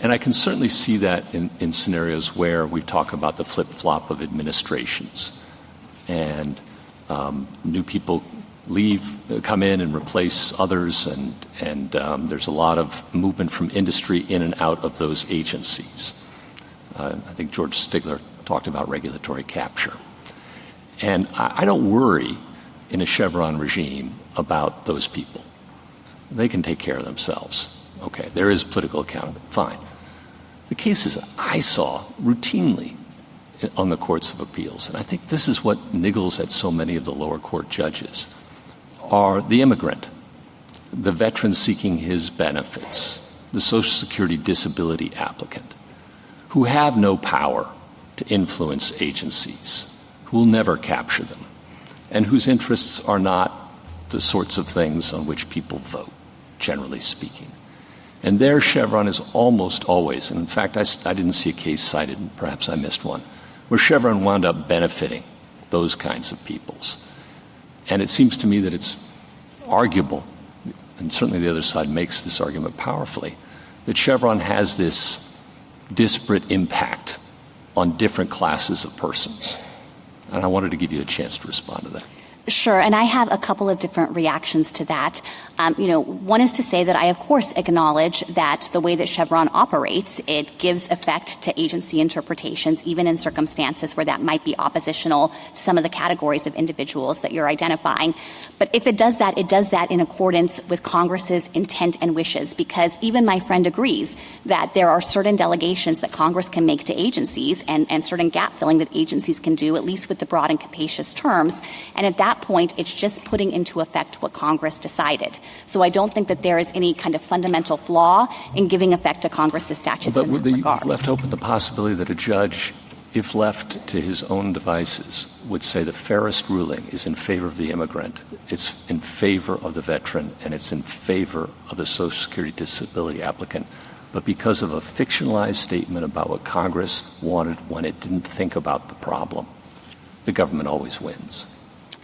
And I can certainly see that in scenarios where we talk about the flip-flop of administrations and new people come in and replace others, and there's a lot of movement from industry in and out of those agencies. I think George Stigler talked about regulatory capture. And I don't worry in a Chevron regime about those people. They can take care of themselves. Okay, there is political accountability. Fine. The cases I saw routinely on the courts of appeals, and I think this is what niggles at so many of the lower court judges, are the immigrant, the veteran seeking his benefits, the Social Security disability applicant, who have no power to influence agencies, who will never capture them, and whose interests are not the sorts of things on which people vote, generally speaking. And there Chevron is almost always, and in fact I didn't see a case cited, and perhaps I missed one, where Chevron wound up benefiting those kinds of peoples. And it seems to me that it's arguable, and certainly the other side makes this argument powerfully, that Chevron has this disparate impact on different classes of persons. And I wanted to give you a chance to respond to that. Sure, and I have a couple of different reactions to that. One is to say that I, of course, acknowledge that the way that Chevron operates, it gives effect to agency interpretations, even in circumstances where that might be oppositional to some of the categories of individuals that you're identifying. But if it does that in accordance with Congress's intent and wishes, because even my friend agrees that there are certain delegations that Congress can make to agencies and certain gap-filling that agencies can do, at least with the broad and capacious terms. And at that point, it's just putting into effect what Congress decided. So I don't think that there is any kind of fundamental flaw in giving effect to Congress's statutes in that regard. You've left open the possibility that a judge, if left to his own devices, would say the fairest ruling is in favor of the immigrant, it's in favor of the veteran, and it's in favor of the Social Security disability applicant. But because of a fictionalized statement about what Congress wanted when it didn't think about the problem, the government always wins.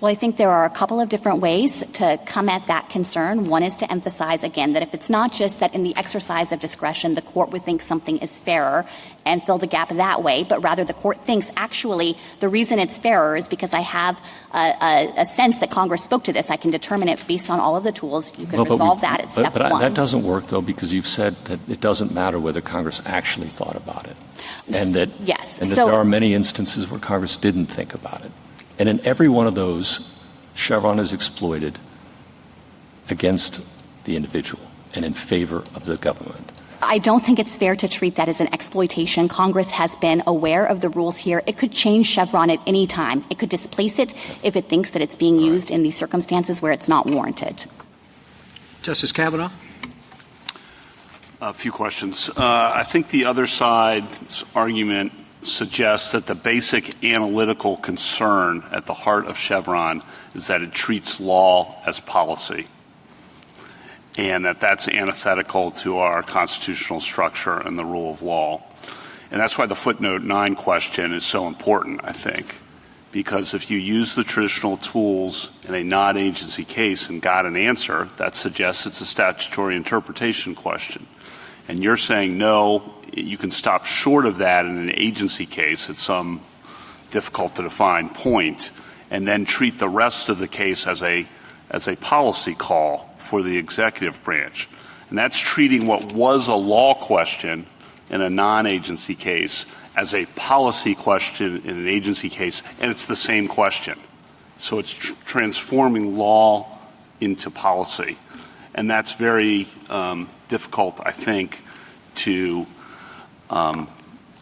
Well, I think there are a couple of different ways to come at that concern. One is to emphasize, again, that if it's not just that in the exercise of discretion the court would think something is fairer and fill the gap that way, but rather the court thinks actually the reason it's fairer is because I have a sense that Congress spoke to this. I can determine it based on all of the tools. You can resolve that at step one. That doesn't work, though, because you've said that it doesn't matter whether Congress actually thought about it. And that, there are many instances where Congress didn't think about it. And in every one of those, Chevron is exploited against the individual and in favor of the government. I don't think it's fair to treat that as an exploitation. Congress has been aware of the rules here. It could change Chevron at any time. It could displace it if it thinks that it's being used in these circumstances where it's not warranted. Justice Kavanaugh? A few questions. I think the other side's argument suggests that the basic analytical concern at the heart of Chevron is that it treats law as policy, and that's antithetical to our constitutional structure and the rule of law. And that's why the footnote 9 question is so important, I think, because if you use the traditional tools in a non-agency case and got an answer, that suggests it's a statutory interpretation question. And you're saying, no, you can stop short of that in an agency case at some difficult to define point, and then treat the rest of the case as a policy call for the executive branch. And that's treating what was a law question in a non-agency case as a policy question in an agency case, and it's the same question. So it's transforming law into policy. And that's very difficult, I think, to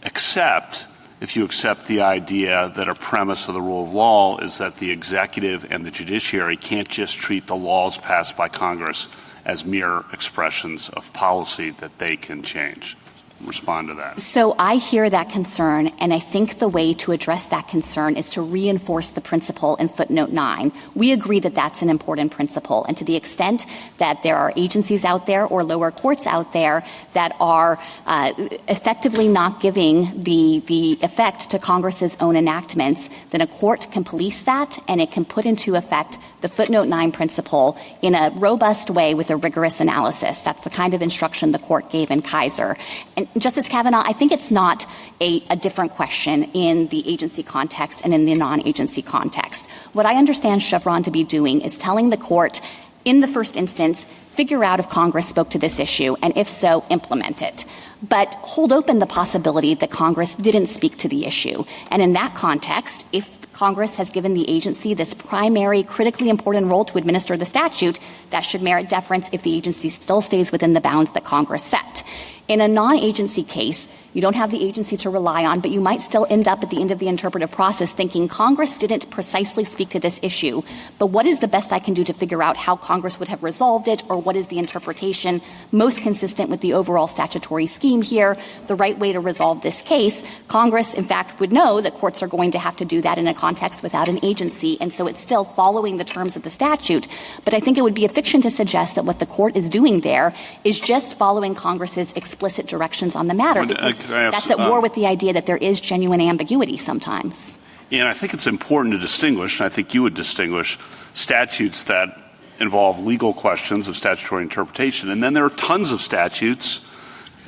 accept if you accept the idea that a premise of the rule of law is that the executive and the judiciary can't just treat the laws passed by Congress as mere expressions of policy that they can change. Respond to that. So I hear that concern, and I think the way to address that concern is to reinforce the principle in footnote 9. We agree that that's an important principle, and to the extent that there are agencies out there or lower courts out there that are effectively not giving the effect to Congress's own enactments, then a court can police that, and it can put into effect the footnote 9 principle in a robust way with a rigorous analysis. That's the kind of instruction the court gave in Kaiser. And Justice Kavanaugh, I think it's not a different question in the agency context and in the non-agency context. What I understand Chevron to be doing is telling the court, in the first instance, figure out if Congress spoke to this issue, and if so, implement it. But hold open the possibility that Congress didn't speak to the issue. And in that context, if Congress has given the agency this primary, critically important role to administer the statute, that should merit deference if the agency still stays within the bounds that Congress set. In a non-agency case, you don't have the agency to rely on, but you might still end up at the end of the interpretive process thinking Congress didn't precisely speak to this issue, but what is the best I can do to figure out how Congress would have resolved it, or what is the interpretation most consistent with the overall statutory scheme here, the right way to resolve this case? Congress, in fact, would know that courts are going to have to do that in a context without an agency, and so it's still following the terms of the statute. But I think it would be a fiction to suggest that what the court is doing there is just following Congress's explicit directions on the matter. That's at war with the idea that there is genuine ambiguity sometimes. And I think it's important to distinguish, and I think you would distinguish, statutes that involve legal questions of statutory interpretation. And then there are tons of statutes,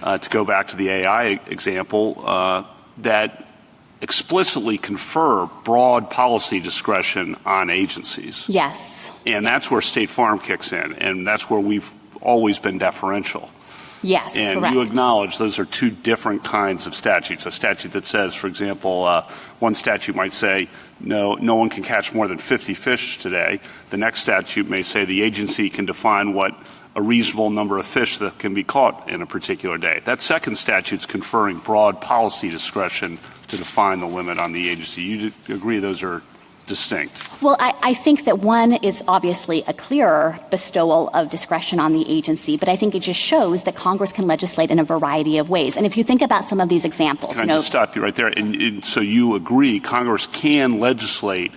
to go back to the AI example, that explicitly confer broad policy discretion on agencies. Yes. And that's where State Farm kicks in, and that's where we've always been deferential. Yes, and correct. You acknowledge those are two different kinds of statutes. A statute that says, for example, one statute might say no one can catch more than 50 fish today. The next statute may say the agency can define what a reasonable number of fish that can be caught in a particular day. That second statute's conferring broad policy discretion to define the limit on the agency. You agree those are distinct? Well, I think that one is obviously a clearer bestowal of discretion on the agency, but I think it just shows that Congress can legislate in a variety of ways. And if you think about some of these examples... Can I just stop you right there? And so you agree Congress can legislate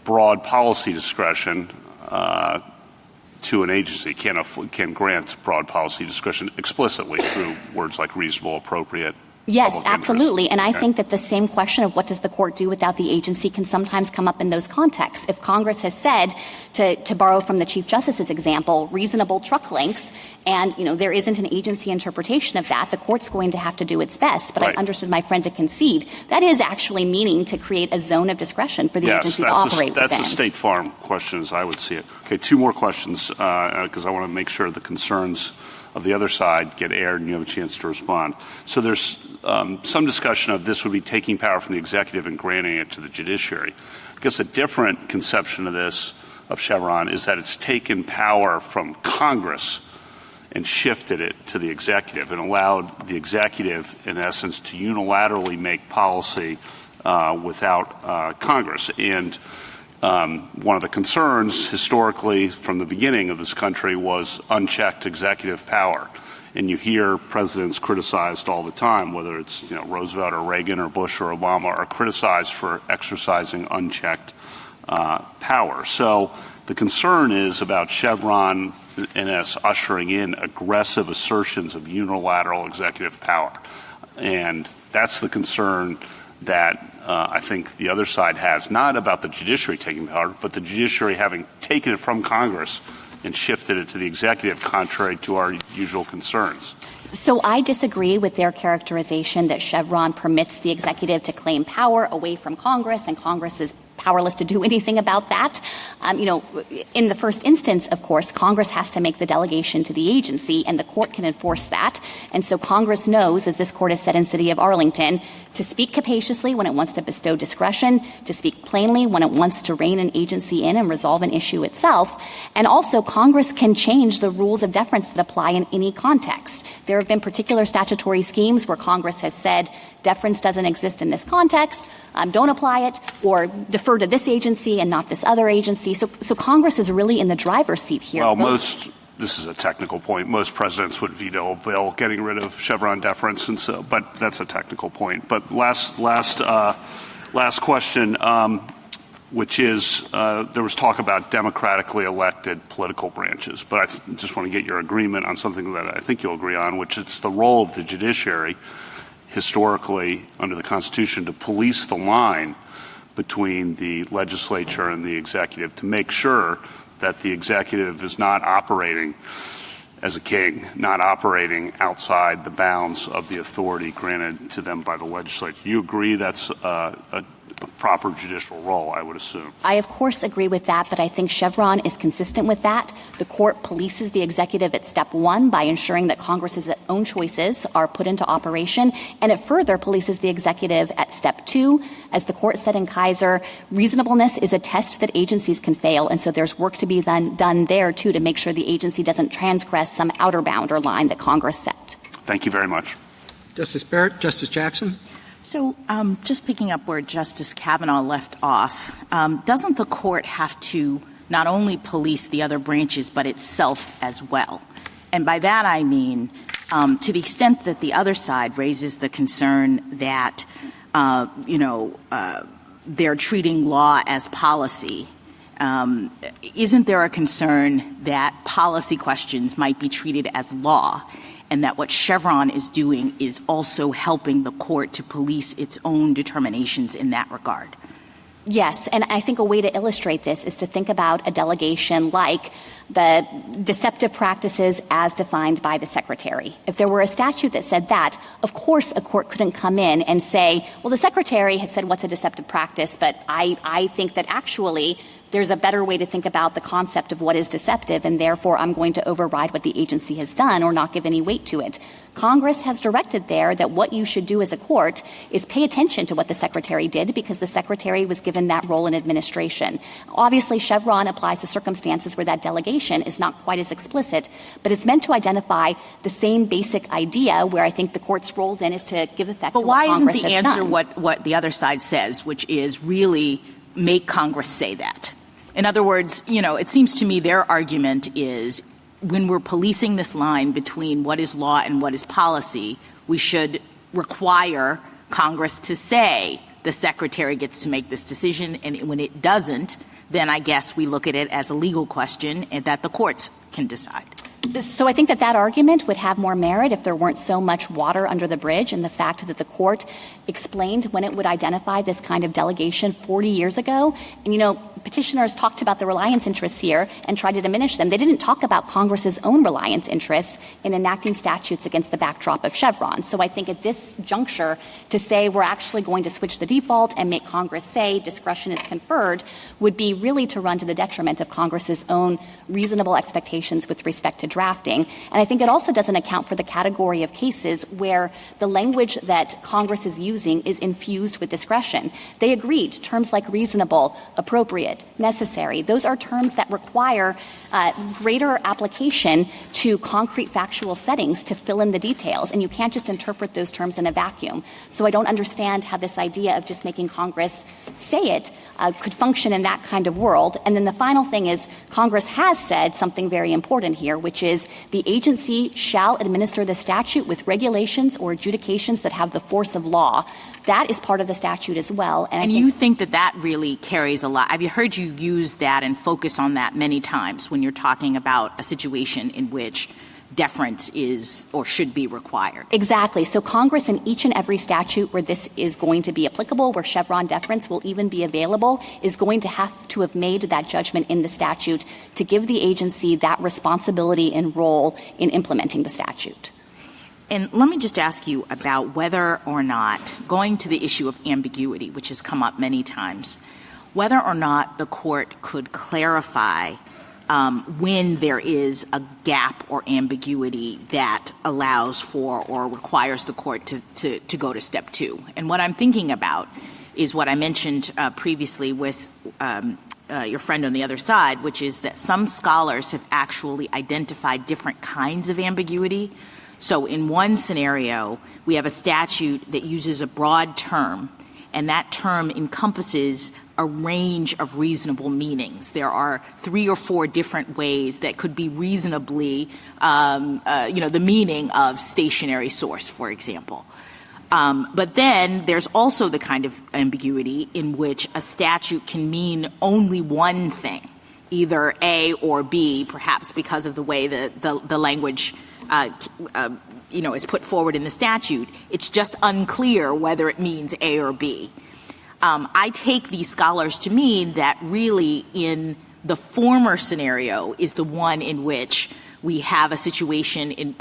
broad policy discretion to an agency, can grant broad policy discretion explicitly through words like reasonable, appropriate... Yes, absolutely. And I think that the same question of what does the court do without the agency can sometimes come up in those contexts. If Congress has said, to borrow from the Chief Justice's example, reasonable truck lengths, and, there isn't an agency interpretation of that, the court's going to have to do its best. But right. I understood my friend to concede. That is actually meaning to create a zone of discretion for the agency to operate within. That's a State Farm question as I would see it. Okay, two more questions because I want to make sure the concerns of the other side get aired and you have a chance to respond. So there's some discussion of this would be taking power from the executive and granting it to the judiciary. I guess a different conception of this, of Chevron, is that it's taken power from Congress and shifted it to the executive and allowed the executive, in essence, to unilaterally make policy without Congress. And one of the concerns historically from the beginning of this country was unchecked executive power. And you hear presidents criticized all the time, whether it's Roosevelt or Reagan or Bush or Obama, are criticized for exercising unchecked power. So the concern is about Chevron and us ushering in aggressive assertions of unilateral executive power. And that's the concern that I think the other side has, not about the judiciary taking power, but the judiciary having taken it from Congress and shifted it to the executive, contrary to our usual concerns. So I disagree with their characterization that Chevron permits the executive to claim power away from Congress, and Congress is powerless to do anything about that. In the first instance, of course, Congress has to make the delegation to the agency, and the court can enforce that. And so Congress knows, as this court has said in City of Arlington, to speak capaciously when it wants to bestow discretion, to speak plainly when it wants to rein an agency in and resolve an issue itself. And also, Congress can change the rules of deference that apply in any context. There have been particular statutory schemes where Congress has said deference doesn't exist in this context, don't apply it, or defer to this agency and not this other agency. So Congress is really in the driver's seat here. Well, this is a technical point. Most presidents would veto a bill getting rid of Chevron deference, but that's a technical point. But last question, which is there was talk about democratically elected political branches, but I just want to get your agreement on something that I think you'll agree on, which is the role of the judiciary historically under the Constitution to police the line between the legislature and the executive to make sure that the executive is not operating as a king, not operating outside the bounds of the authority granted to them by the legislature. Do you agree that's a proper judicial role, I would assume? I, of course, agree with that, but I think Chevron is consistent with that. The court polices the executive at step one by ensuring that Congress's own choices are put into operation, and it further polices the executive at step two. As the court said in Kaiser, reasonableness is a test that agencies can fail, and so there's work to be done there, too, to make sure the agency doesn't transgress some outer bound or line that Congress set. Thank you very much. Justice Barrett, Justice Jackson. So just picking up where Justice Kavanaugh left off, doesn't the court have to not only police the other branches but itself as well? And by that I mean to the extent that the other side raises the concern that, they're treating law as policy, isn't there a concern that policy questions might be treated as law? And that what Chevron is doing is also helping the court to police its own determinations in that regard. Yes, and I think a way to illustrate this is to think about a delegation like the deceptive practices as defined by the Secretary. If there were a statute that said that, of course a court couldn't come in and say, well, the Secretary has said what's a deceptive practice, but I think that actually there's a better way to think about the concept of what is deceptive, and therefore I'm going to override what the agency has done or not give any weight to it. Congress has directed there that what you should do as a court is pay attention to what the Secretary did because the Secretary was given that role in administration. Obviously, Chevron applies to circumstances where that delegation is not quite as explicit, but it's meant to identify the same basic idea where I think the court's role then is to give effect to what Congress has done. But why isn't the answer what the other side says, which is really make Congress say that? In other words, it seems to me their argument is when we're policing this line between what is law and what is policy, we should require Congress to say the Secretary gets to make this decision, and when it doesn't, then I guess we look at it as a legal question and that the courts can decide. So I think that argument would have more merit if there weren't so much water under the bridge, and the fact that the court explained when it would identify this kind of delegation 40 years ago. And, petitioners talked about the reliance interests here and tried to diminish them. They didn't talk about Congress's own reliance interests in enacting statutes against the backdrop of Chevron. So I think at this juncture to say we're actually going to switch the default and make Congress say discretion is conferred would be really to run to the detriment of Congress's own reasonable expectations with respect to drafting. And I think it also doesn't account for the category of cases where the language that Congress is using is infused with discretion. They agreed terms like reasonable, appropriate, necessary. Those are terms that require greater application to concrete factual settings to fill in the details, and you can't just interpret those terms in a vacuum. So I don't understand how this idea of just making Congress say it could function in that kind of world. And then the final thing is Congress has said something very important here, which which is the agency shall administer the statute with regulations or adjudications that have the force of law. That is part of the statute as well. And you think that that really carries a lot? I've heard you use that and focus on that many times when you're talking about a situation in which deference is or should be required. Exactly. So Congress in each and every statute where this is going to be applicable, where Chevron deference will even be available, is going to have made that judgment in the statute to give the agency that responsibility and role in implementing the statute. And let me just ask you about whether or not, going to the issue of ambiguity, which has come up many times, whether or not the court could clarify when there is a gap or ambiguity that allows for or requires the court to go to step 2. And what I'm thinking about is what I mentioned previously with your friend on the other side, which is that some scholars have actually identified different kinds of ambiguity. So in one scenario, we have a statute that uses a broad term, and that term encompasses a range of reasonable meanings. There are 3 or 4 different ways that could be reasonably, the meaning of stationary source, for example. But then there's also the kind of ambiguity in which a statute can mean only one thing, either A or B, perhaps because of the way the language is put forward in the statute. It's just unclear whether it means A or B. I take these scholars to mean that really in the former scenario is the one in which we have a situation in,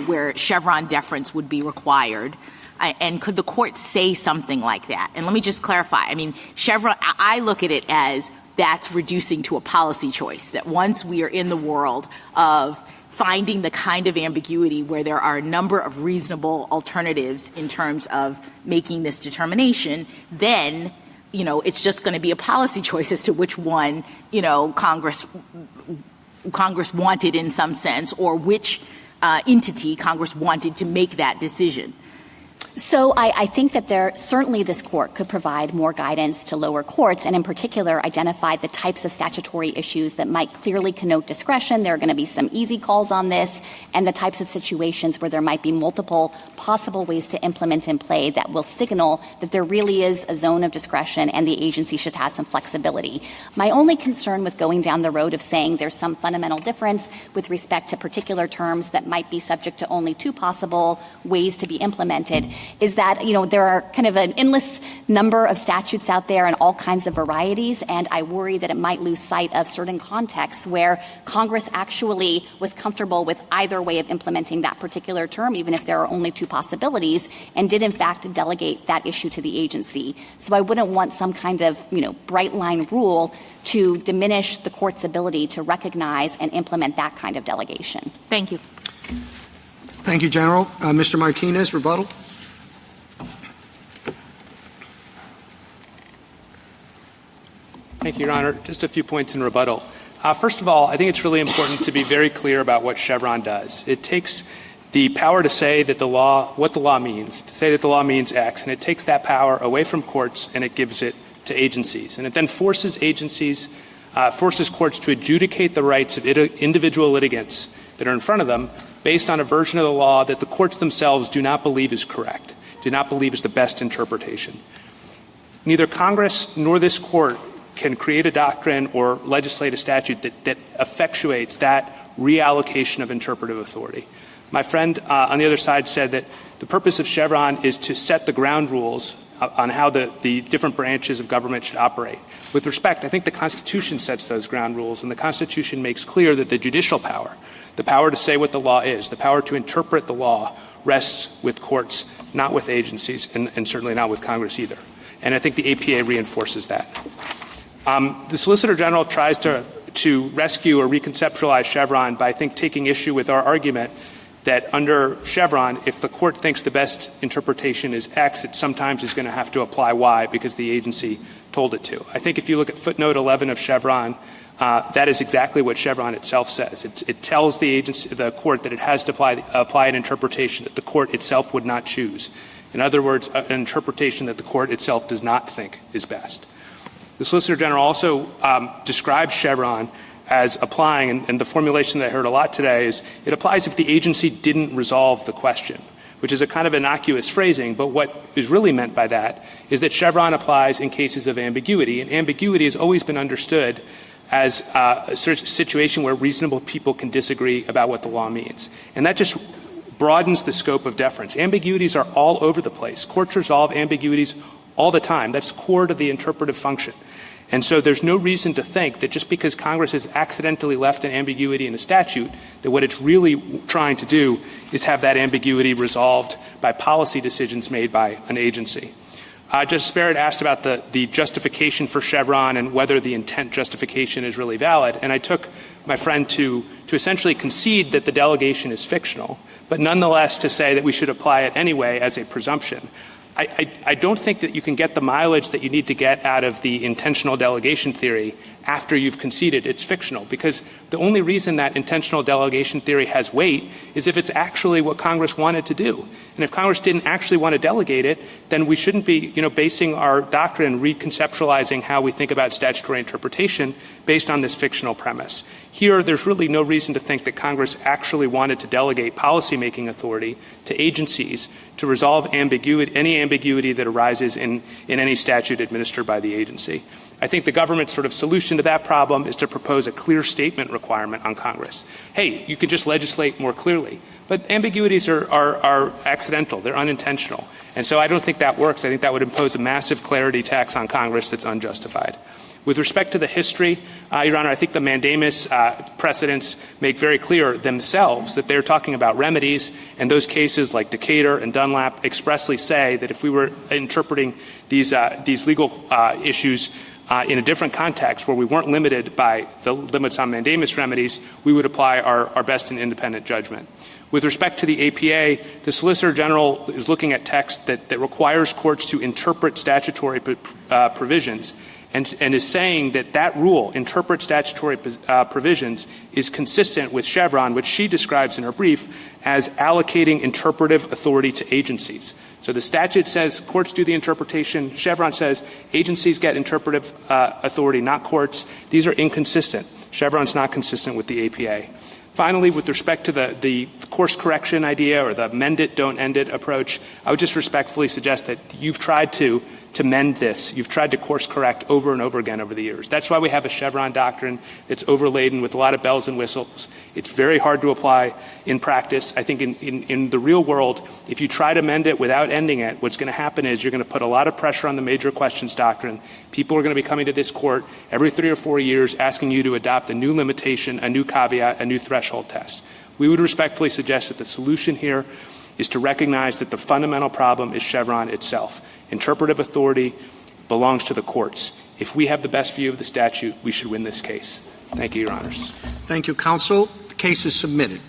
where Chevron deference would be required. And could the court say something like that? And let me just clarify. I mean, Chevron, I look at it as that's reducing to a policy choice, that once we are in the world of finding the kind of ambiguity where there are a number of reasonable alternatives in terms of making this determination, then, it's just going to be a policy choice as to which one, Congress wanted in some sense, or which entity Congress wanted to make that decision. So I think that certainly this court could provide more guidance to lower courts, and in particular identify the types of statutory issues that might clearly connote discretion. There are going to be some easy calls on this, and the types of situations where there might be multiple possible ways to implement and play that will signal that there really is a zone of discretion and the agency should have some flexibility. My only concern with going down the road of saying there's some fundamental difference with respect to particular terms that might be subject to only 2 possible ways to be implemented is that, there are kind of an endless number of statutes out there and all kinds of varieties, and I worry that it might lose sight of certain contexts where Congress actually was comfortable with either way of implementing that particular term, even if there are only 2 possibilities, and did in fact delegate that issue to the agency. So I wouldn't want some kind of, bright line rule to diminish the court's ability to recognize and implement that kind of delegation. Thank you. Thank you, General. Mr. Martinez, rebuttal. Thank you, Your Honor. Just a few points in rebuttal. First of all, I think it's really important to be very clear about what Chevron does. It takes the power to say that what the law means, to say that the law means X, and it takes that power away from courts and it gives it to agencies. And it then forces courts to adjudicate the rights of individual litigants that are in front of them based on a version of the law that the courts themselves do not believe is correct, do not believe is the best interpretation. Neither Congress nor this court can create a doctrine or legislate a statute that effectuates that reallocation of interpretive authority. My friend on the other side said that the purpose of Chevron is to set the ground rules on how the different branches of government should operate. With respect, I think the Constitution sets those ground rules, and the Constitution makes clear that the judicial power, the power to say what the law is, the power to interpret the law, rests with courts, not with agencies, and certainly not with Congress either. And I think the APA reinforces that. The Solicitor General tries to rescue or reconceptualize Chevron by, I think, taking issue with our argument that under Chevron, if the court thinks the best interpretation is X, it sometimes is going to have to apply Y because the agency told it to. I think if you look at footnote 11 of Chevron, that is exactly what Chevron itself says. It tells the court that it has to apply an interpretation that the court itself would not choose. In other words, an interpretation that the court itself does not think is best. The Solicitor General also describes Chevron as applying, and the formulation that I heard a lot today is it applies if the agency didn't resolve the question, which is a kind of innocuous phrasing, but what is really meant by that is that Chevron applies in cases of ambiguity, and ambiguity has always been understood as a situation where reasonable people can disagree about what the law means. And that just broadens the scope of deference. Ambiguities are all over the place. Courts resolve ambiguities all the time. That's core to the interpretive function. And so there's no reason to think that just because Congress has accidentally left an ambiguity in a statute, that what it's really trying to do is have that ambiguity resolved by policy decisions made by an agency. Justice Barrett asked about the justification for Chevron and whether the intent justification is really valid. And I took my friend to essentially concede that the delegation is fictional, but nonetheless to say that we should apply it anyway as a presumption. I don't think that you can get the mileage that you need to get out of the intentional delegation theory after you've conceded it's fictional, because the only reason that intentional delegation theory has weight is if it's actually what Congress wanted to do. And if Congress didn't actually want to delegate it, then we shouldn't be, basing our doctrine, reconceptualizing how we think about statutory interpretation based on this fictional premise. Here, there's really no reason to think that Congress actually wanted to delegate policymaking authority to agencies to resolve any ambiguity that arises in any statute administered by the agency. I think the government's sort of solution to that problem is to propose a clear statement requirement on Congress. Hey, you can just legislate more clearly. But ambiguities are accidental. They're unintentional. And so I don't think that works. I think that would impose a massive clarity tax on Congress that's unjustified. With respect to the history, Your Honor, I think the mandamus precedents make very clear themselves that they're talking about remedies, and those cases like Decatur and Dunlap expressly say that if we were interpreting these legal issues in a different context where we weren't limited by the limits on mandamus remedies, we would apply our best and independent judgment. With respect to the APA, the Solicitor General is looking at text that requires courts to interpret statutory provisions and is saying that rule, interpret statutory provisions, is consistent with Chevron, which she describes in her brief as allocating interpretive authority to agencies. So the statute says courts do the interpretation. Chevron says agencies get interpretive authority, not courts. These are inconsistent. Chevron's not consistent with the APA. Finally, with respect to the course correction idea or the mend it, don't end it approach, I would just respectfully suggest that you've tried to mend this. You've tried to course correct over and over again over the years. That's why we have a Chevron doctrine that's overladen with a lot of bells and whistles. It's very hard to apply in practice. I think in the real world, if you try to mend it without ending it, what's going to happen is you're going to put a lot of pressure on the major questions doctrine. People are going to be coming to this court every 3 or 4 years asking you to adopt a new limitation, a new caveat, a new threshold test. We would respectfully suggest that the solution here is to recognize that the fundamental problem is Chevron itself. Interpretive authority belongs to the courts. If we have the best view of the statute, we should win this case. Thank you, Your Honors. Thank you, counsel. The case is submitted.